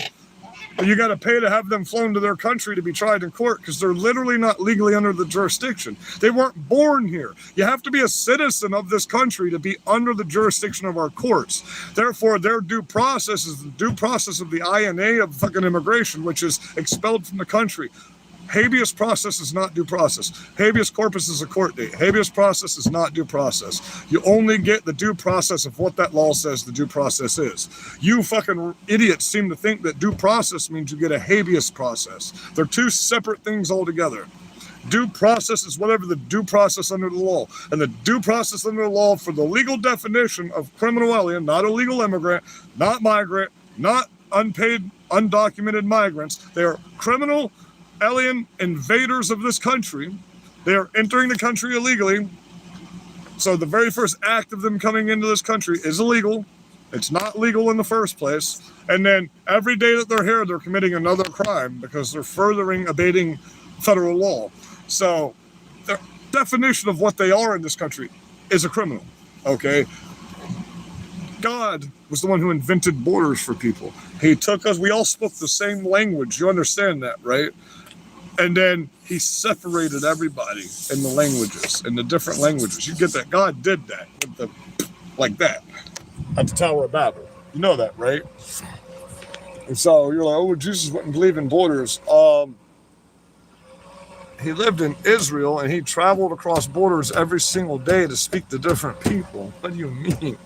you got to pay to have them flown to their country to be tried in court because they're literally not legally under the jurisdiction. They weren't born here. You have to be a citizen of this country to be under the jurisdiction of our courts. Therefore, their due process is the due process of the INA of fucking immigration, which is expelled from the country. Habeas process is not due process. Habeas corpus is a court date. Habeas process is not due process. You only get the due process of what that law says the due process is. You fucking idiots seem to think that due process means you get a habeas process. They're two separate things altogether. Due process is whatever the due process under the law. And the due process under the law for the legal definition of criminal alien, not illegal immigrant, not migrant, not unpaid, undocumented migrants. They are criminal alien invaders of this country. They are entering the country illegally. So the very first act of them coming into this country is illegal. It's not legal in the first place. And then every day that they're here, they're committing another crime because they're furthering evading federal law. So the definition of what they are in this country is a criminal, okay? God was the one who invented borders for people. He took us, we all spoke the same language. You understand that, right? And then he separated everybody in the languages, in the different languages. You get that? God did that with the, like that at the Tower of Babel. You know that, right? And so you're like, oh, Jesus wouldn't believe in borders. He lived in Israel and he traveled across borders every single day to speak to different people. What do you mean?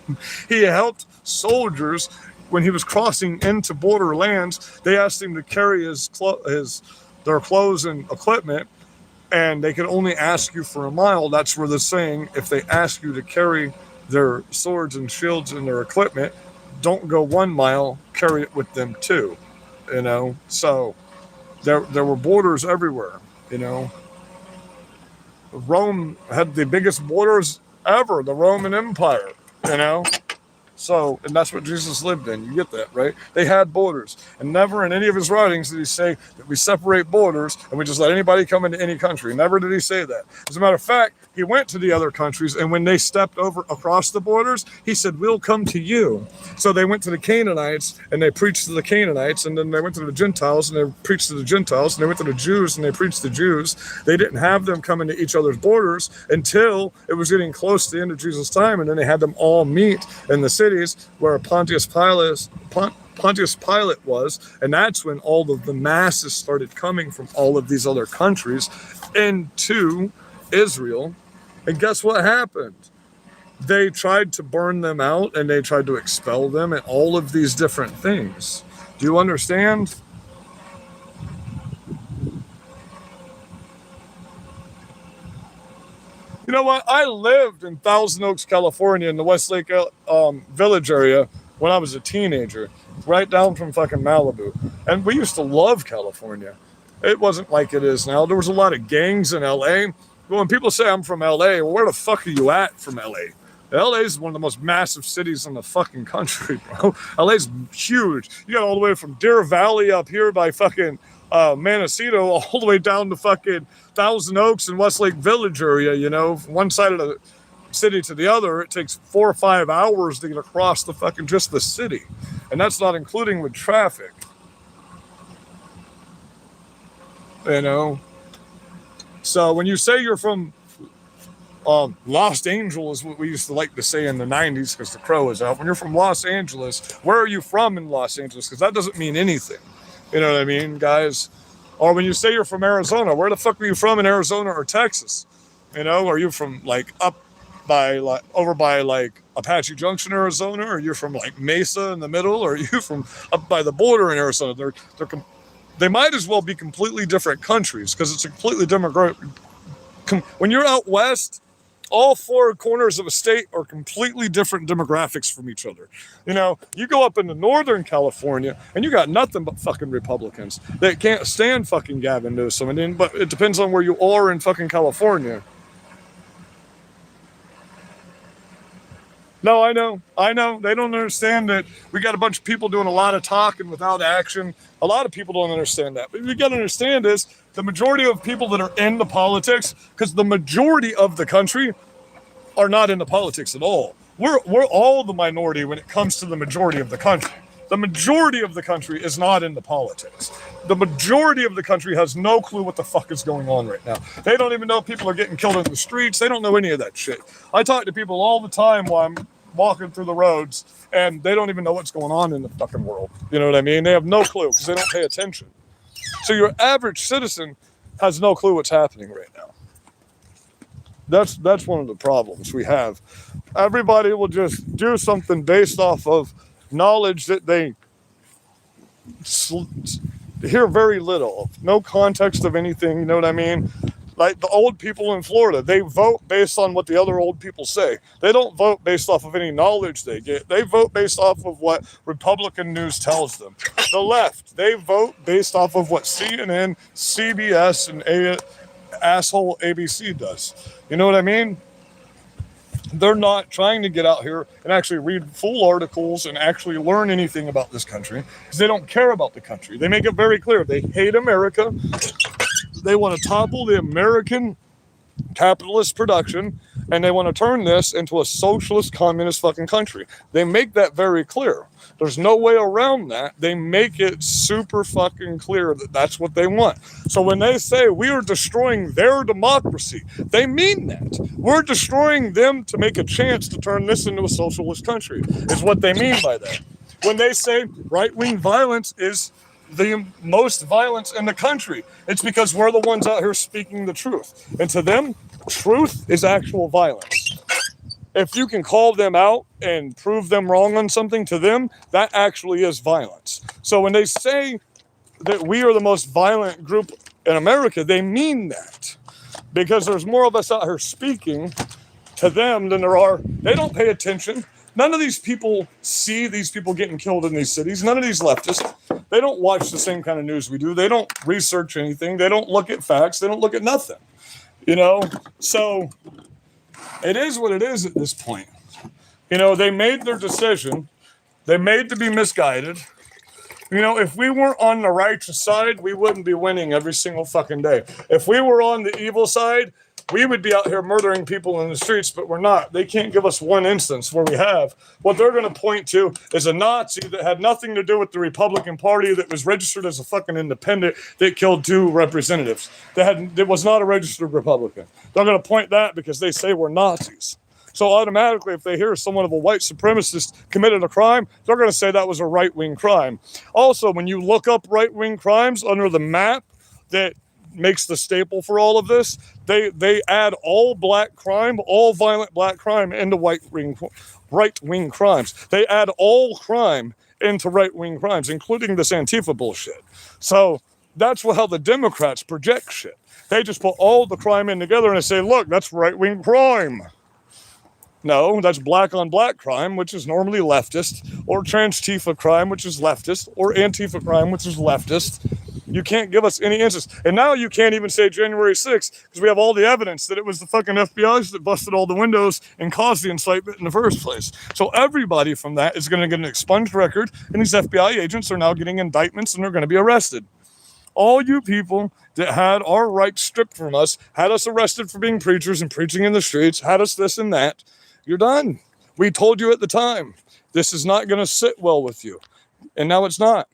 He helped soldiers when he was crossing into border lands. They asked him to carry their clothes and equipment, and they could only ask you for a mile. That's where the saying, if they ask you to carry their swords and shields and their equipment, don't go 1 mile, carry it with them too. You know, so there were borders everywhere. You know, Rome had the biggest borders ever, the Roman Empire, you know. So, and that's what Jesus lived in. You get that, right? They had borders. And never in any of his writings did he say that we separate borders and we just let anybody come into any country. Never did he say that. As a matter of fact, he went to the other countries, and when they stepped over across the borders, he said, we'll come to you. So they went to the Canaanites, and they preached to the Canaanites, and then they went to the Gentiles, and they preached to the Gentiles, and they went to the Jews, and they preached to the Jews. They didn't have them come into each other's borders until it was getting close to the end of Jesus' time, and then they had them all meet in the cities where Pontius Pilate was, and that's when all of the masses started coming from all of these other countries into Israel. And guess what happened? They tried to burn them out, and they tried to expel them, and all of these different things. Do you understand? You know what? I lived in Thousand Oaks, California, in the Westlake Village area when I was a teenager, right down from fucking Malibu. And we used to love California. It wasn't like it is now. There was a lot of gangs in LA, when people say I'm from LA, well, where the fuck are you at from LA? LA is one of the most massive cities in the fucking country, bro. LA's huge. You got all the way from Deer Valley up here by fucking Montecito all the way down to fucking Thousand Oaks and Westlake Village area, you know, from one side of the city to the other. It takes 4 or 5 hours to get across the fucking just the city. And that's not including with traffic. You know? So when you say you're from Los Angeles, what we used to like to say in the 90s because the crow is out. When you're from Los Angeles, where are you from in Los Angeles? Because that doesn't mean anything. You know what I mean, guys? Or when you say you're from Arizona, where the fuck are you from in Arizona or Texas? You know, are you from like up by like over by like Apache Junction, Arizona? Or are you from like Mesa in the middle? Or are you from up by the border in Arizona? They might as well be completely different countries because it's a completely different. When you're out west, all 4 corners of a state are completely different demographics from each other. You know, you go up into Northern California and you got nothing but fucking Republicans that can't stand fucking Gavin Newsom. But it depends on where you are in fucking California. No, I know. They don't understand that we got a bunch of people doing a lot of talking without action. A lot of people don't understand that. But what you got to understand is the majority of people that are in the politics, because the majority of the country are not into politics at all. We're all the minority when it comes to the majority of the country. The majority of the country is not into politics. The majority of the country has no clue what the fuck is going on right now. They don't even know people are getting killed in the streets. They don't know any of that shit. I talk to people all the time while I'm walking through the roads, and they don't even know what's going on in the fucking world. You know what I mean? They have no clue because they don't pay attention. So your average citizen has no clue what's happening right now. That's one of the problems we have. Everybody will just do something based off of knowledge that they hear very little of. No context of anything, you know what I mean? Like the old people in Florida, they vote based on what the other old people say. They don't vote based off of any knowledge they get. They vote based off of what Republican news tells them. The left, they vote based off of what CNN, CBS, and asshole ABC does. You know what I mean? They're not trying to get out here and actually read full articles and actually learn anything about this country because they don't care about the country. They make it very clear. They hate America. They want to topple the American capitalist production, and they want to turn this into a socialist communist fucking country. They make that very clear. There's no way around that. They make it super fucking clear that that's what they want. So when they say we are destroying their democracy, they mean that. We're destroying them to make a chance to turn this into a socialist country, is what they mean by that. When they say right-wing violence is the most violence in the country, it's because we're the ones out here speaking the truth. And to them, truth is actual violence. If you can call them out and prove them wrong on something, to them, that actually is violence. So when they say that we are the most violent group in America, they mean that. Because there's more of us out here speaking to them than there are. They don't pay attention. None of these people see these people getting killed in these cities. None of these leftists. They don't watch the same kind of news we do. They don't research anything. They don't look at facts. They don't look at nothing. You know? So it is what it is at this point. You know, they made their decision. They made to be misguided. You know, if we weren't on the righteous side, we wouldn't be winning every single fucking day. If we were on the evil side, we would be out here murdering people in the streets, but we're not. They can't give us one instance where we have. What they're going to point to is a Nazi that had nothing to do with the Republican Party, that was registered as a fucking independent, that killed 2 representatives. That was not a registered Republican. They're going to point that because they say we're Nazis. So automatically, if they hear someone of a white supremacist committed a crime, they're going to say that was a right-wing crime. Also, when you look up right-wing crimes under the map that makes the staple for all of this, they add all black crime, all violent black crime into right-wing crimes. They add all crime into right-wing crimes, including this Antifa bullshit. So that's how the Democrats project shit. They just put all the crime in together and they say, look, that's right-wing crime. No, that's black-on-black crime, which is normally leftist, or trans-Tifa crime, which is leftist, or Antifa crime, which is leftist. You can't give us any answers. And now you can't even say January 6th because we have all the evidence that it was the fucking FBI that busted all the windows and caused the incitement in the first place. So everybody from that is going to get an expunged record, and these FBI agents are now getting indictments and they're going to be arrested. All you people that had our rights stripped from us, had us arrested for being preachers and preaching in the streets, had us this and that, you're done. We told you at the time, this is not going to sit well with you. And now it's not.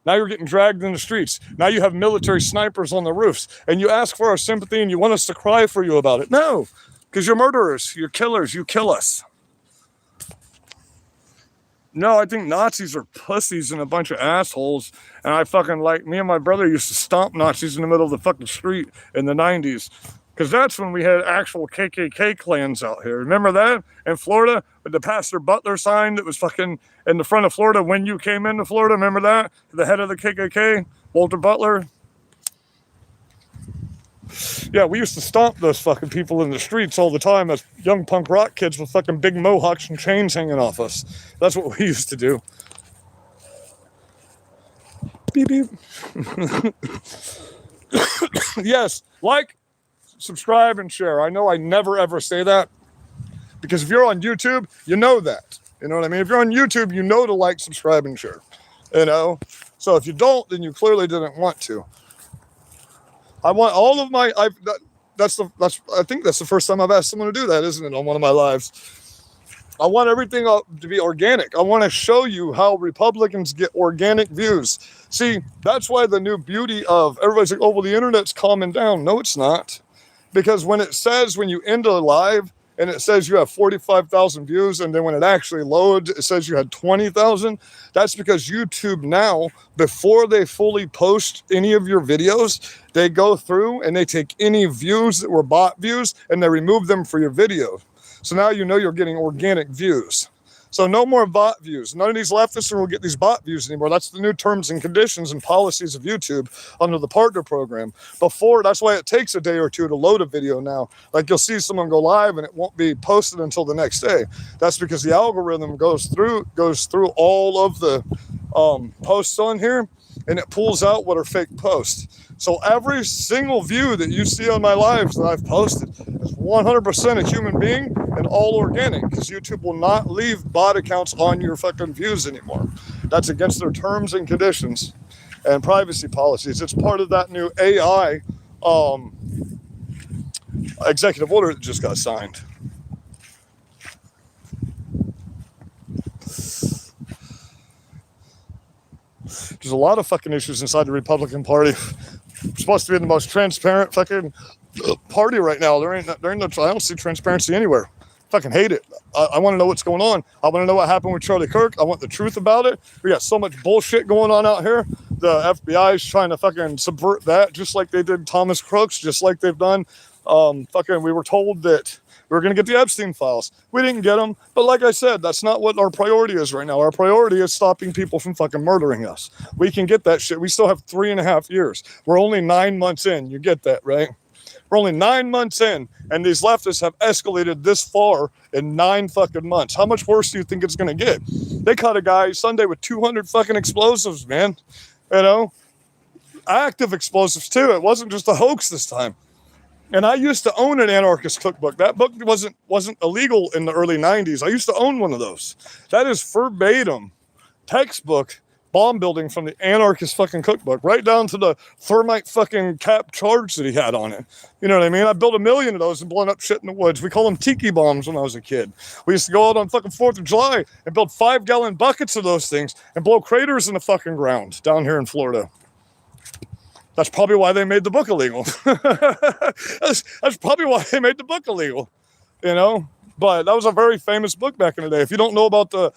Now you're getting dragged in the streets. Now you have military snipers on the roofs. And you ask for our sympathy and you want us to cry for you about it. No, because you're murderers. You're killers. You kill us. No, I think Nazis are pussies and a bunch of assholes. And I fucking me and my brother used to stomp Nazis in the middle of the fucking street in the 90s. Because that's when we had actual KKK clans out here. Remember that? In Florida, with the Pastor Butler sign that was fucking in the front of Florida when you came into Florida. Remember that? The head of the KKK, Walter Butler. Yeah, we used to stomp those fucking people in the streets all the time as young punk rock kids with fucking big mohawks and chains hanging off us. That's what we used to do. Beep, beep. Yes, subscribe, and share. I know I never ever say that because if you're on YouTube, you know that. You know what I mean? If you're on YouTube, you know to like, subscribe, and share. You know? So if you don't, then you clearly didn't want to. I want all of my I think that's the first time I've asked someone to do that, isn't it, on one of my lives? I want everything to be organic. I want to show you how Republicans get organic views. See, that's why the new beauty of everybody's like, oh, well, the internet's calming down. No, it's not. Because when it says, when you end a live and it says you have 45,000 views, and then when it actually loads, it says you had 20,000, that's because YouTube now, before they fully post any of your videos, they go through and they take any views that were bot views and they remove them for your video. So now you know you're getting organic views. So no more bot views. None of these leftists will get these bot views anymore. That's the new terms and conditions and policies of YouTube under the partner program. Before, that's why it takes a day or two to load a video now. Like you'll see someone go live and it won't be posted until the next day. That's because the algorithm goes through all of the posts on here and it pulls out what are fake posts. So every single view that you see on my lives that I've posted is 100% a human being and all organic, because YouTube will not leave bot accounts on your fucking views anymore. That's against their terms and conditions and privacy policies. It's part of that new AI executive order that just got signed. There's a lot of fucking issues inside the Republican Party. We're supposed to be the most transparent fucking party right now. There ain't no, I don't see transparency anywhere. Fucking hate it. I want to know what's going on. I want to know what happened with Charlie Kirk. I want the truth about it. We got so much bullshit going on out here. The FBI is trying to fucking subvert that, just like they did Thomas Crooks, just like they've done. We were told that we were going to get the Epstein files. We didn't get them. But like I said, that's not what our priority is right now. Our priority is stopping people from fucking murdering us. We can get that shit. We still have 3.5 years. We're only 9 months in. You get that, right? We're only 9 months in, and these leftists have escalated this far in 9 fucking months. How much worse do you think it's going to get? They caught a guy Sunday with 200 fucking explosives, man. You know? Active explosives, too. It wasn't just a hoax this time. And I used to own an anarchist cookbook. That book wasn't illegal in the early 90s. I used to own one of those. That is verbatim textbook bomb building from the anarchist fucking cookbook, right down to the thermite fucking cap charge that he had on it. You know what I mean? I built 1 million of those and blown up shit in the woods. We call them tiki bombs when I was a kid. We used to go out on fucking 4th of July and build 5-gallon buckets of those things and blow craters in the fucking ground down here in Florida. That's probably why they made the book illegal. That's probably why they made the book illegal, you know? But that was a very famous book back in the day. If you don't know about the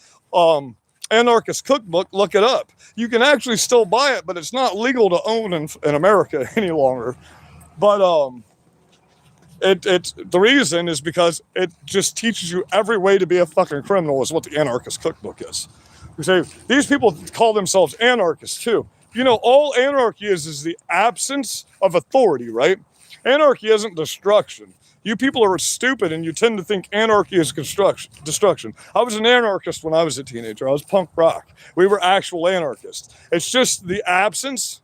anarchist cookbook, look it up. You can actually still buy it, but it's not legal to own in America any longer. But the reason is because it just teaches you every way to be a fucking criminal is what the anarchist cookbook is. We say, these people call themselves anarchists too. You know, all anarchy is the absence of authority, right? Anarchy isn't destruction. You people are stupid and you tend to think anarchy is destruction. I was an anarchist when I was a teenager. I was punk rock. We were actual anarchists. It's just the absence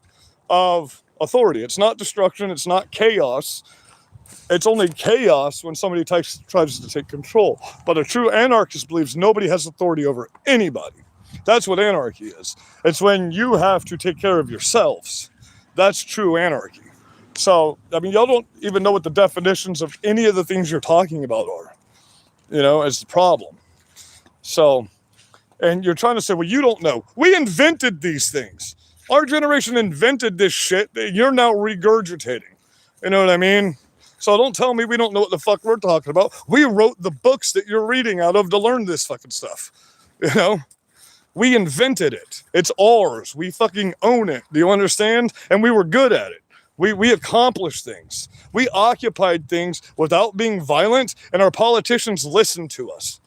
of authority. It's not destruction. It's not chaos. It's only chaos when somebody tries to take control. But a true anarchist believes nobody has authority over anybody. That's what anarchy is. It's when you have to take care of yourselves. That's true anarchy. So, I mean, y'all don't even know what the definitions of any of the things you're talking about are. You know, it's the problem. So, and you're trying to say, well, you don't know. We invented these things. Our generation invented this shit that you're now regurgitating. You know what I mean? So don't tell me we don't know what the fuck we're talking about. We wrote the books that you're reading out of to learn this fucking stuff. You know? We invented it. It's ours. We fucking own it. Do you understand? And we were good at it. We accomplished things. We occupied things without being violent, and our politicians listened to us.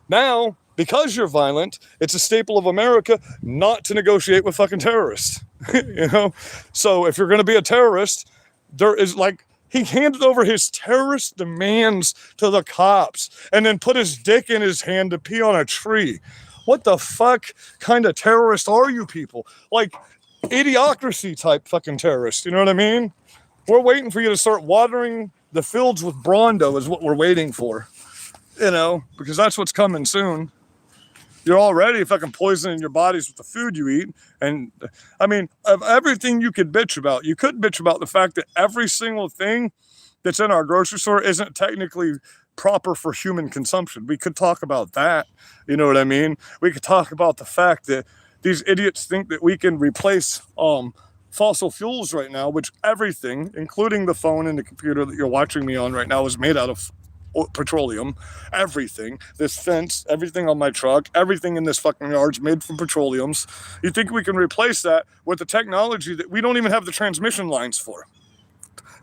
Now, because you're violent, it's a staple of America not to negotiate with fucking terrorists. You know? So if you're going to be a terrorist, there is like, he handed over his terrorist demands to the cops and then put his dick in his hand to pee on a tree. What the fuck kind of terrorist are you people? Like, idiocracy type fucking terrorist, you know what I mean? We're waiting for you to start watering the fields with Brawndo is what we're waiting for, you know, because that's what's coming soon. You're already fucking poisoning your bodies with the food you eat. And I mean, of everything you could bitch about, you could bitch about the fact that every single thing that's in our grocery store isn't technically proper for human consumption. We could talk about that, you know what I mean? We could talk about the fact that these idiots think that we can replace fossil fuels right now, which everything, including the phone and the computer that you're watching me on right now, is made out of petroleum. Everything, this fence, everything on my truck, everything in this fucking yard's made from petroleums. You think we can replace that with the technology that we don't even have the transmission lines for?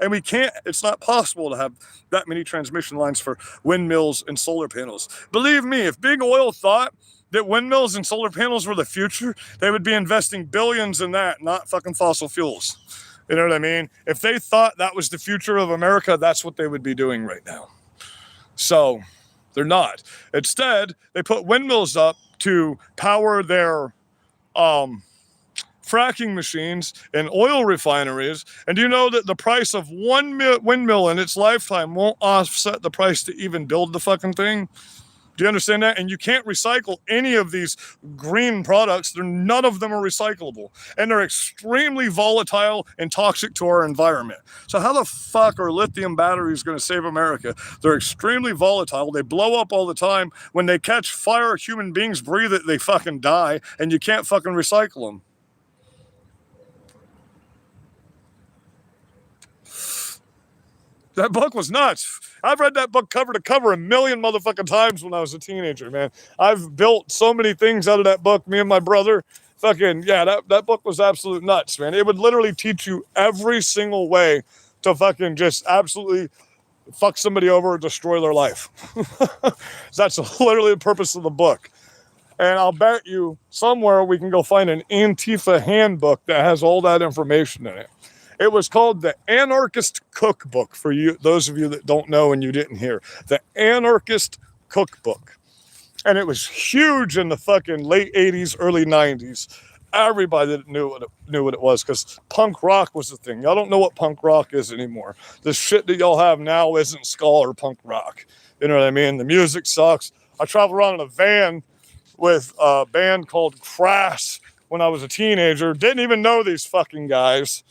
And we can't, it's not possible to have that many transmission lines for windmills and solar panels. Believe me, if Big Oil thought that windmills and solar panels were the future, they would be investing billions in that, not fucking fossil fuels. You know what I mean? If they thought that was the future of America, that's what they would be doing right now. So they're not. Instead, they put windmills up to power their fracking machines and oil refineries. And do you know that the price of one windmill in its lifetime won't offset the price to even build the fucking thing? Do you understand that? And you can't recycle any of these green products. None of them are recyclable. And they're extremely volatile and toxic to our environment. So how the fuck are lithium batteries going to save America? They're extremely volatile. They blow up all the time. When they catch fire, human beings breathe it, they fucking die. And you can't fucking recycle them. That book was nuts. I've read that book cover to cover a million motherfucking times when I was a teenager, man. I've built so many things out of that book, me and my brother. Fucking, yeah, that book was absolute nuts, man. It would literally teach you every single way to fucking just absolutely fuck somebody over or destroy their life. That's literally the purpose of the book. And I'll bet you somewhere we can go find an Antifa handbook that has all that information in it. It was called the Anarchist Cookbook, for you, those of you that don't know and you didn't hear. The Anarchist Cookbook. And it was huge in the fucking late 80s, early 90s. Everybody knew what it was, because punk rock was the thing. Y'all don't know what punk rock is anymore. The shit that y'all have now isn't ska or punk rock. You know what I mean? The music sucks. I traveled around in a van with a band called Crass when I was a teenager. Didn't even know these fucking guys.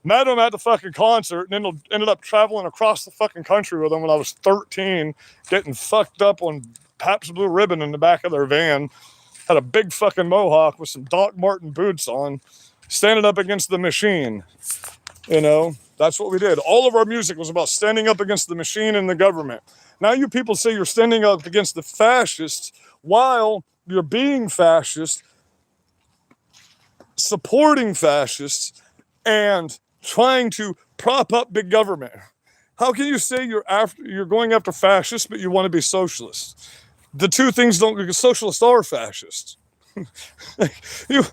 Met him at the fucking concert and then ended up traveling across the fucking country with them when I was 13, getting fucked up on Pabst Blue Ribbon in the back of their van. Had a big fucking mohawk with some Doc Marten boots on, standing up against the machine. You know, that's what we did. All of our music was about standing up against the machine and the government. Now you people say you're standing up against the fascists while you're being fascist, supporting fascists, and trying to prop up big government. How can you say you're going after fascists, but you want to be socialists? The two things don't, because socialists are fascists. you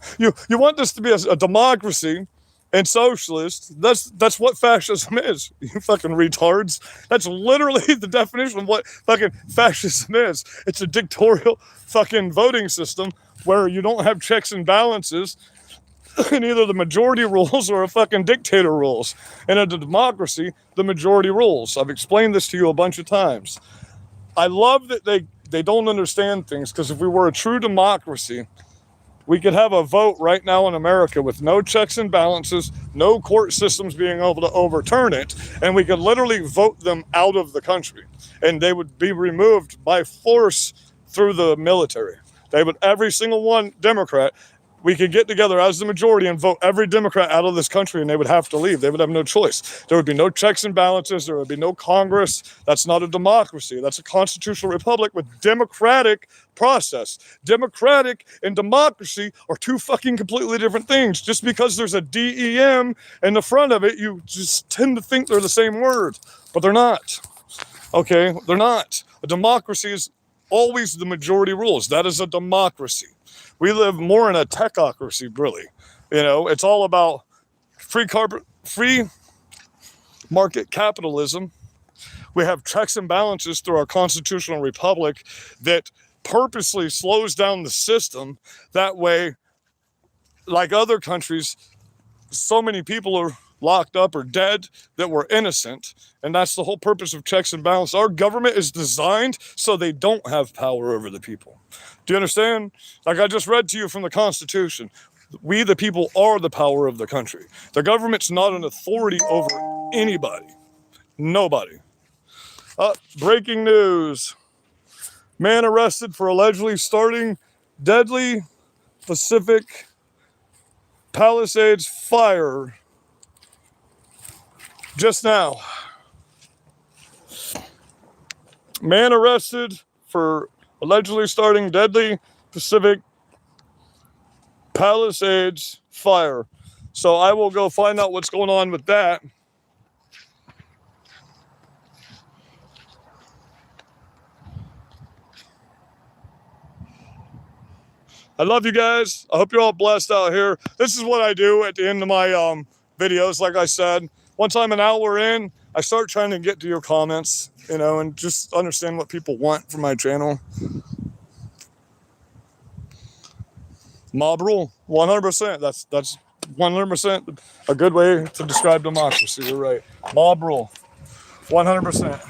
want this to be a democracy and socialist. That's what fascism is. You fucking retards. That's literally the definition of what fucking fascism is. It's a dictatorial fucking voting system where you don't have checks and balances. And either the majority rules or a fucking dictator rules. And in a democracy, the majority rules. I've explained this to you a bunch of times. I love that they don't understand things, because if we were a true democracy, we could have a vote right now in America with no checks and balances, no court systems being able to overturn it, and we could literally vote them out of the country. And they would be removed by force through the military. They would, every single one, Democrat, we could get together as the majority and vote every Democrat out of this country, and they would have to leave. They would have no choice. There would be no checks and balances. There would be no Congress. That's not a democracy. That's a constitutional republic with democratic process. Democratic and democracy are two fucking completely different things. Just because there's a DEM in the front of it, you just tend to think they're the same word, but they're not. Okay, they're not. A democracy is always the majority rules. That is a democracy. We live more in a techocracy, really. You know, it's all about free market capitalism. We have checks and balances through our constitutional republic that purposely slows down the system. That way, like other countries, so many people are locked up or dead that were innocent. And that's the whole purpose of checks and balances. Our government is designed so they don't have power over the people. Do you understand? Like I just read to you from the Constitution. We, the people, are the power of the country. The government's not an authority over anybody. Nobody. Breaking news. Man arrested for allegedly starting deadly Pacific Palisades fire just now. Man arrested for allegedly starting deadly Pacific Palisades fire. So I will go find out what's going on with that. I love you guys. I hope you're all blessed out here. This is what I do at the end of my videos. Like I said, once I'm an hour in, I start trying to get to your comments, you know, and just understand what people want from my channel. Mob rule, 100%. That's 100% a good way to describe democracy. You're right. Mob rule, 100%.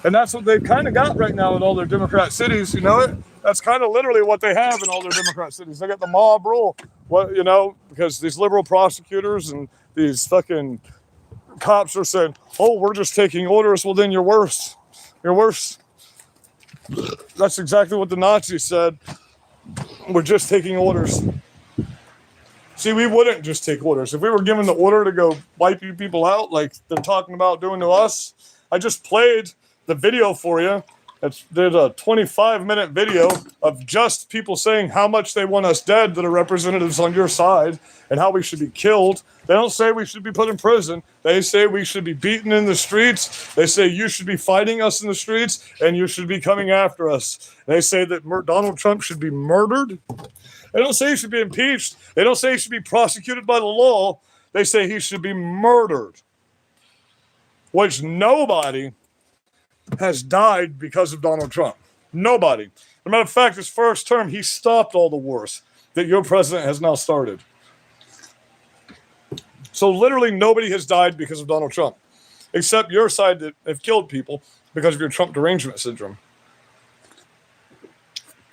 And that's what they've kind of got right now in all their Democrat cities. You know it? That's kind of literally what they have in all their Democrat cities. They got the mob rule. What, you know, because these liberal prosecutors and these fucking cops are saying, oh, we're just taking orders. Well, then you're worse. You're worse. That's exactly what the Nazis said. We're just taking orders. See, we wouldn't just take orders. If we were given the order to go wipe you people out like they're talking about doing to us, I just played the video for you. There's a 25-minute video of just people saying how much they want us dead that are representatives on your side and how we should be killed. They don't say we should be put in prison. They say we should be beaten in the streets. They say you should be fighting us in the streets and you should be coming after us. They say that Donald Trump should be murdered. They don't say he should be impeached. They don't say he should be prosecuted by the law. They say he should be murdered, which nobody has died because of Donald Trump. Nobody. As a matter of fact, his first term, he stopped all the wars that your president has now started. So literally nobody has died because of Donald Trump, except your side that have killed people because of your Trump derangement syndrome.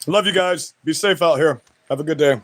Love you guys. Be safe out here. Have a good day.